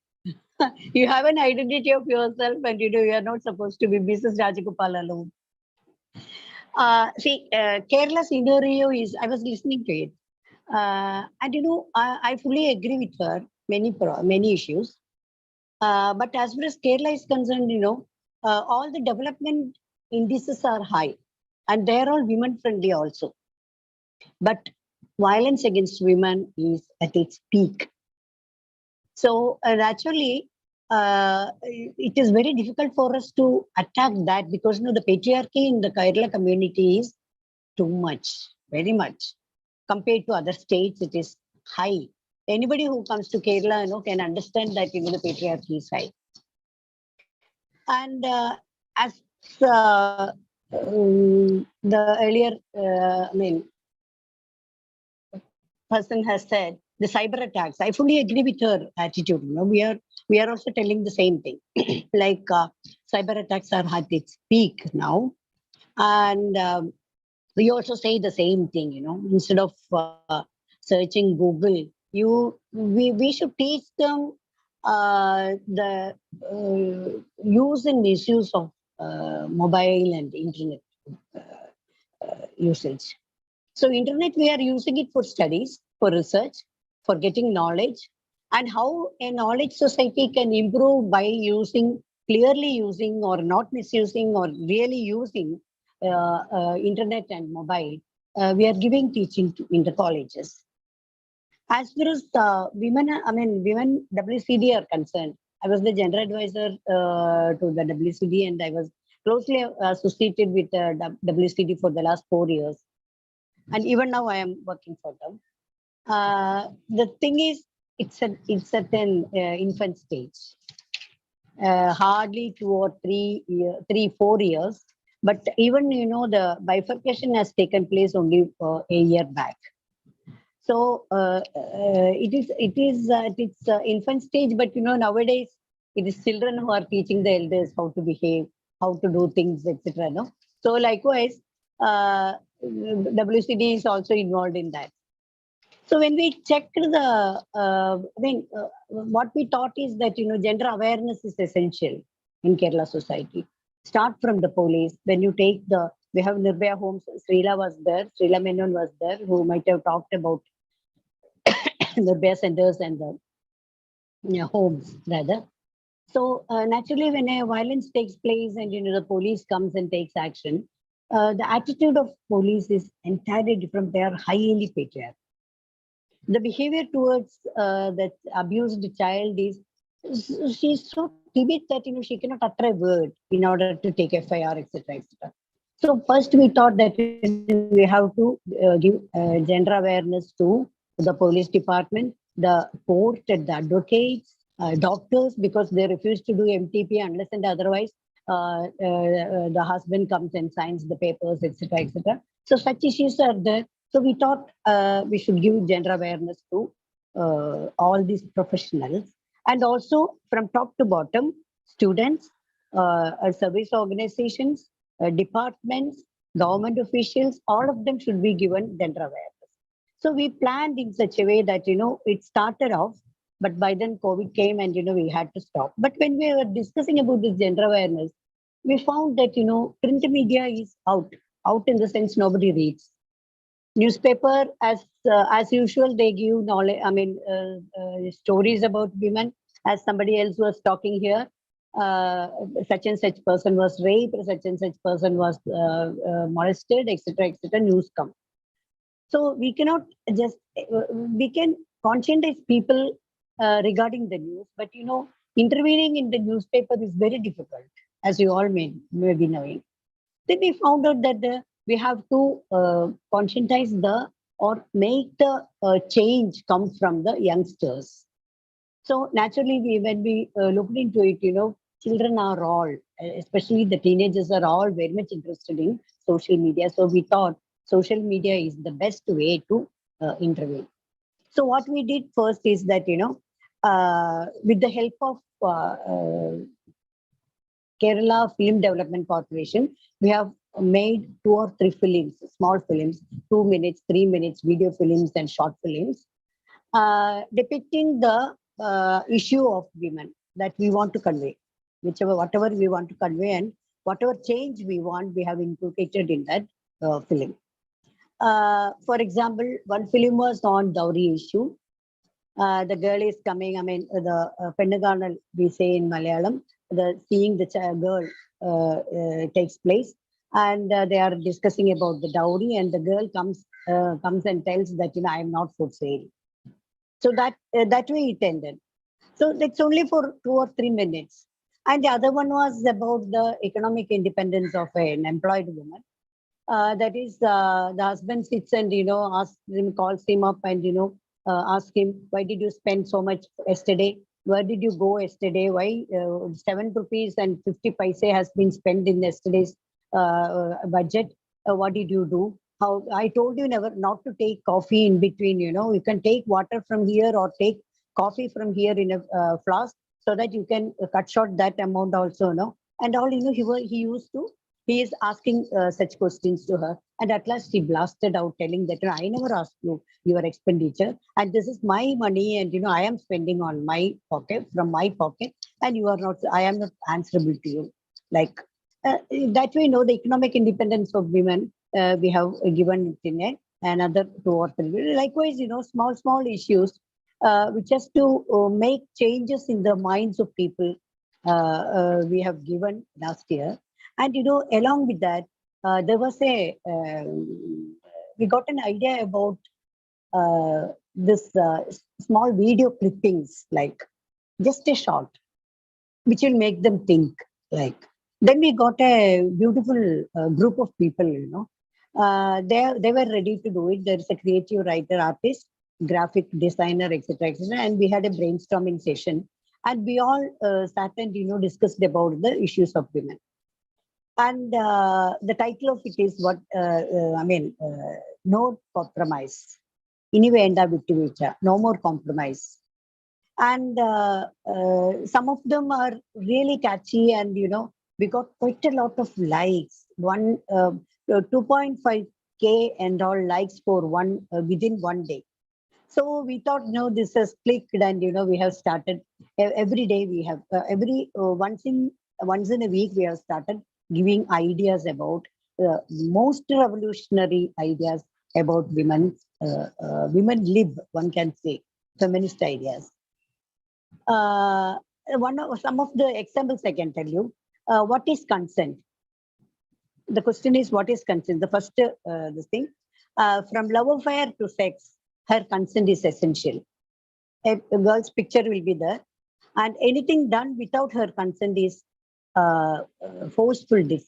You have an identity of yourself, and you are not supposed to be Mrs. Rajagopal alone. Kerala scenario is, I was listening to it. And I fully agree with her, many issues. But as far as Kerala is concerned, all the development indices are high, and they're all women friendly also. But violence against women is at its peak. So naturally, it is very difficult for us to attack that because the patriarchy in the Kerala community is too much, very much. Compared to other states, it is high. Anybody who comes to Kerala can understand that the patriarchy is high. And as the earlier person has said, the cyber attacks, I fully agree with her attitude. We are also telling the same thing. Like cyber attacks are at its peak now. And we also say the same thing, instead of searching Google, we should teach them the use and misuse of mobile and internet usage. So internet, we are using it for studies, for research, for getting knowledge, and how a knowledge society can improve by clearly using or not misusing or really using internet and mobile. We are giving teaching in the colleges. As far as women WCD are concerned, I was the gender advisor to the WCD, and I was closely associated with WCD for the last 4 years. And even now I am working for them. The thing is, it's at an infant stage. Hardly 2 or 3, 4 years. But even, the bifurcation has taken place only a year back. So it is at its infant stage, but nowadays it is children who are teaching the elders how to behave, how to do things, etc. So likewise, WCD is also involved in that. So when we check what we thought is that gender awareness is essential in Kerala society. Start from the police. When you take we have Nirbhaya homes. Srila was there. Srila Menon was there, who might have talked about Nirbhaya centers and the homes rather. So naturally, when a violence takes place and the police comes and takes action, the attitude of police is entirely different. They are highly patriarchal. The behavior towards that abused child is, she's so timid that she cannot utter a word in order to take FIR, etc., etc. So first we thought that we have to give gender awareness to the police department, the court, the advocates, doctors, because they refuse to do MTP unless and otherwise the husband comes and signs the papers, etc., etc. So such issues are there. So we thought we should give gender awareness to all these professionals, and also from top to bottom, students, service organizations, departments, government officials, all of them should be given gender awareness. So we planned in such a way that, it started off, but by then COVID came and, we had to stop. But when we were discussing about this gender awareness, we found that, print media is out in the sense nobody reads. Newspaper, as usual, they give knowledge. I mean, stories about women. As somebody else was talking here, such and such person was raped, such and such person was molested, etc., etc. News come. So we cannot just we can conscientize people regarding the news, but intervening in the newspaper is very difficult, as you all may be knowing. Then we found out that we have to conscientize or make the change come from the youngsters. So naturally, when we looked into it, children are all, especially the teenagers, are all very much interested in social media. So we thought social media is the best way to intervene. So what we did first is that, with the help of Kerala Film Development Corporation, we have made 2 or 3 films, small films, 2 minutes, 3 minutes, video films and short films, depicting the issue of women that we want to convey, whatever we want to convey, and whatever change we want, we have inculcated in that film. For example, one film was on dowry issue. The girl is coming, the Pendaganal, we say in Malayalam, seeing the girl takes place, and they are discussing about the dowry, and the girl comes and tells that, I am not for sale. So that way it ended. So that's only for 2 or 3 minutes. And the other one was about the economic independence of an employed woman. That is, the husband sits and, calls him up and, ask him, why did you spend so much yesterday? Where did you go yesterday? Why 7 rupees and 50 paise has been spent in yesterday's budget? What did you do? How I told you not to take coffee in between. You can take water from here or take coffee from here in a flask, so that you can cut short that amount also. And all he is asking such questions to her, and at last she blasted out, telling that, I never asked you your expenditure, and this is my money, and I am spending on my pocket, from my pocket, and I am not answerable to you. Like that way, the economic independence of women, we have given it in another 2 or 3. Likewise, small issues which has to make changes in the minds of people, we have given last year. And along with that, there was we got an idea about this small video clippings, like just a short, which will make them think. Then we got a beautiful group of people. They were ready to do it. There is a creative writer, artist, graphic designer, etc., etc. And we had a brainstorming session, and we all sat and discussed about the issues of women. And the title of it is no compromise. No more compromise. And some of them are really catchy, and we got quite a lot of likes. 2.5K and all likes for within 1 day. So we thought, this has clicked, and we have started every day. We have once in a week we have started giving ideas about most revolutionary ideas about women lib, one can say, feminist ideas. Some of the examples I can tell you. What is consent? The question is, what is consent? The first this thing, from love affair to sex, her consent is essential. A girl's picture will be there, and anything done without her consent is forceful deed.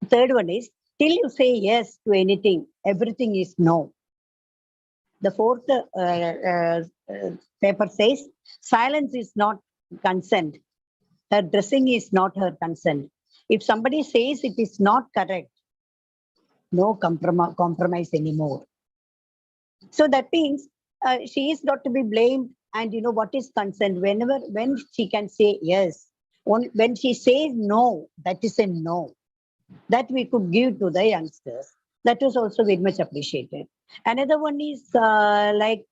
Third one is, till you say yes to anything, everything is no. The fourth paper says, silence is not consent. Her dressing is not her consent. If somebody says it is not correct, no compromise anymore. So that means she is not to be blamed. And what is concerned, when she can say yes, when she says no, that is a no, that we could give to the youngsters. That is also very much appreciated. Another one is like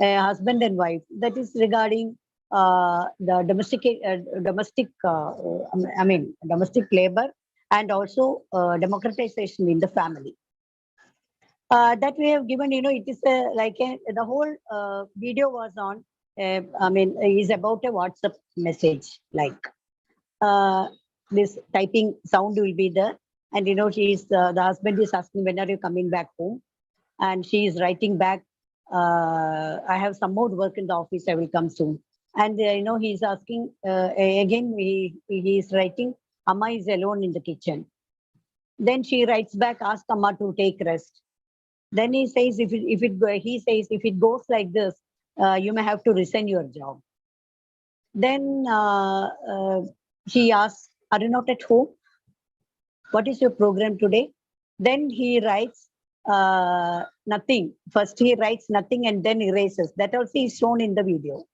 husband and wife. That is regarding the domestic labor, and also democratization in the family. That we have given, it is the whole video was on, is about a WhatsApp message, like this typing sound will be there. And, she's, the husband is asking, when are you coming back home? And she is writing back, I have some more work in the office, I will come soon. And, he's asking, again, he is writing, Amma is alone in the kitchen. Then she writes back, ask Amma to take rest. Then he says, if it goes like this, you may have to resign your job. Then she asks, are you not at home? What is your program today? Then he writes nothing. First he writes nothing and then erases. That also is shown in the video.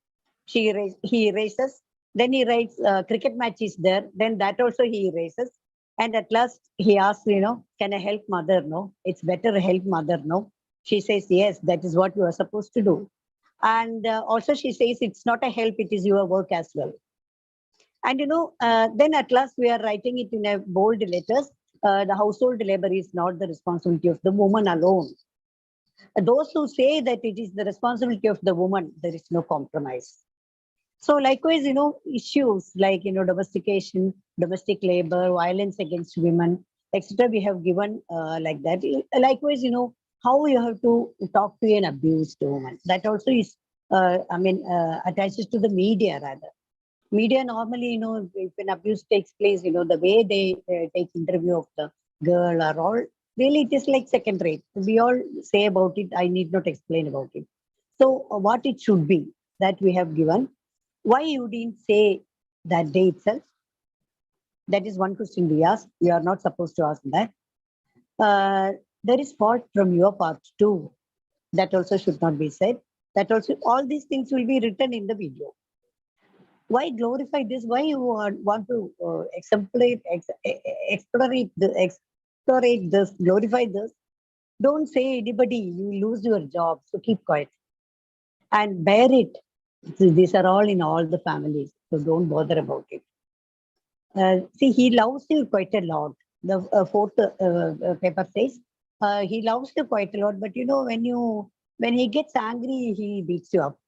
He erases. Then he writes cricket match is there. Then that also he erases. And at last he asks, can I help mother? No, it's better help mother. No. She says, yes, that is what you are supposed to do. And also she says, it's not a help, it is your work as well. And, then at last we are writing it in a bold letters. The household labor is not the responsibility of the woman alone. Those who say that it is the responsibility of the woman, there is no compromise. So likewise, issues like, domestication, domestic labor, violence against women, etc. we have given like that. Likewise, how you have to talk to an abused woman. That also is, attaches to the media rather. Media normally, if an abuse takes place, the way they take interview of the girl or all, really it is like second rate. We all say about it, I need not explain about it. So what it should be that we have given. Why you didn't say that day itself? That is one question we ask. We are not supposed to ask that. There is fault from your part too. That also should not be said. That also, all these things will be written in the video. Why glorify this? Why you want to explorate this, glorify this? Don't say anybody, you lose your job. So keep quiet and bear it. So these are all in all the families. So don't bother about it. See, he loves you quite a lot. The fourth paper says he loves you quite a lot. But when he gets angry, he beats you up.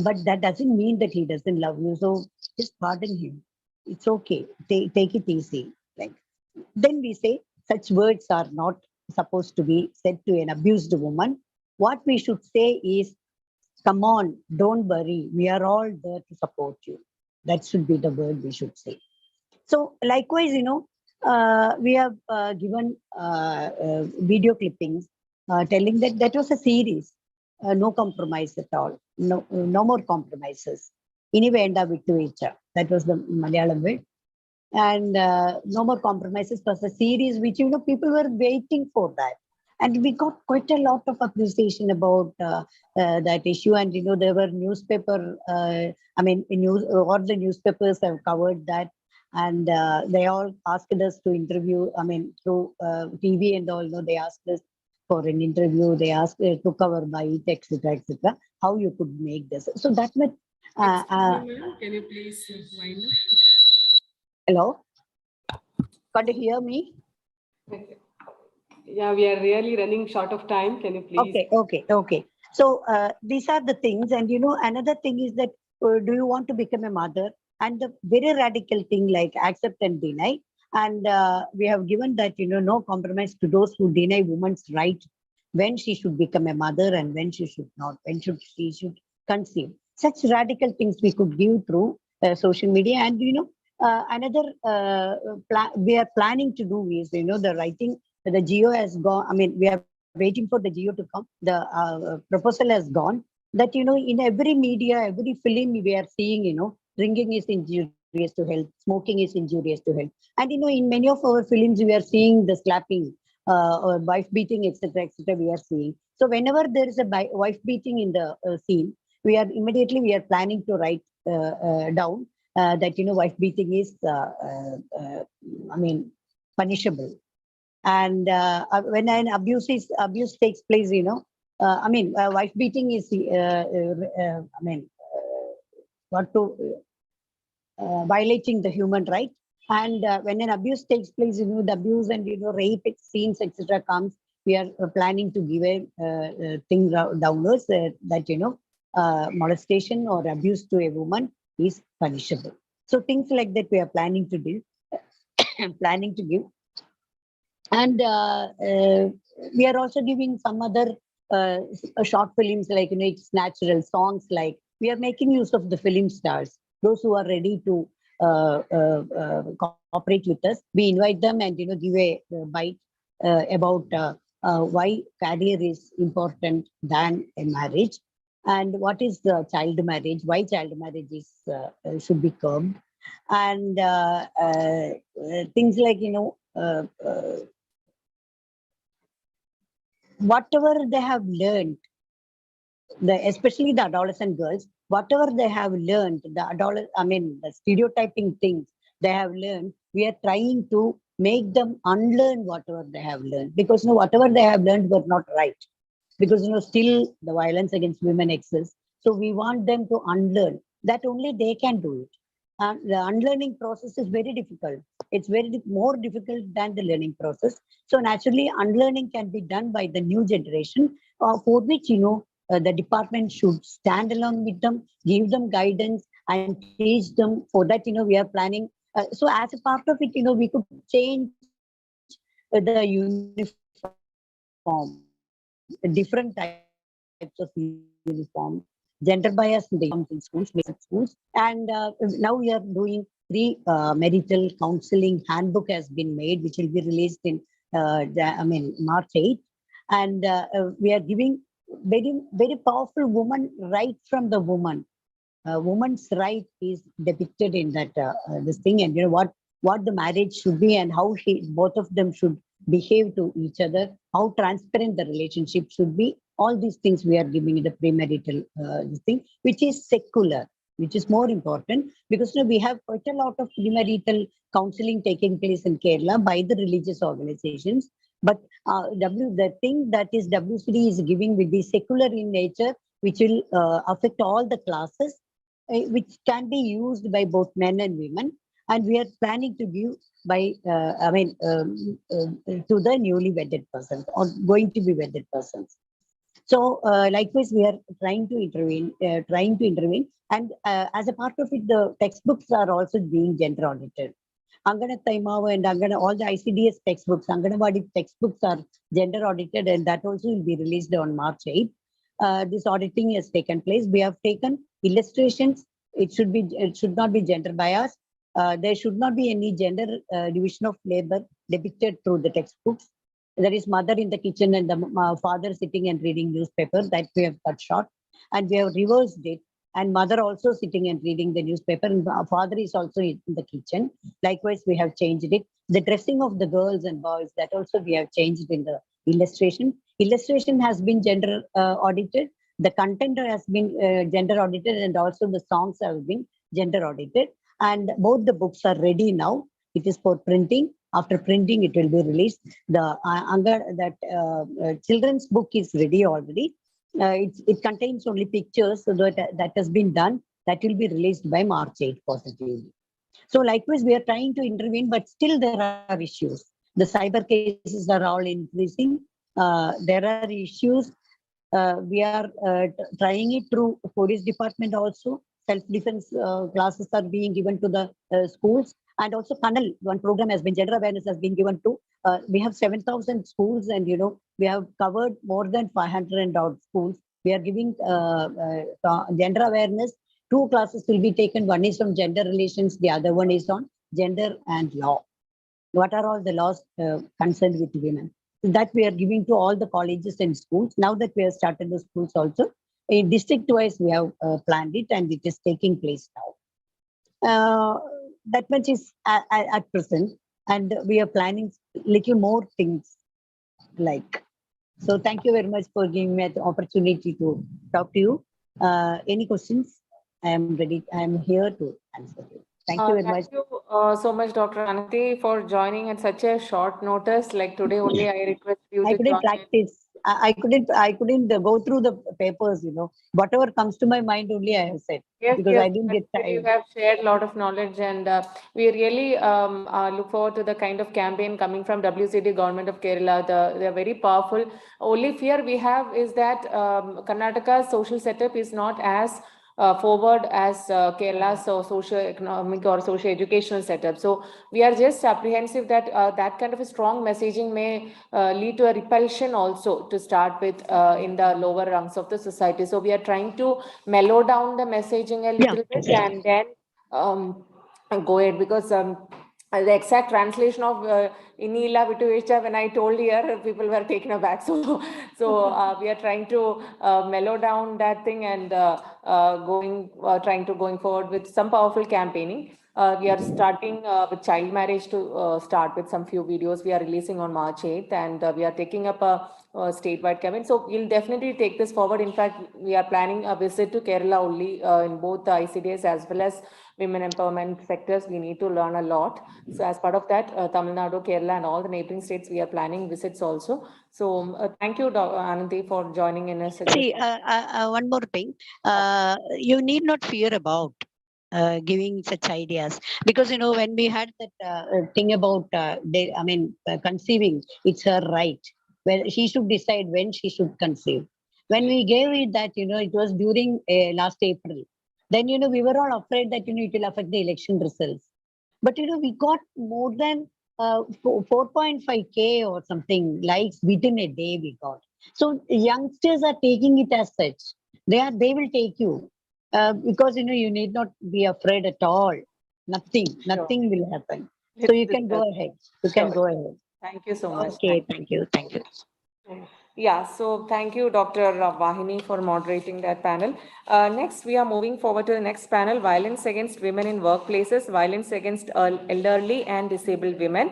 But that doesn't mean that he doesn't love you. So just pardon him. It's okay. Take it easy. Like then we say such words are not supposed to be said to an abused woman. What we should say is, come on, don't worry. We are all there to support you. That should be the word we should say. So likewise, we have given video clippings telling that was a series. No compromise at all. No more compromises. Inivenda vittuvecha. That was the Malayalam word. And no more compromises was a series which, people were waiting for that. And we got quite a lot of appreciation about that issue. And, there were newspaper, news, all the newspapers have covered that. And they all asked us to interview, through TV and all, they asked us for an interview. They asked to cover by it, etc., etc. How you could make this. So that much.
Can you please wind up?
Hello? Can't you hear me?
Yeah, we are really running short of time. Can you please?
Okay. So these are the things. And, another thing is that, do you want to become a mother? And the very radical thing like accept and deny. And we have given that, no compromise to those who deny woman's right when she should become a mother and when she should not, when she should conceive. Such radical things we could give through social media. And, another we are planning to do is, the writing, the GEO has gone. We are waiting for the GEO to come. The proposal has gone. That, in every media, every film we are seeing, drinking is injurious to health, smoking is injurious to health. And, in many of our films, we are seeing the slapping or wife beating, etc., etc., we are seeing. So whenever there is a wife beating in the scene, we are planning to write down that wife beating is punishable. And when an abuse takes place, wife beating is violating the human right. And when an abuse takes place, the abuse and rape scenes, etc., comes, we are planning to give a thing downwards that molestation or abuse to a woman is punishable. So things like that we are planning to do, planning to give. And we are also giving some other short films, like it's natural songs, like we are making use of the film stars, those who are ready to cooperate with us. We invite them and give a bite about why career is important than a marriage, and what is the child marriage, why child marriage is should be curbed, and things like whatever they have learned, especially the adolescent girls, whatever they have learned, the stereotyping things they have learned, we are trying to make them unlearn whatever they have learned, because whatever they have learned were not right, because still the violence against women exists. So we want them to unlearn. That only they can do it. And the unlearning process is very difficult. It's more difficult than the learning process. So naturally, unlearning can be done by the new generation, for which the department should stand along with them, give them guidance, and teach them. For that, we are planning. So as a part of it, we could change the uniform, different types of uniform, gender bias in the uniforms in schools, basic schools. And now we are doing marital counseling handbook has been made, which will be released in March 8th. And we are giving very powerful woman right from the woman. Woman's right is depicted in that this thing, and what the marriage should be, and how both of them should behave to each other, how transparent the relationship should be. All these things we are giving in the premarital this thing, which is secular, which is more important, because we have quite a lot of premarital counseling taking place in Kerala by the religious organizations. But the thing that is WCD is giving will be secular in nature, which will affect all the classes, which can be used by both men and women. And we are planning to give by, to the newly wedded persons or going to be wedded persons. So likewise, we are trying to intervene, and as a part of it, the textbooks are also being gender audited. Angana Taimawa and all the ICDS textbooks, Anganawadi textbooks are gender audited, and that also will be released on March 8th. This auditing has taken place. We have taken illustrations. It should not be gender biased. There should not be any gender division of labor depicted through the textbooks. There is mother in the kitchen and the father sitting and reading newspaper, that we have cut short, and we have reversed it. And mother also sitting and reading the newspaper, and father is also in the kitchen. Likewise, we have changed it. The dressing of the girls and boys, that also we have changed in the illustration. Illustration has been gender audited. The content has been gender audited, and also the songs have been gender audited. And both the books are ready now. It is for printing. After printing, it will be released. The children's book is ready already. It contains only pictures, so that has been done. That will be released by March 8th positively. So likewise, we are trying to intervene, but still there are issues. The cyber cases are all increasing. There are issues. We are trying it through police department also. Self-defense classes are being given to the schools. And also Kanal, one program has been, gender awareness has been given to, we have 7,000 schools, and we have covered more than 500 odd schools. We are giving gender awareness. 2 classes will be taken. One is on gender relations, the other one is on gender and law. What are all the laws concerned with women? That we are giving to all the colleges and schools. Now that we have started the schools also, in district-wise we have planned it, and it is taking place now. That much is at present, and we are planning little more things like. So thank you very much for giving me the opportunity to talk to you. Any questions? I am ready. I am here to answer you. Thank you very much.
Thank you so much, Dr. Ananthi, for joining at such a short notice. Like today only, I request you
I
to
couldn't
join.
practice. I couldn't go through the papers, Whatever comes to my mind only I have said.
Yes,
Because
yes,
I didn't get
definitely. You
time.
have shared a lot of knowledge, and we really look forward to the kind of campaign coming from WCD Government of Kerala. They are very powerful. Only fear we have is that Karnataka's social setup is not as forward as Kerala's socio-economic or socio-educational setup. So we are just apprehensive that that kind of a strong messaging may lead to a repulsion also to start with in the lower rungs of the society. So we are trying to mellow down the messaging a little bit and then go ahead, because the exact translation of Inila Vituvecha, when I told here, people were taken aback. So we are trying to mellow down that thing and trying to going forward with some powerful campaigning. We are starting with child marriage to start with some few videos we are releasing on March 8th, and we are taking up a statewide campaign. So we'll definitely take this forward. In fact, we are planning a visit to Kerala only in both the ICDS as well as women empowerment sectors. We need to learn a lot. So as part of that, Tamil Nadu, Kerala and all the neighboring states, we are planning visits also. So thank you, Ananthi, for joining in us.
See, one more thing. You need not fear about giving such ideas, because when we had that thing about conceiving, it's her right. Well, she should decide when she should conceive. When we gave it that, it was during last April. Then we were all afraid that it will affect the election results. But we got more than 4.5K or something likes within a day we got. So youngsters are taking it as such. They will take you because you need not be afraid at all. Nothing will happen. So you can go ahead. You can go ahead.
Thank you so much.
Okay, thank you.
Yeah, so thank you, Dr. Vahini, for moderating that panel. Next, we are moving forward to the next panel, Violence Against Women in Workplaces, Violence Against Elderly and Disabled Women.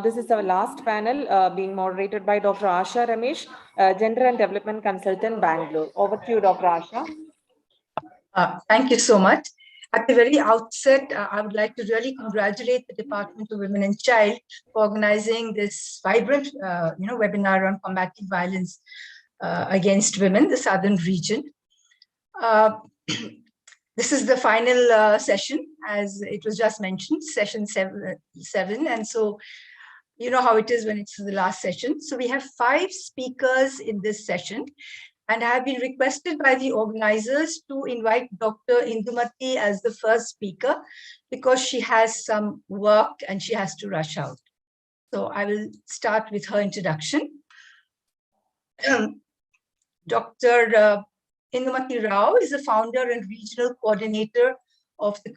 This is our last panel being moderated by Dr. Asha Ramesh, Gender and Development Consultant, Bangalore. Over to you, Dr. Asha.
Thank you so much. At the very outset, I would like to really congratulate the Department of Women and Child for organizing this vibrant, webinar on combating violence against women, the Southern region. This is the final session, as it was just mentioned, session seven. And so, you know how it is when it's the last session. So we have 5 speakers in this session. And I have been requested by the organizers to invite Dr. Indumati as the first speaker because she has some work and she has to rush out. So I will start with her introduction. Dr. Indumati Rao is the founder and regional coordinator of the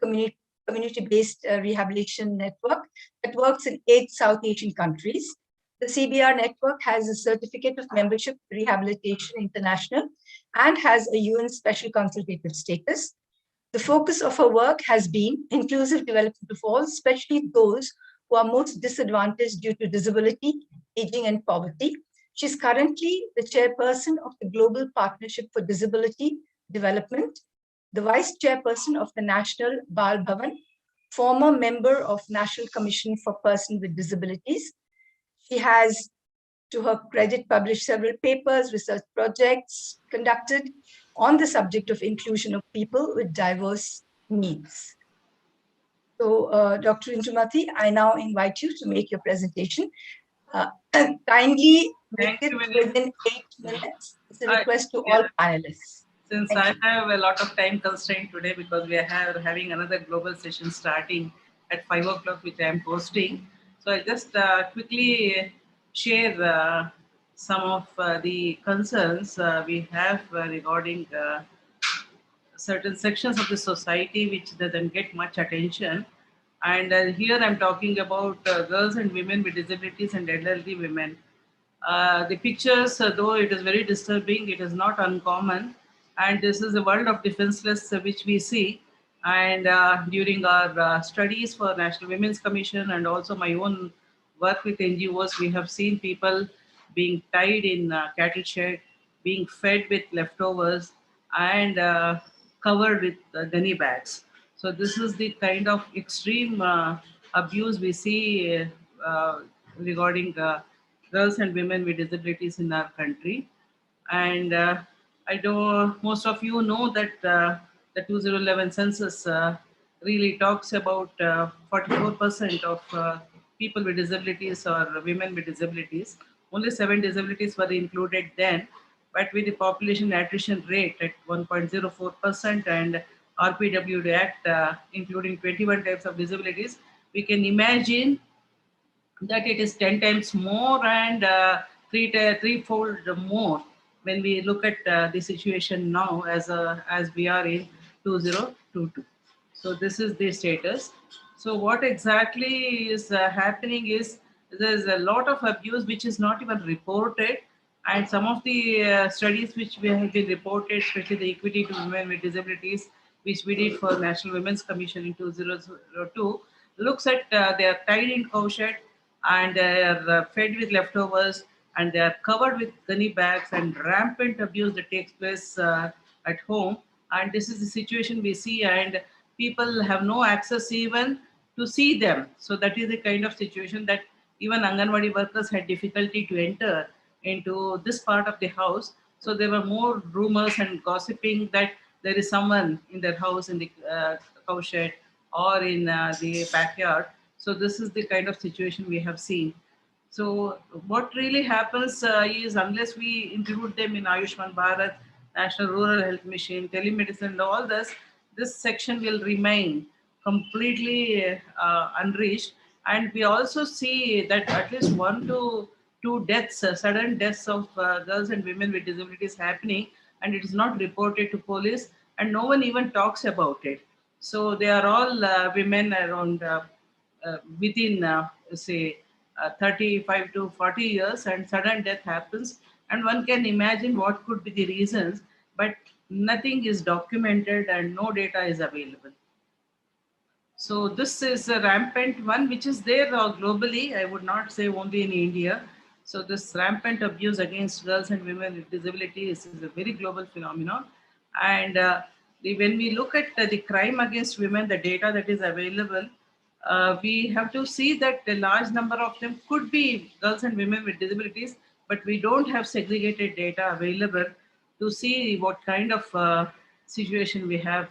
community-based rehabilitation network that works in 8 South Asian countries. The CBR network has a certificate of membership, Rehabilitation International, and has a UN special consultative status. The focus of her work has been inclusive development of all, especially those who are most disadvantaged due to disability, aging, and poverty. She's currently the chairperson of the Global Partnership for Disability Development, the vice chairperson of the National Bal Bhavan, former member of National Commission for Persons with Disabilities. She has, to her credit, published several papers, research projects conducted on the subject of inclusion of people with diverse needs. So, Dr. Indumati, I now invite you to make your presentation. Kindly make it within 8 minutes. It's a request to all panelists.
Since I have a lot of time constraint today because we are having another global session starting at 5 o'clock, which I am hosting. So I just quickly share some of the concerns we have regarding certain sections of the society which doesn't get much attention. And here I'm talking about girls and women with disabilities and elderly women. The pictures, though it is very disturbing, it is not uncommon. And this is a world of defenseless which we see. And during our studies for National Women's Commission and also my own work with NGOs, we have seen people being tied in cattle shed, being fed with leftovers, and covered with gunny bags. So this is the kind of extreme abuse we see regarding girls and women with disabilities in our country. And I know most of you know that the 2011 census really talks about 44% of people with disabilities or women with disabilities. Only 7 disabilities were included then, but with the population attrition rate at 1.04% and RPWD Act including 21 types of disabilities, we can imagine that it is 10 times more and threefold more when we look at the situation now as we are in 2022. So this is the status. So what exactly is happening is there's a lot of abuse which is not even reported, and some of the studies which we have been reported, especially the equity to women with disabilities, which we did for National Women's Commission in 2002, looks at they are tied in cow shed and they are fed with leftovers and they are covered with gunny bags and rampant abuse that takes place at home. And this is the situation we see, and people have no access even to see them. So that is the kind of situation that even Anganwadi workers had difficulty to enter into this part of the house. So there were more rumors and gossiping that there is someone in their house in the cow shed or in the backyard. So this is the kind of situation we have seen. So what really happens is unless we include them in Ayushman Bharat, National Rural Health Mission, telemedicine, and all this section will remain completely unreached. And we also see that at least 1 to 2 deaths, sudden deaths of girls and women with disabilities happening, and it is not reported to police, and no one even talks about it. So they are all women around within, say, 35 to 40 years, and sudden death happens. And one can imagine what could be the reasons, but nothing is documented and no data is available. So this is a rampant one, which is there globally. I would not say only in India. So this rampant abuse against girls and women with disabilities is a very global phenomenon. And when we look at the crime against women, the data that is available, we have to see that a large number of them could be girls and women with disabilities, but we don't have segregated data available to see what kind of situation we have,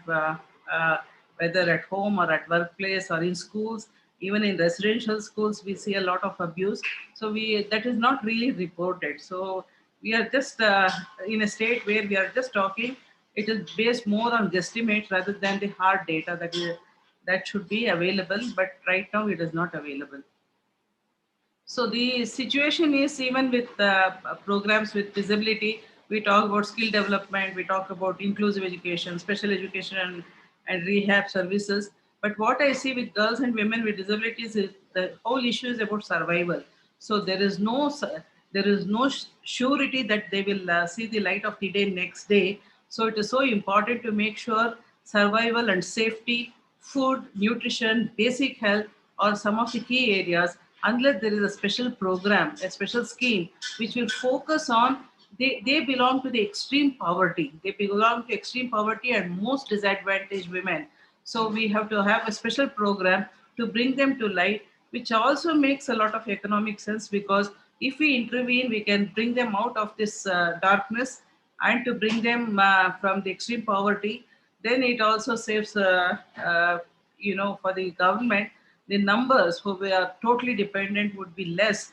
whether at home or at workplace or in schools. Even in residential schools, we see a lot of abuse. So that is not really reported. So we are just in a state where we are just talking. It is based more on guesstimates rather than the hard data that should be available, but right now it is not available. So the situation is even with programs with disability, we talk about skill development, we talk about inclusive education, special education, and rehab services. But what I see with girls and women with disabilities is the whole issue is about survival. So there is no surety that they will see the light of the day next day. So it is so important to make sure survival and safety, food, nutrition, basic health are some of the key areas, unless there is a special program, a special scheme, which will focus on, they belong to the extreme poverty. They belong to extreme poverty and most disadvantaged women. So we have to have a special program to bring them to light, which also makes a lot of economic sense, because if we intervene, we can bring them out of this darkness and to bring them from the extreme poverty. Then it also saves, for the government, the numbers who are totally dependent would be less.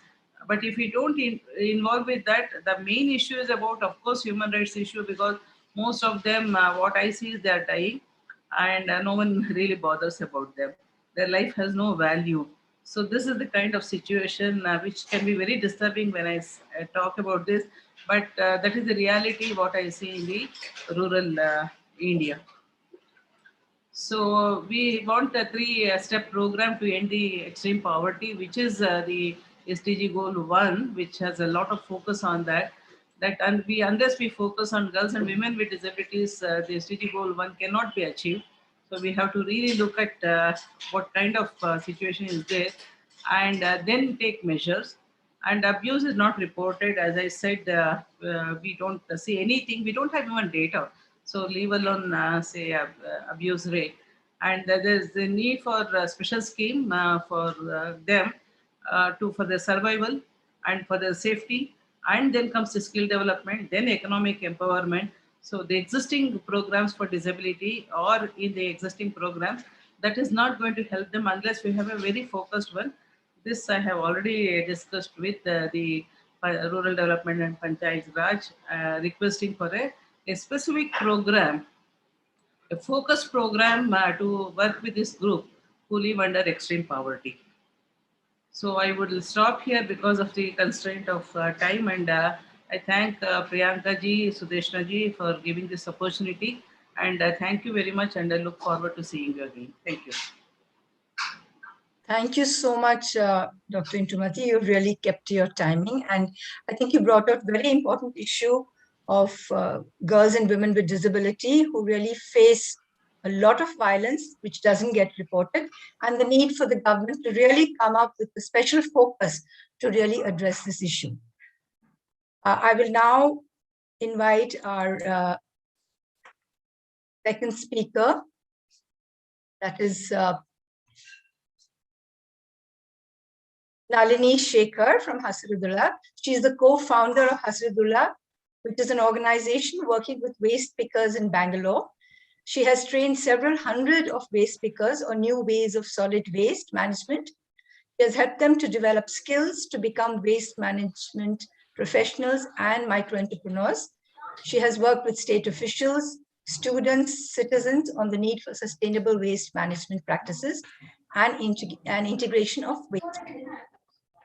But if we don't involve with that, the main issue is about, of course, human rights issue, because most of them, what I see is they are dying, and no one really bothers about them. Their life has no value. So this is the kind of situation which can be very disturbing when I talk about this. But that is the reality what I see in the rural India. So we want a 3-step program to end the extreme poverty, which is the SDG Goal 1, which has a lot of focus on that. Unless we focus on girls and women with disabilities, the SDG Goal 1 cannot be achieved. So we have to really look at what kind of situation is there, and then take measures. and abuse is not reported. As I said, we don't see anything. We don't have even data. So leave alone, say, abuse rate. And there's the need for a special scheme for them for their survival and for their safety. And then comes the skill development, then economic empowerment. So the existing programs for disability or in the existing programs, that is not going to help them unless we have a very focused one. This I have already discussed with the Rural Development and Panchayat Raj, requesting for a specific program, a focused program to work with this group who live under extreme poverty. So I would stop here because of the constraint of time, and I thank Priyanka ji, Sudeshna ji for giving this opportunity, and thank you very much, and I look forward to seeing you again. Thank you.
Thank you so much, Dr. Intumati. You really kept your timing. And I think you brought out very important issue of girls and women with disability who really face a lot of violence, which doesn't get reported, and the need for the government to really come up with a special focus to really address this issue. I will now invite our second speaker, that is Nalini Shekhar from Hasirudullah. She is the co-founder of Hasirudullah, which is an organization working with waste pickers in Bangalore. She has trained several hundred of waste pickers on new ways of solid waste management. She has helped them to develop skills to become waste management professionals and micro-entrepreneurs. She has worked with state officials, students, citizens on the need for sustainable waste management practices and integration of waste.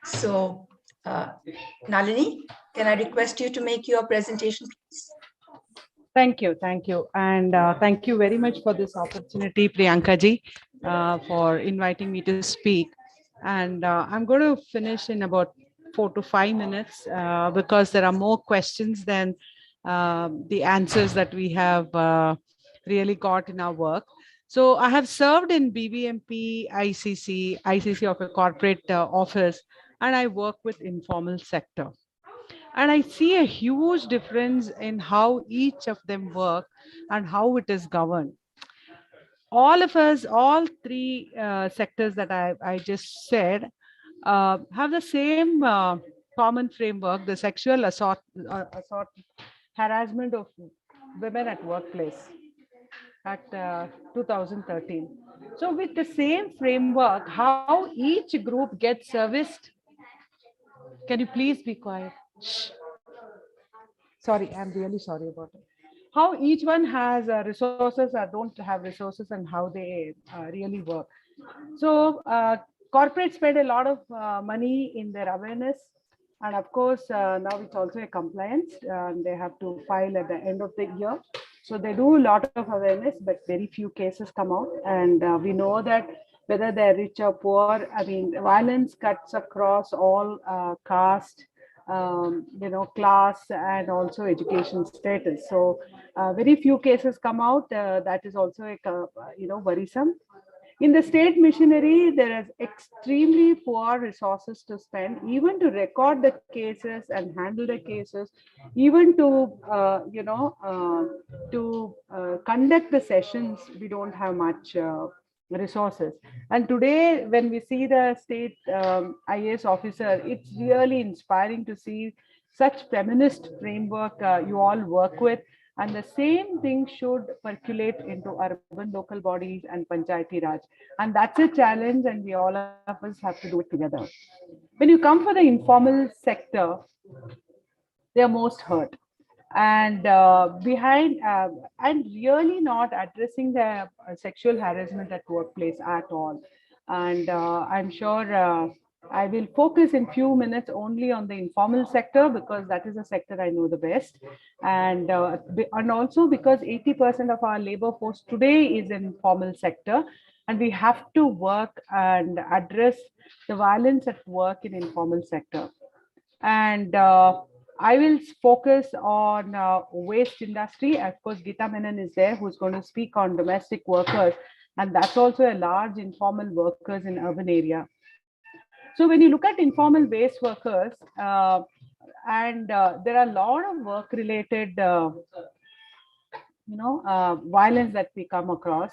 So, Nalini, can I request you to make your presentation, please?
Thank you. And thank you very much for this opportunity, Priyanka ji, for inviting me to speak. And I'm going to finish in about 4 to 5 minutes because there are more questions than the answers that we have really got in our work. So I have served in BBMP, ICC of a corporate office, and I work with informal sector. And I see a huge difference in how each of them work and how it is governed. All of us, all three sectors that I just said, have the same common framework, the sexual assault, harassment of women at workplace at 2013. So with the same framework, how each group gets serviced. Can you please be quiet? Shh. Sorry, I'm really sorry about it. How each one has resources or don't have resources and how they really work. So corporates spend a lot of money in their awareness. And of course, now it's also a compliance. They have to file at the end of the year. So they do a lot of awareness, but very few cases come out. And we know that whether they're rich or poor, I mean, violence cuts across all caste, class and also education status. So very few cases come out. That is also a worrisome. In the state missionary, there is extremely poor resources to spend, even to record the cases and handle the cases, even to conduct the sessions. We don't have much resources. And today, when we see the state IAS officer, it's really inspiring to see such feminist framework you all work with. And the same thing should percolate into urban local bodies and Panchayati Raj. And that's a challenge, and we all of us have to do it together. When you come for the informal sector, they are most hurt. And and really not addressing the sexual harassment at workplace at all. And I'm sure I will focus in few minutes only on the informal sector because that is a sector I know the best. And also because 80% of our labor force today is in formal sector, and we have to work and address the violence at work in informal sector. And I will focus on waste industry. Of course, Geeta Menon is there, who's going to speak on domestic workers. And that's also a large informal workers in urban area. So when you look at informal waste workers, and there are a lot of work related violence that we come across,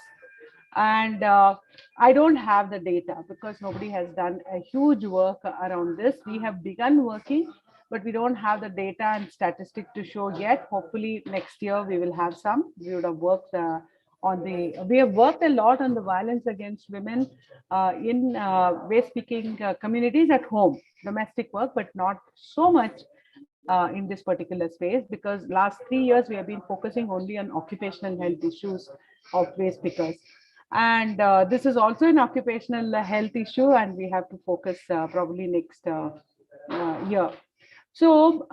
and I don't have the data because nobody has done a huge work around this. We have begun working, but we don't have the data and statistic to show yet. Hopefully next year we will have some. We would have worked we have worked a lot on the violence against women in waste picking communities at home, domestic work, but not so much in this particular space, because last 3 years we have been focusing only on occupational health issues of waste pickers. And this is also an occupational health issue, and we have to focus probably next year. So,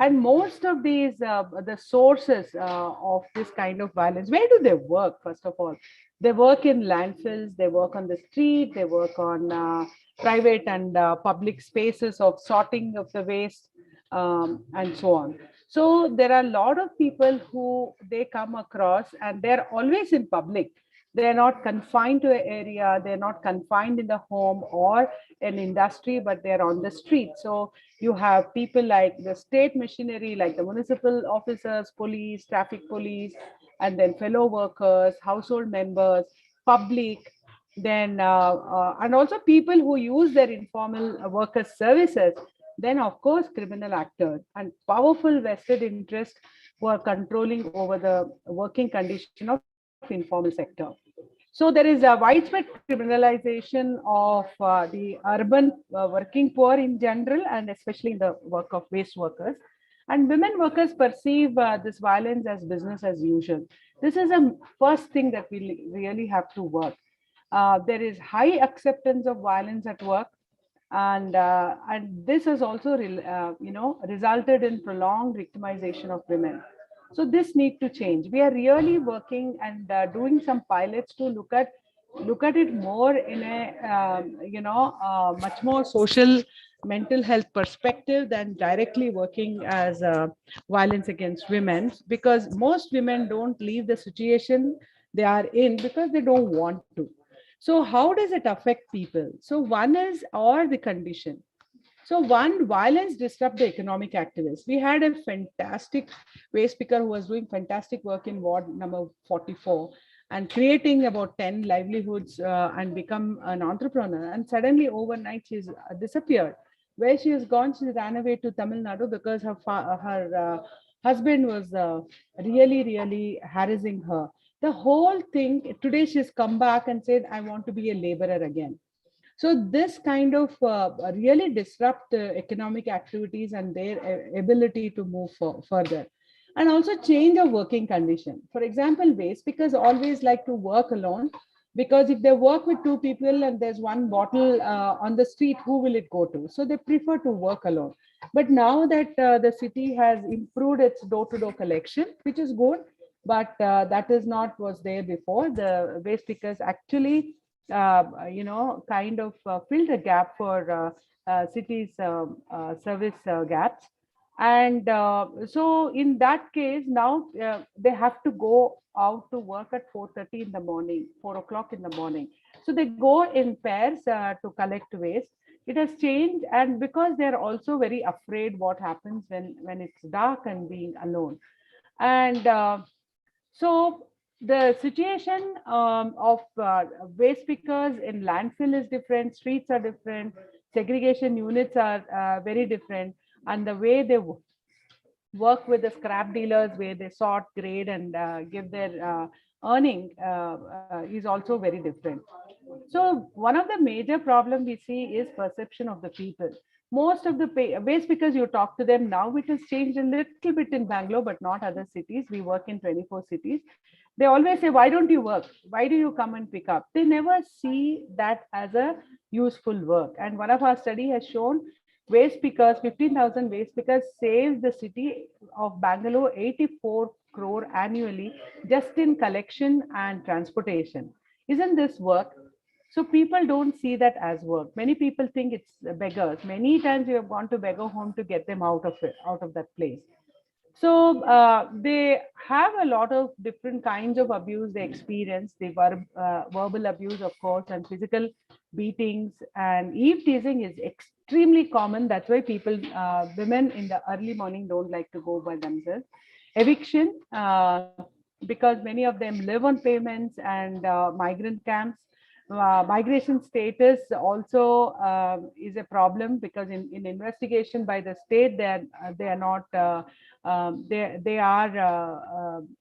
and most of these, the sources of this kind of violence, where do they work? First of all, they work in landfills, they work on the street, they work on private and public spaces of sorting of the waste, and so on. So there are a lot of people who they come across, and they're always in public. They're not confined to an area, they're not confined in the home or an industry, but they're on the street. So you have people like the state machinery, like the municipal officers, police, traffic police, and then fellow workers, household members, public, then and also people who use their informal workers services, then of course criminal actors and powerful vested interests who are controlling over the working condition of informal sector. So there is a widespread criminalization of the urban working poor in general, and especially in the work of waste workers. And women workers perceive this violence as business as usual. This is a first thing that we really have to work. There is high acceptance of violence at work, and this has also resulted in prolonged victimization of women. So this need to change. We are really working and doing some pilots to look at it more in a much more social mental health perspective than directly working as violence against women, because most women don't leave the situation they are in because they don't want to. So how does it affect people? So one is, or the condition. So one, violence disrupt the economic activists. We had a fantastic waste picker who was doing fantastic work in ward number 44 and creating about 10 livelihoods and become an entrepreneur. And suddenly overnight she's disappeared. Where she has gone, she ran away to Tamil Nadu because her husband was really harassing her. The whole thing, today she's come back and said, I want to be a laborer again. So this kind of really disrupt economic activities and their ability to move further. And also change of working condition. For example, waste pickers always like to work alone, because if they work with two people and there's one bottle on the street, who will it go to? So they prefer to work alone. But now that the city has improved its door-to-door collection, which is good, but that is not was there before. The waste pickers actually kind of filled a gap for cities' service gaps. And so in that case, now they have to go out to work at 4:30 in the morning, 4 o'clock in the morning. So they go in pairs to collect waste. It has changed, and because they're also very afraid what happens when it's dark and being alone. And so the situation of waste pickers in landfill is different, streets are different, segregation units are very different, and the way they work with the scrap dealers, where they sort, grade, and give their earning is also very different. So one of the major problem we see is perception of the people. Most of the waste pickers, you talk to them now, it has changed a little bit in Bangalore, but not other cities. We work in 24 cities. They always say, why don't you work? Why do you come and pick up? They never see that as a useful work. And one of our study has shown waste pickers, 15,000 waste pickers save the city of Bangalore 84 crore annually just in collection and transportation. Isn't this work? So people don't see that as work. Many people think it's beggars. Many times we have gone to beggar home to get them out of that place. So they have a lot of different kinds of abuse they experience. The verbal abuse, of course, and physical beatings, and eve teasing is extremely common. That's why people, women in the early morning don't like to go by themselves. Eviction, because many of them live on payments, and migrant camps. Migration status also is a problem, because in investigation by the state, they are not they are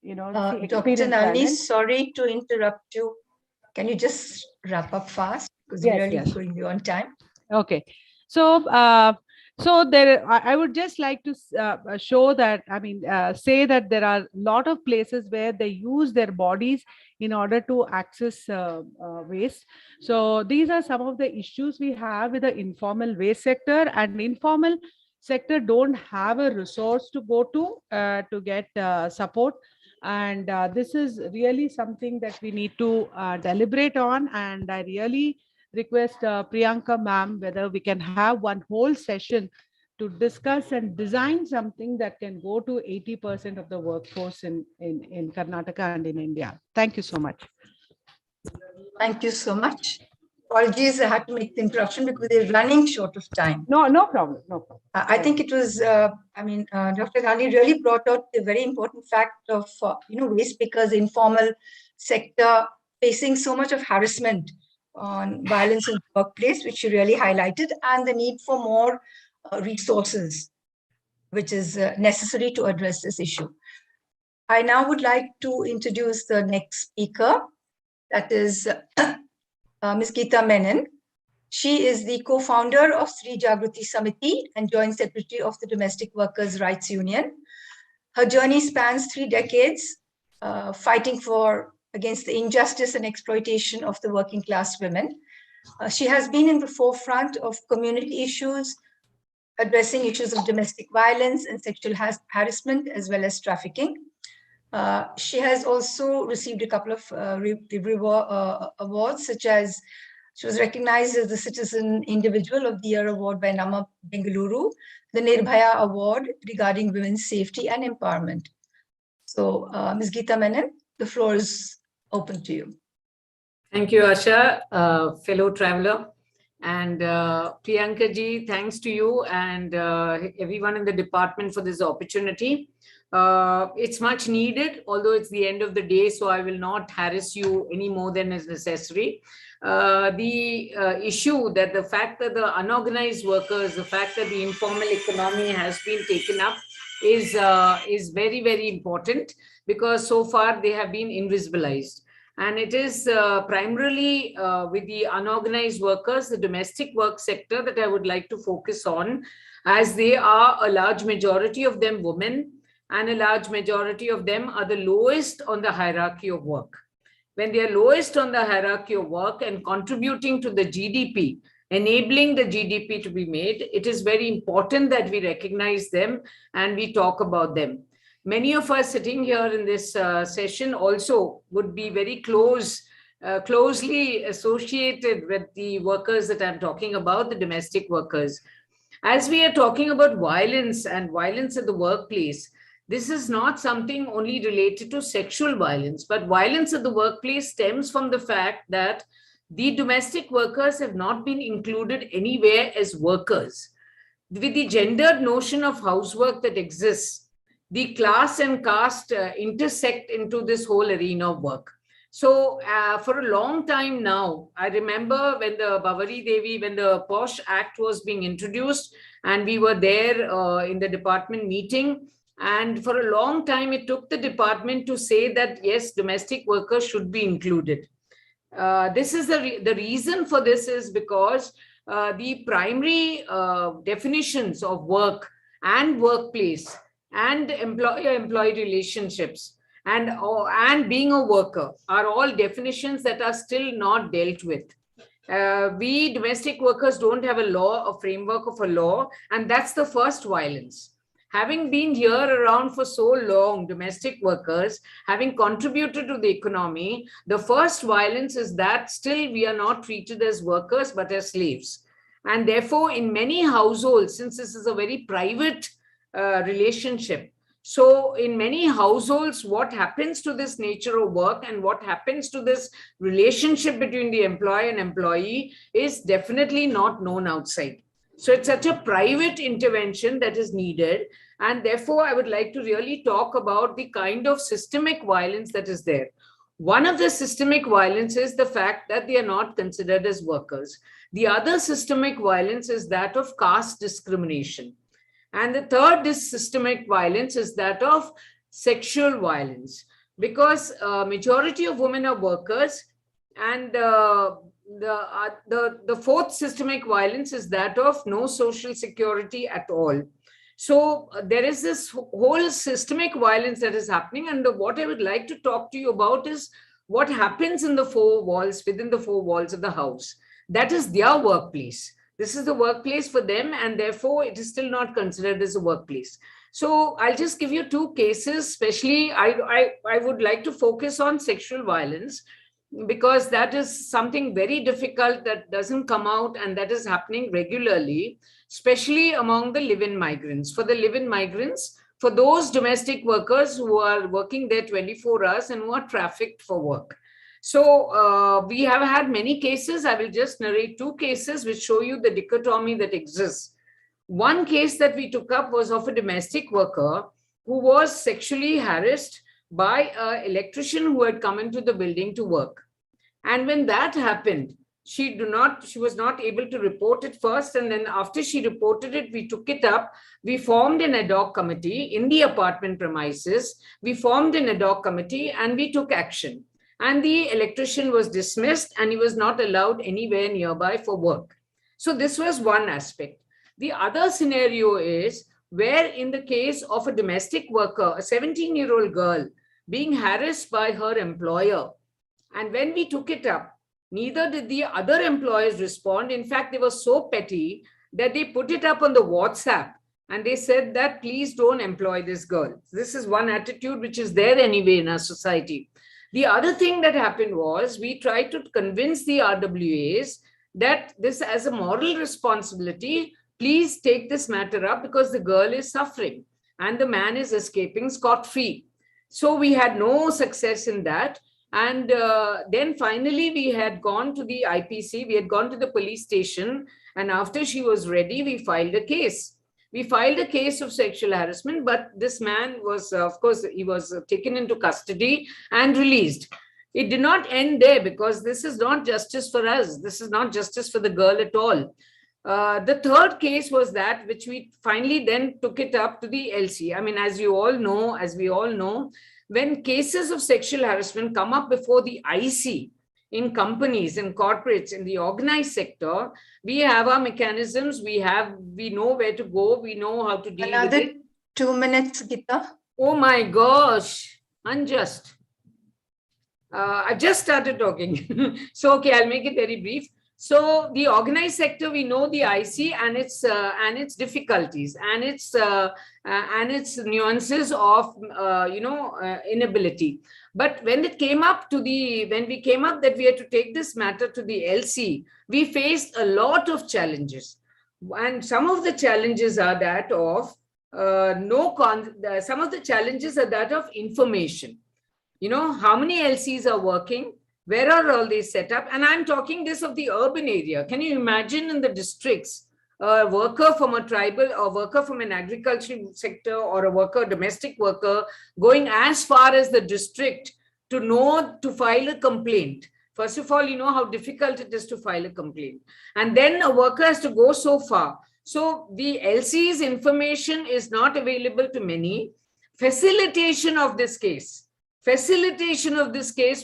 Dr.
experienced
Nalini,
violence.
sorry to interrupt you. Can you just wrap up fast? Because
Yes,
we're really
yes.
going beyond time.
Okay, so there, I would just like to show that, say that there are a lot of places where they use their bodies in order to access waste. So these are some of the issues we have with the informal waste sector, and informal sector don't have a resource to go to get support. And this is really something that we need to deliberate on. And I really request Priyanka ma'am whether we can have one whole session to discuss and design something that can go to 80% of the workforce in Karnataka and in India. Thank you so much.
Thank you so much. Apologies, I had to make the introduction because we're running short of time.
No problem. No problem.
I think it was, Dr. Ghali really brought out the very important fact of, waste pickers, informal sector facing so much of harassment on violence in the workplace, which you really highlighted, and the need for more resources, which is necessary to address this issue. I now would like to introduce the next speaker, that is Ms. Geeta Menon. She is the co-founder of Sri Jagrati Samiti and Joint Secretary of the Domestic Workers' Rights Union. Her journey spans 3 decades, fighting against the injustice and exploitation of the working class women. She has been in the forefront of community issues, addressing issues of domestic violence and sexual harassment, as well as trafficking. She has also received a couple of awards, such as she was recognized as the Citizen Individual of the Year Award by Nama Bengaluru, the Nirbhaya Award regarding women's safety and empowerment. So, Ms. Geeta Menon, the floor is open to you.
Thank you, Asha, fellow traveler. And Priyanka ji, thanks to you and everyone in the department for this opportunity. It's much needed, although it's the end of the day, so I will not harass you any more than is necessary. The issue that the fact that the unorganized workers, the fact that the informal economy has been taken up is very, very important, because so far they have been invisibilized. And it is primarily with the unorganized workers, the domestic work sector, that I would like to focus on, as they are a large majority of them women, and a large majority of them are the lowest on the hierarchy of work. When they are lowest on the hierarchy of work and contributing to the GDP, enabling the GDP to be made, it is very important that we recognize them and we talk about them. Many of us sitting here in this session also would be very closely associated with the workers that I'm talking about, the domestic workers. As we are talking about violence and violence at the workplace, this is not something only related to sexual violence, but violence at the workplace stems from the fact that the domestic workers have not been included anywhere as workers. With the gendered notion of housework that exists, the class and caste intersect into this whole arena of work. So for a long time now, I remember when the Bavari Devi, when the POSH Act was being introduced, and we were there in the department meeting, and for a long time, it took the department to say that, yes, domestic workers should be included. This is the reason for this is because the primary definitions of work and workplace and employer-employee relationships and being a worker are all definitions that are still not dealt with. We domestic workers don't have a law, a framework of a law, and that's the first violence. Having been here around for so long, domestic workers, having contributed to the economy, the first violence is that still we are not treated as workers, but as slaves. And therefore, in many households, since this is a very private relationship, So in many households, what happens to this nature of work and what happens to this relationship between the employer and employee is definitely not known outside. So it's such a private intervention that is needed. And therefore, I would like to really talk about the kind of systemic violence that is there. One of the systemic violence is the fact that they are not considered as workers. The other systemic violence is that of caste discrimination. And the third is systemic violence is that of sexual violence, because majority of women are workers, and the fourth systemic violence is that of no social security at all. So there is this whole systemic violence that is happening, and what I would like to talk to you about is what happens in the four walls, within the four walls of the house. That is their workplace. This is the workplace for them, and therefore it is still not considered as a workplace. So I'll just give you two cases. Especially, I would like to focus on sexual violence, because that is something very difficult that doesn't come out, and that is happening regularly, especially among the live-in migrants. For the live-in migrants, for those domestic workers who are working there 24 hours and who are trafficked for work. So we have had many cases. I will just narrate two cases which show you the dichotomy that exists. One case that we took up was of a domestic worker who was sexually harassed by an electrician who had come into the building to work. And when that happened, she was not able to report it first. And then after she reported it, we took it up. We formed an ad hoc committee in the apartment premises. We formed an ad hoc committee and we took action. And the electrician was dismissed and he was not allowed anywhere nearby for work. So this was one aspect. The other scenario is where, in the case of a domestic worker, a 17-year-old girl being harassed by her employer. And when we took it up, neither did the other employers respond. In fact, they were so petty that they put it up on the WhatsApp and they said that please don't employ this girl. This is one attitude which is there anyway in our society. The other thing that happened was we tried to convince the RWAs that this, as a moral responsibility, please take this matter up because the girl is suffering and the man is escaping scot-free. So we had no success in that. And then finally we had gone to the IPC, we had gone to the police station, and after she was ready, we filed a case. We filed a case of sexual harassment, but this man was, of course, he was taken into custody and released. It did not end there because this is not justice for us. This is not justice for the girl at all. The third case was that which we finally then took it up to the LC. I mean, as we all know, when cases of sexual harassment come up before the IC in companies and corporates in the organized sector, we have our mechanisms, we know where to go, we know how to deal with it.
2 minutes, Gita.
Oh my gosh, unjust. I just started talking. So, okay, I'll make it very brief. So the organized sector, we know the IC and its difficulties and its nuances of inability. But when it came up that we had to take this matter to the LC, we faced a lot of challenges, and some of the challenges are that of some of the challenges are that of information. You know, how many LCs are working? Where are all these set up? And I'm talking this of the urban area. Can you imagine in the districts, a worker from a tribal or worker from an agricultural sector or a domestic worker going as far as the district to file a complaint? First of all, you know how difficult it is to file a complaint. And then a worker has to go so far. So the LC's information is not available to many. Facilitation of this case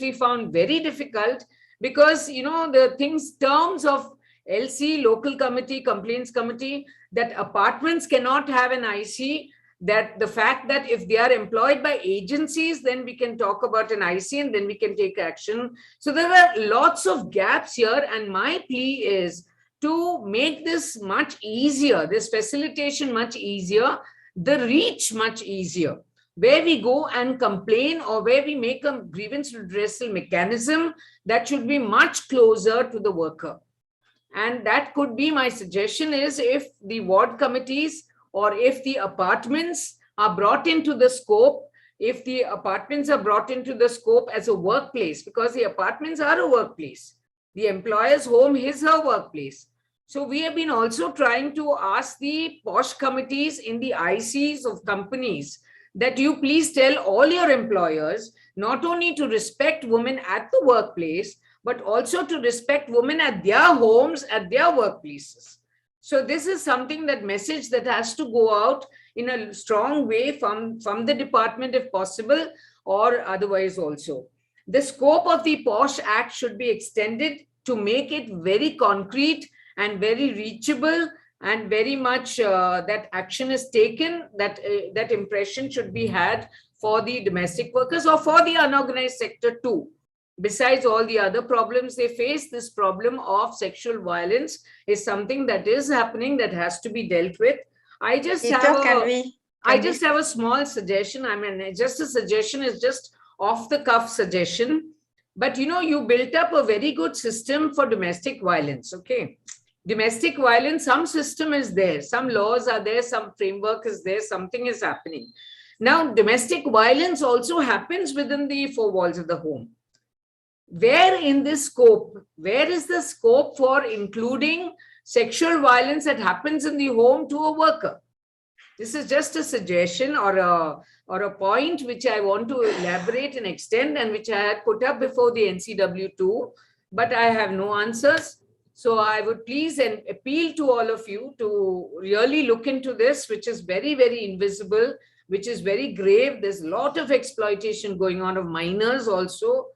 we found very difficult because, you know, the terms of LC, local committee, complaints committee, that apartments cannot have an IC, that the fact that if they are employed by agencies, then we can talk about an IC and then we can take action. So there are lots of gaps here, and my plea is to make this much easier, this facilitation much easier, the reach much easier. Where we go and complain or where we make a grievance redressal mechanism, that should be much closer to the worker. And that could be my suggestion is if the ward committees or if the apartments are brought into the scope, if the apartments are brought into the scope as a workplace, because the apartments are a workplace, the employer's home is her workplace. So we have been also trying to ask the POSH committees in the ICs of companies that you please tell all your employers not only to respect women at the workplace, but also to respect women at their homes, at their workplaces. So this is something, that message that has to go out in a strong way from the department if possible, or otherwise also. The scope of the POSH Act should be extended to make it very concrete and very reachable, and very much that action is taken, that impression should be had for the domestic workers or for the unorganized sector too. Besides all the other problems they face, this problem of sexual violence is something that is happening, that has to be dealt with. I just have a small suggestion. I mean, just a suggestion, is just off the cuff suggestion. But you built up a very good system for domestic violence, okay? Domestic violence, some system is there, some laws are there, some framework is there, something is happening. Now, domestic violence also happens within the four walls of the home. Where in this scope, where is the scope for including sexual violence that happens in the home to a worker? This is just a suggestion or a point which I want to elaborate and extend, and which I had put up before the NCW too, but I have no answers. So I would please and appeal to all of you to really look into this, which is very, very invisible, which is very grave. There's a lot of exploitation going on of minors also.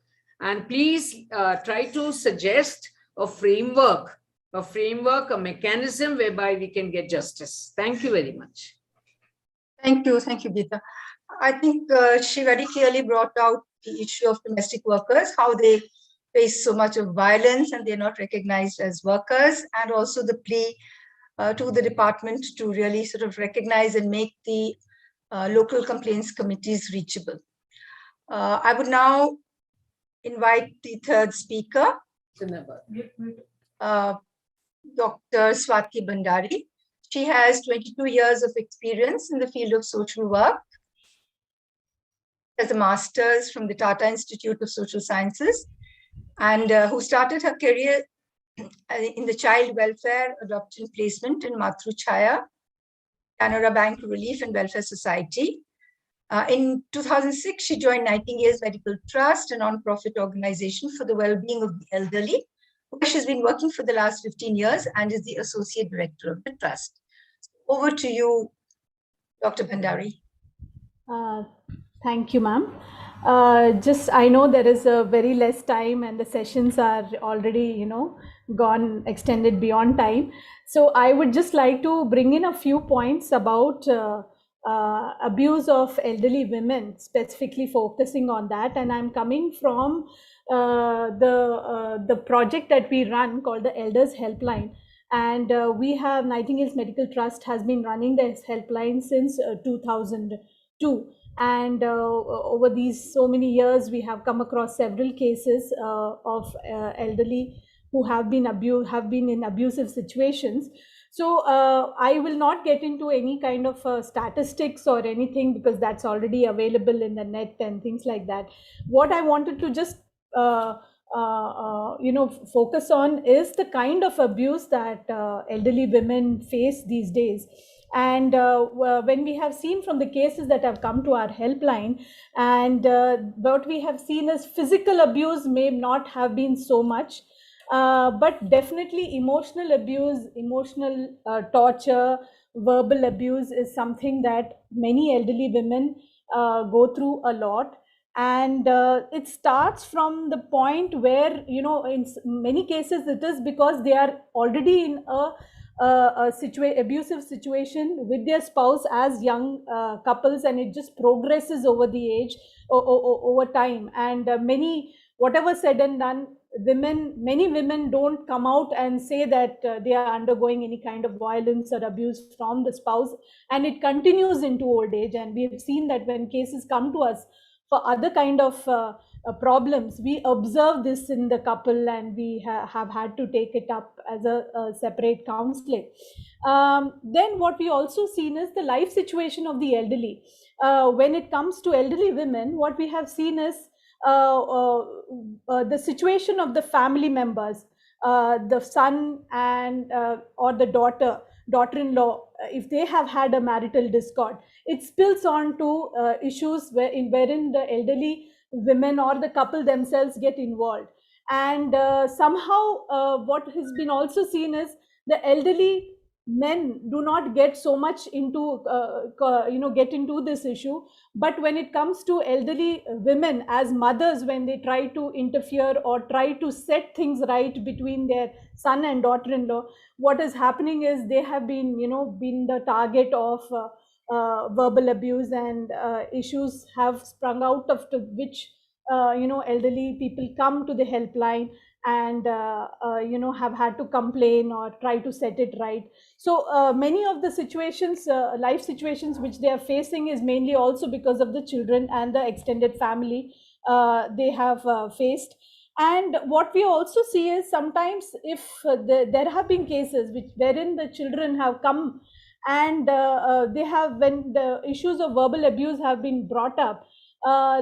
And please try to suggest a framework, a mechanism whereby we can get justice. Thank you very much.
Thank you, Geeta. I think she very clearly brought out the issue of domestic workers, how they face so much of violence and they're not recognized as workers, and also the plea to the department to really sort of recognize and make the local complaints committees reachable. I would now invite the third speaker, Dr. Swati Bhandari. She has 22 years of experience in the field of social work. Has a master's from the Tata Institute of Social Sciences, and who started her career in the child welfare adoption placement in Matru Chaya, Canara Bank Relief and Welfare Society. In 2006, she joined Nightingale's Medical Trust, a non-profit organization for the well-being of the elderly, where she's been working for the last 15 years and is the associate director of the trust. Over to you, Dr. Bhandari.
Thank you, ma'am. I know there is a very less time and the sessions are already, gone extended beyond time. So I would just like to bring in a few points about abuse of elderly women, specifically focusing on that. And I'm coming from the project that we run called the Elders Helpline. And we have Nightingale's Medical Trust has been running this helpline since 2002. And over these so many years, we have come across several cases of elderly who have been in abusive situations. So I will not get into any kind of statistics or anything, because that's already available in the net and things like that. What I wanted to just focus on is the kind of abuse that elderly women face these days. And when we have seen from the cases that have come to our helpline, and what we have seen is physical abuse may not have been so much, but definitely emotional abuse, emotional torture, verbal abuse is something that many elderly women go through a lot. And it starts from the point where, in many cases it is because they are already in a abusive situation with their spouse as young couples, and it just progresses over the age, over time. And whatever said and done, many women don't come out and say that they are undergoing any kind of violence or abuse from the spouse, and it continues into old age. And we have seen that when cases come to us for other kind of problems, we observe this in the couple, and we have had to take it up as a separate counseling. Then what we also seen is the life situation of the elderly. When it comes to elderly women, what we have seen is the situation of the family members, the son and or the daughter-in-law, if they have had a marital discord, it spills on to issues wherein the elderly women or the couple themselves get involved. And somehow what has been also seen is the elderly men do not get so much into get into this issue, but when it comes to elderly women as mothers, when they try to interfere or try to set things right between their son and daughter-in-law, what is happening is they have been been the target of verbal abuse, and issues have sprung out of which elderly people come to the helpline and have had to complain or try to set it right. So many of the situations, life situations which they are facing, is mainly also because of the children and the extended family they have faced. And what we also see is sometimes if there have been cases wherein the children have come and they have, when the issues of verbal abuse have been brought up,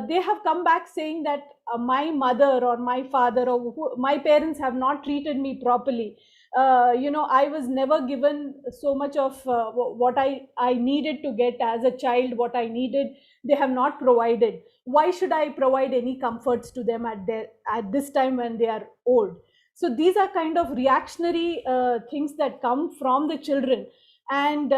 they have come back saying that my mother or my father or my parents have not treated me properly. I was never given so much of what I needed to get as a child. What I needed, they have not provided. Why should I provide any comforts to them at this time when they are old? So these are kind of reactionary things that come from the children. And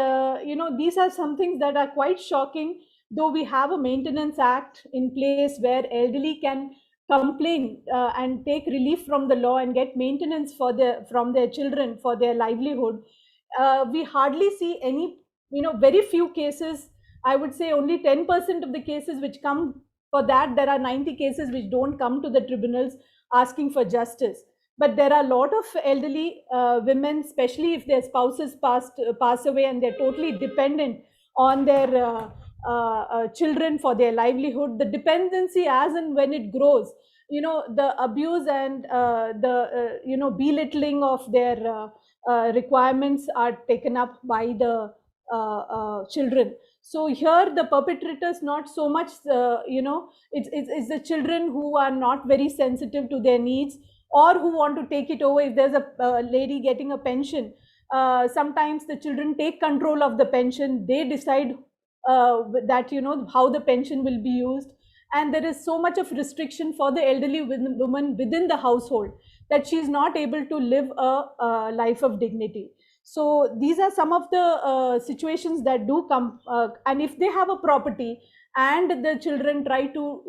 these are some things that are quite shocking. Though we have a maintenance act in place where elderly can complain and take relief from the law and get maintenance from their children for their livelihood, we hardly see any, very few cases. I would say only 10% of the cases which come for that. There are 90 cases which don't come to the tribunals asking for justice. But there are a lot of elderly women, especially if their spouses pass away and they're totally dependent on their children for their livelihood. The dependency, as and when it grows, the abuse and the belittling of their requirements are taken up by the children. So here the perpetrators, not so much it's the children who are not very sensitive to their needs, or who want to take it over. If there's a lady getting a pension, sometimes the children take control of the pension. They decide that how the pension will be used, and there is so much of restriction for the elderly woman within the household that she is not able to live a life of dignity. So these are some of the situations that do come, and if they have a property and the children try to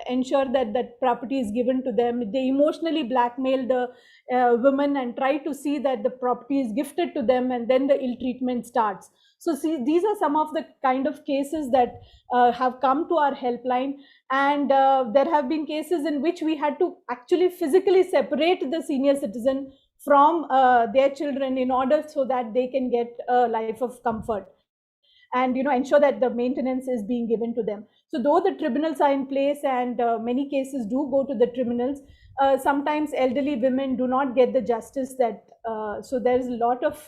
ensure that that property is given to them, they emotionally blackmail the women and try to see that the property is gifted to them, and then the ill treatment starts. So see, these are some of the kind of cases that have come to our helpline. And there have been cases in which we had to actually physically separate the senior citizen from their children in order so that they can get a life of comfort, and ensure that the maintenance is being given to them. So though the tribunals are in place, and many cases do go to the tribunals, sometimes elderly women do not get the justice that so there is a lot of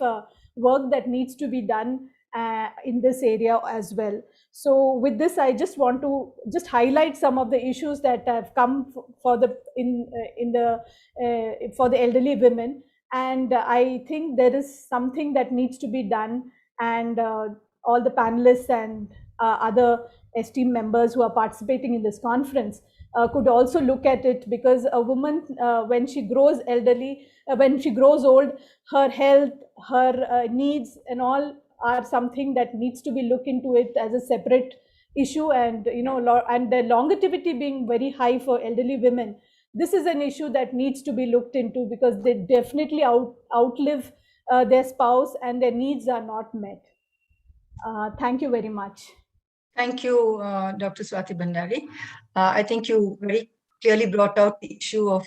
work that needs to be done in this area as well. So with this, I just want to highlight some of the issues that have come for the for the elderly women. And I think there is something that needs to be done, and all the panelists and other esteemed members who are participating in this conference could also look at it, because a woman, when she grows elderly, when she grows old, her health, her needs and all are something that needs to be looked into it as a separate issue. And and the longevity being very high for elderly women, this is an issue that needs to be looked into, because they definitely outlive their spouse and their needs are not met. Thank you very much.
Thank you, Dr. Swati Bhandari. I think you very clearly brought out the issue of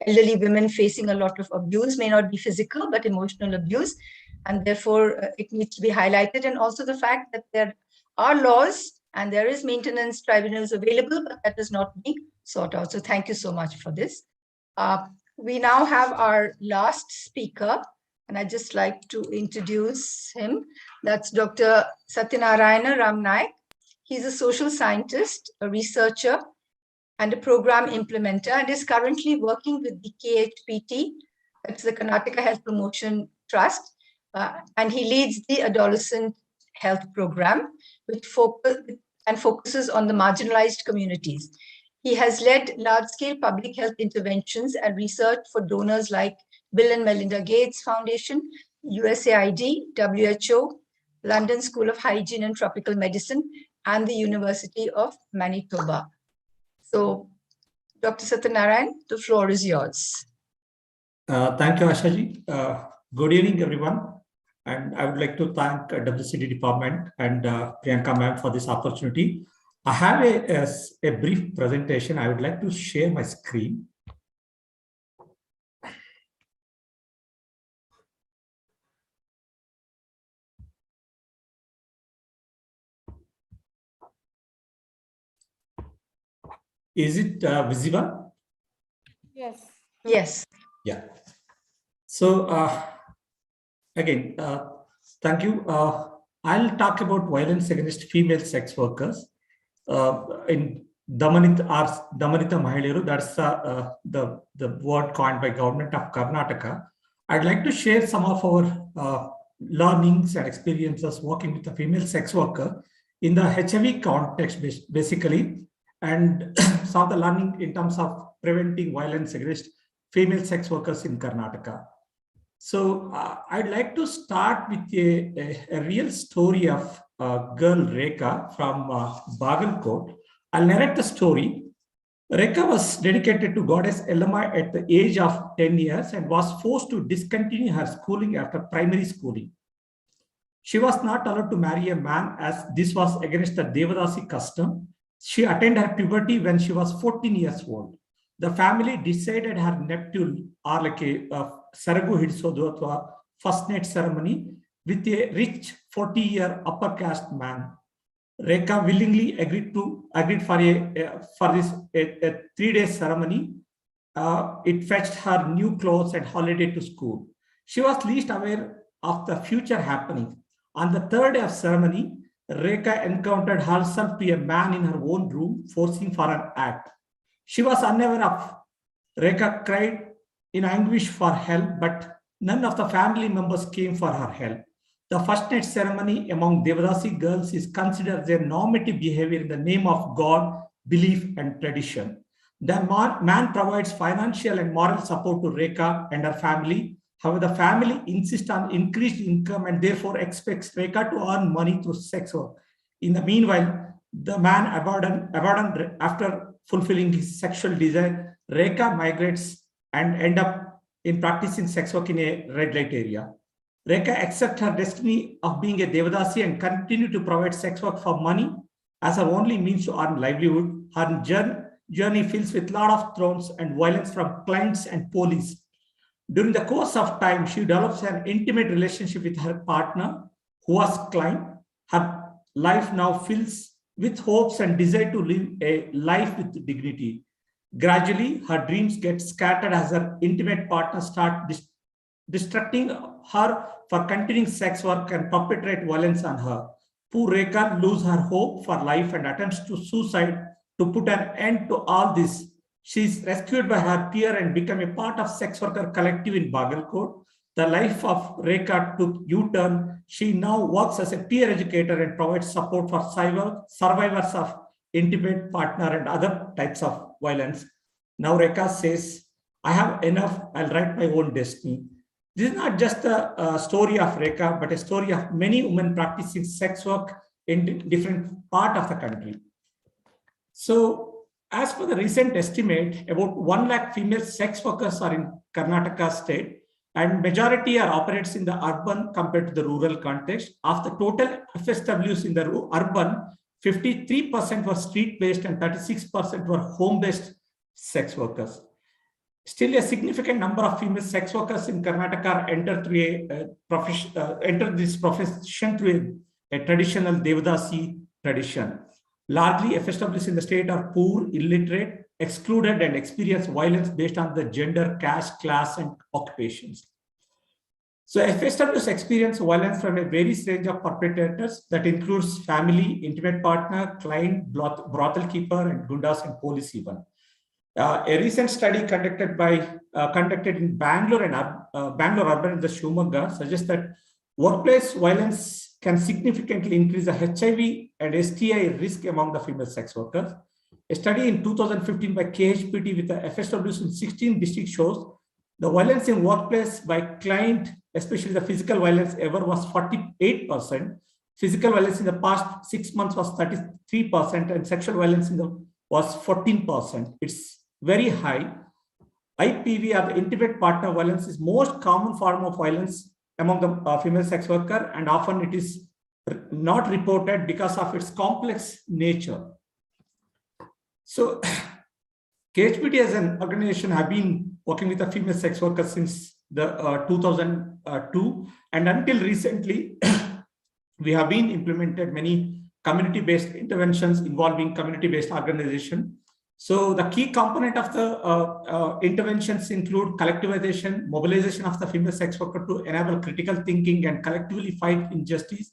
elderly women facing a lot of abuse, may not be physical, but emotional abuse. And therefore, it needs to be highlighted. And also the fact that there are laws And there is maintenance tribunals available, but that is not being sought out. So thank you so much for this. We now have our last speaker, and I'd just like to introduce him. That's Dr. Satyanarayana Ramnaik. He's a social scientist, a researcher, and a program implementer, and is currently working with the KHPT, that's the Karnataka Health Promotion Trust, and he leads the adolescent health program, which focuses on the marginalized communities. He has led large-scale public health interventions and research for donors like Bill and Melinda Gates Foundation, USAID, WHO, London School of Hygiene and Tropical Medicine, and the University of Manitoba. So, Dr. Satyanarayan, the floor is yours.
Thank you, Ashaji. Good evening, everyone. And I would like to thank WCD Department and Priyanka ma'am for this opportunity. I have a brief presentation. I would like to share my screen. Is it visible?
Yes.
Yes.
Yeah. So again, thank you. I'll talk about violence against female sex workers. In Damanita Mahalayaru, that's the word coined by government of Karnataka. I'd like to share some of our learnings and experiences working with a female sex worker in the HIV context, basically, and some of the learning in terms of preventing violence against female sex workers in Karnataka. So I'd like to start with a real story of girl Rekha from Bagalkot. I'll narrate the story. Rekha was dedicated to goddess Elama at the age of 10 years and was forced to discontinue her schooling after primary schooling. She was not allowed to marry a man as this was against the Devadasi custom. She attained her puberty when she was 14 years old. The family decided her nuptial, or like a Saragu Hidsodu ಅಥವಾ first night ceremony with a rich 40-year upper caste man. Rekha willingly agreed for this 3-day ceremony. It fetched her new clothes and holiday to school. She was least aware of the future happening. On the 3rd day of ceremony, Rekha encountered herself to a man in her own room, forcing for an act. She was unaware of. Rekha cried in anguish for help, but none of the family members came for her help. The first night ceremony among Devadasi girls is considered their normative behavior in the name of God, belief, and tradition. The man provides financial and moral support to Rekha and her family. However, the family insists on increased income and therefore expects Rekha to earn money through sex work. In the meanwhile, the man abandoned after fulfilling his sexual desire. Rekha migrates and end up in practicing sex work in a red light area. Rekha accepts her destiny of being a Devadasi and continue to provide sex work for money as her only means to earn livelihood. Her journey fills with a lot of thrones and violence from clients and police. During the course of time, she develops an intimate relationship with her partner, who was client. Her life now fills with hopes and desire to live a life with dignity. Gradually, her dreams get scattered as her intimate partner starts distracting her for continuing sex work and perpetrate violence on her. Poor Rekha loses her hope for life and attempts to suicide to put an end to all this. She is rescued by her peer and become a part of sex worker collective in Bagalkot. The life of Rekha took U-turn. She now works as a peer educator and provides support for survivors of intimate partner and other types of violence. Now Rekha says, I have enough, I'll write my own destiny. This is not just a story of Rekha, but a story of many women practicing sex work in different parts of the country. So, as per the recent estimate, about 1 lakh female sex workers are in Karnataka state, and majority are operates in the urban compared to the rural context. Of the total FSWs in the urban, 53% were street-based and 36% were home-based sex workers. Still, a significant number of female sex workers in Karnataka enter this profession through a traditional Devadasi tradition. Largely, FSWs in the state are poor, illiterate, excluded, and experience violence based on the gender, caste, class, and occupations. So FSWs experience violence from a various range of perpetrators that includes family, intimate partner, client, brothel keeper, and gundas and police even. A recent study conducted in Bangalore and Bangalore urban and the Shumaga suggests that workplace violence can significantly increase the HIV and STI risk among the female sex workers. A study in 2015 by KHPT with the FSWs in 16 districts shows the violence in workplace by client, especially the physical violence ever, was 48%. Physical violence in the past 6 months was 33%, and sexual violence was 14%. It's very high. IPV, or the intimate partner violence, is most common form of violence among the female sex worker, and often it is not reported because of its complex nature. So KHPT as an organization have been working with the female sex workers since the 2002, and until recently we have been implemented many community-based interventions involving community-based organization. So the key component of the interventions include collectivization, mobilization of the female sex worker to enable critical thinking and collectively fight injustice,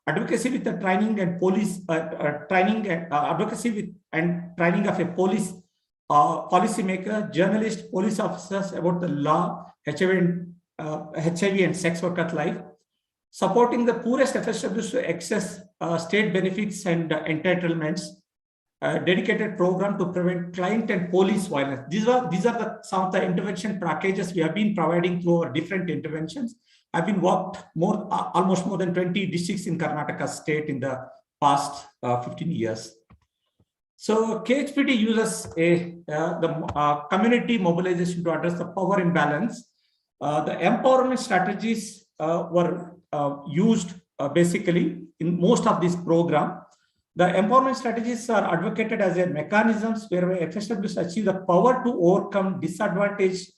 advocacy with the training and police advocacy with and training of a police policymaker, journalist, police officers about the law, HIV and sex worker life, supporting the poorest FSWs to access state benefits and entitlements, dedicated program to prevent client and police violence. These are some of the intervention packages we have been providing through our different interventions. I've been worked almost more than 20 districts in Karnataka state in the past 15 years. So KHPT uses the community mobilization to address the power imbalance. The empowerment strategies were used basically in most of this program. The empowerment strategies are advocated as a mechanisms where FSWs achieve the power to overcome disadvantaged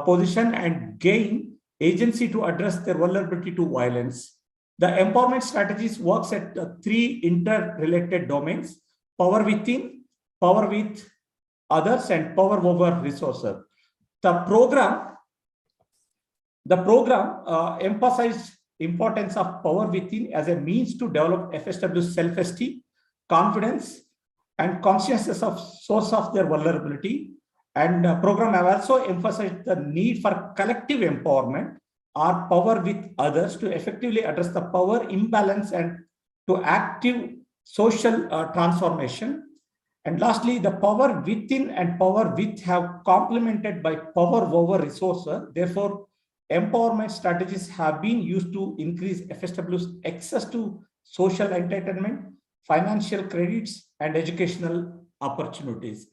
position and gain agency to address their vulnerability to violence. The empowerment strategies works at 3 interrelated domains: power within, power with others, and power over resources. The program emphasized importance of power within as a means to develop FSW self-esteem, confidence, and consciousness of source of their vulnerability. And program have also emphasized the need for collective empowerment or power with others to effectively address the power imbalance and to active social transformation. And lastly, the power within and power with have complemented by power over resources. Therefore, empowerment strategies have been used to increase FSW's access to social entitlement, financial credits, and educational opportunities.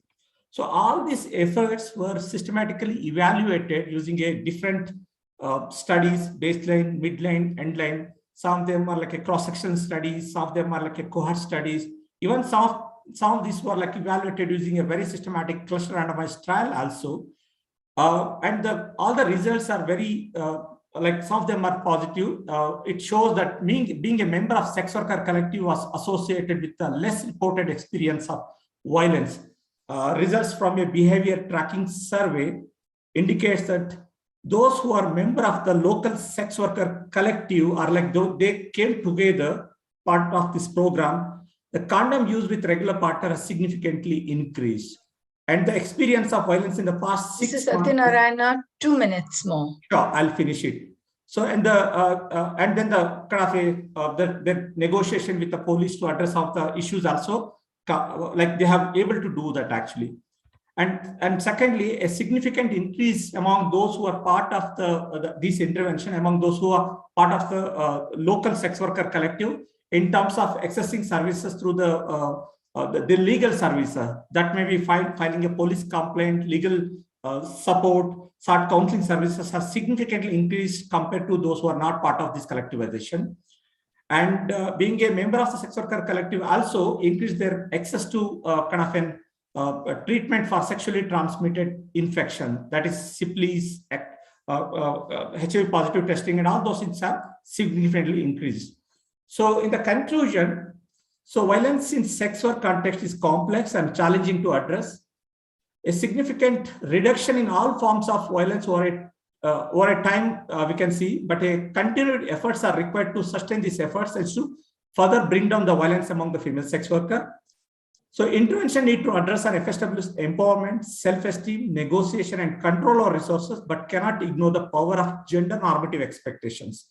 So all these efforts were systematically evaluated using a different studies, baseline, midline, endline. Some of them are like a cross-section studies, some of them are like a cohort studies. Even some of these were like evaluated using a very systematic cluster randomized trial also. And all the results are very, like some of them are positive. It shows that being a member of sex worker collective was associated with a less reported experience of violence. Results from a behavior tracking survey indicates that those who are member of the local sex worker collective are like they came together part of this program. The condom use with regular partner has significantly increased. And the experience of violence in the past 6 months.
Mrs. Satyanarayana, 2 minutes more.
Sure, I'll finish it. So, and then the kind of the negotiation with the police to address some of the issues also, like they have able to do that actually. And secondly, a significant increase among those who are part of this intervention, among those who are part of the local sex worker collective in terms of accessing services through the legal services. That may be filing a police complaint, legal support, SAT counseling services have significantly increased compared to those who are not part of this collectivization. And being a member of the sex worker collective also increased their access to kind of an treatment for sexually transmitted infection, that is syphilis, HIV positive testing, and all those things have significantly increased. So in the conclusion, So violence in sex work context is complex and challenging to address. A significant reduction in all forms of violence over a time we can see, but a continued efforts are required to sustain these efforts and to further bring down the violence among the female sex worker. So intervention need to address and establish empowerment, self-esteem, negotiation, and control of resources, but cannot ignore the power of gender normative expectations.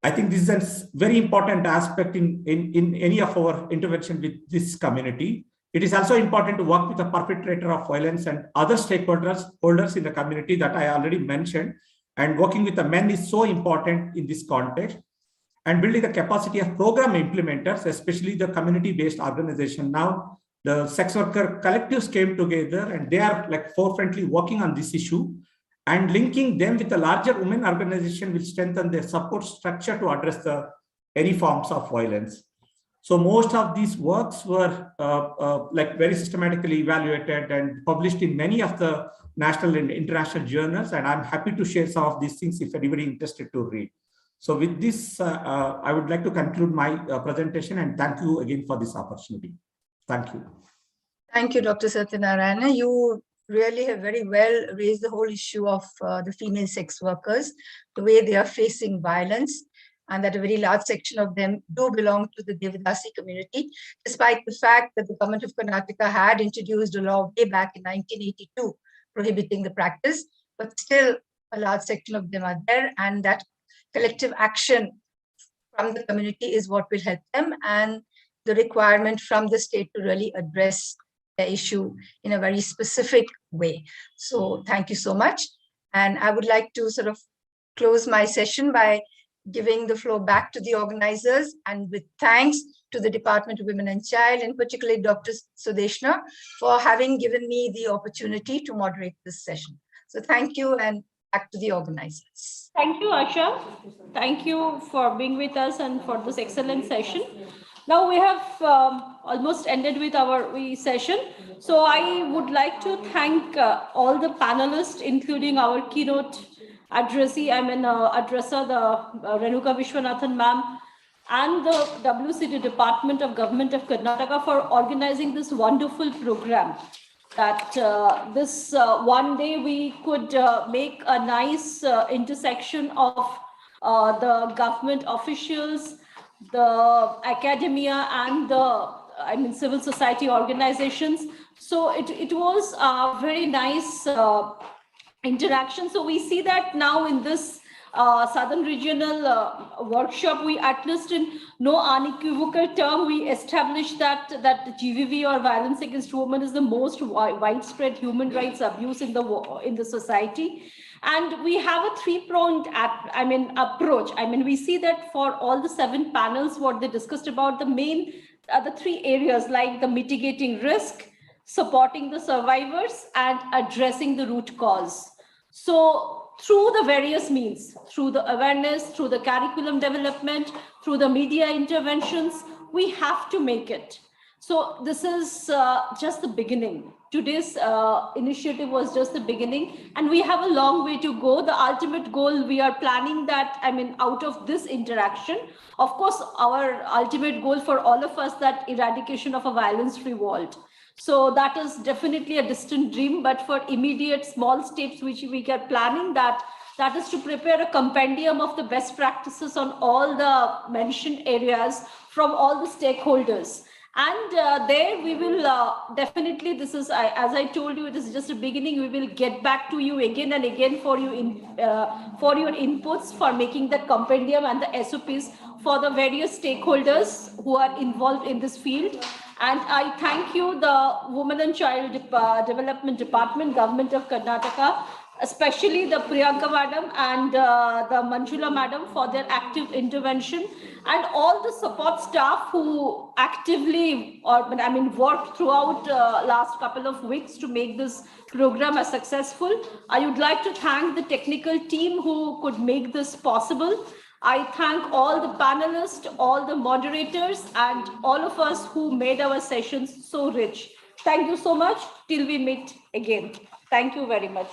I think this is a very important aspect in any of our intervention with this community. It is also important to work with the perpetrator of violence and other stakeholders in the community that I already mentioned. And working with the men is so important in this context. And building the capacity of program implementers, especially the community-based organization. Now, the sex worker collectives came together and they are like forefrontly working on this issue, and linking them with a larger women organization will strengthen their support structure to address any forms of violence. So most of these works were like very systematically evaluated and published in many of the national and international journals. And I'm happy to share some of these things if anybody interested to read. So with this, I would like to conclude my presentation and thank you again for this opportunity. Thank you.
Thank you, Dr. Satyanarayana. You really have very well raised the whole issue of the female sex workers, the way they are facing violence, and that a very large section of them do belong to the Devadasi community, despite the fact that the government of Karnataka had introduced a law way back in 1982 prohibiting the practice, but still a large section of them are there, and that collective action from the community is what will help them, and the requirement from the state to really address the issue in a very specific way. So thank you so much. And I would like to sort of close my session by giving the floor back to the organizers, and with thanks to the Department of Women and Child, and particularly Dr. Sudeshna, for having given me the opportunity to moderate this session. So thank you, and back to the organizers.
Thank you, Asha. Thank you for being with us and for this excellent session. Now we have almost ended with our session. So I would like to thank all the panelists, including our keynote addressee, addresser, the Renuka Vishwanathan ma'am, and the WCD Department of Government of Karnataka for organizing this wonderful program. That this one day we could make a nice intersection of the government officials, the academia, and the civil society organizations. So it was a very nice interaction. So we see that now in this Southern Regional workshop, we at least in no unequivocal term, we established that GVV, or violence against women, is the most widespread human rights abuse in the society. And we have a three-pronged approach. We see that for all the 7 panels, what they discussed about, the main the 3 areas, like the mitigating risk, supporting the survivors, and addressing the root cause. So through the various means, through the awareness, through the curriculum development, through the media interventions, we have to make it. So this is just the beginning. Today's initiative was just the beginning, and we have a long way to go. The ultimate goal, we are planning that, out of this interaction, of course, our ultimate goal for all of us, that eradication of a violence-free world. So that is definitely a distant dream, but for immediate small steps which we are planning, that is to prepare a compendium of the best practices on all the mentioned areas from all the stakeholders. And there we will definitely, this is, as I told you, it is just a beginning. We will get back to you again and again for your inputs for making that compendium and the SOPs for the various stakeholders who are involved in this field. And I thank you, the Women and Child Development Department, Government of Karnataka, especially the Priyanka madam and the Manjula madam for their active intervention, and all the support staff who actively worked throughout last couple of weeks to make this program as successful. I would like to thank the technical team who could make this possible. I thank all the panelists, all the moderators, and all of us who made our sessions so rich. Thank you so much. Till we meet again. Thank you very much.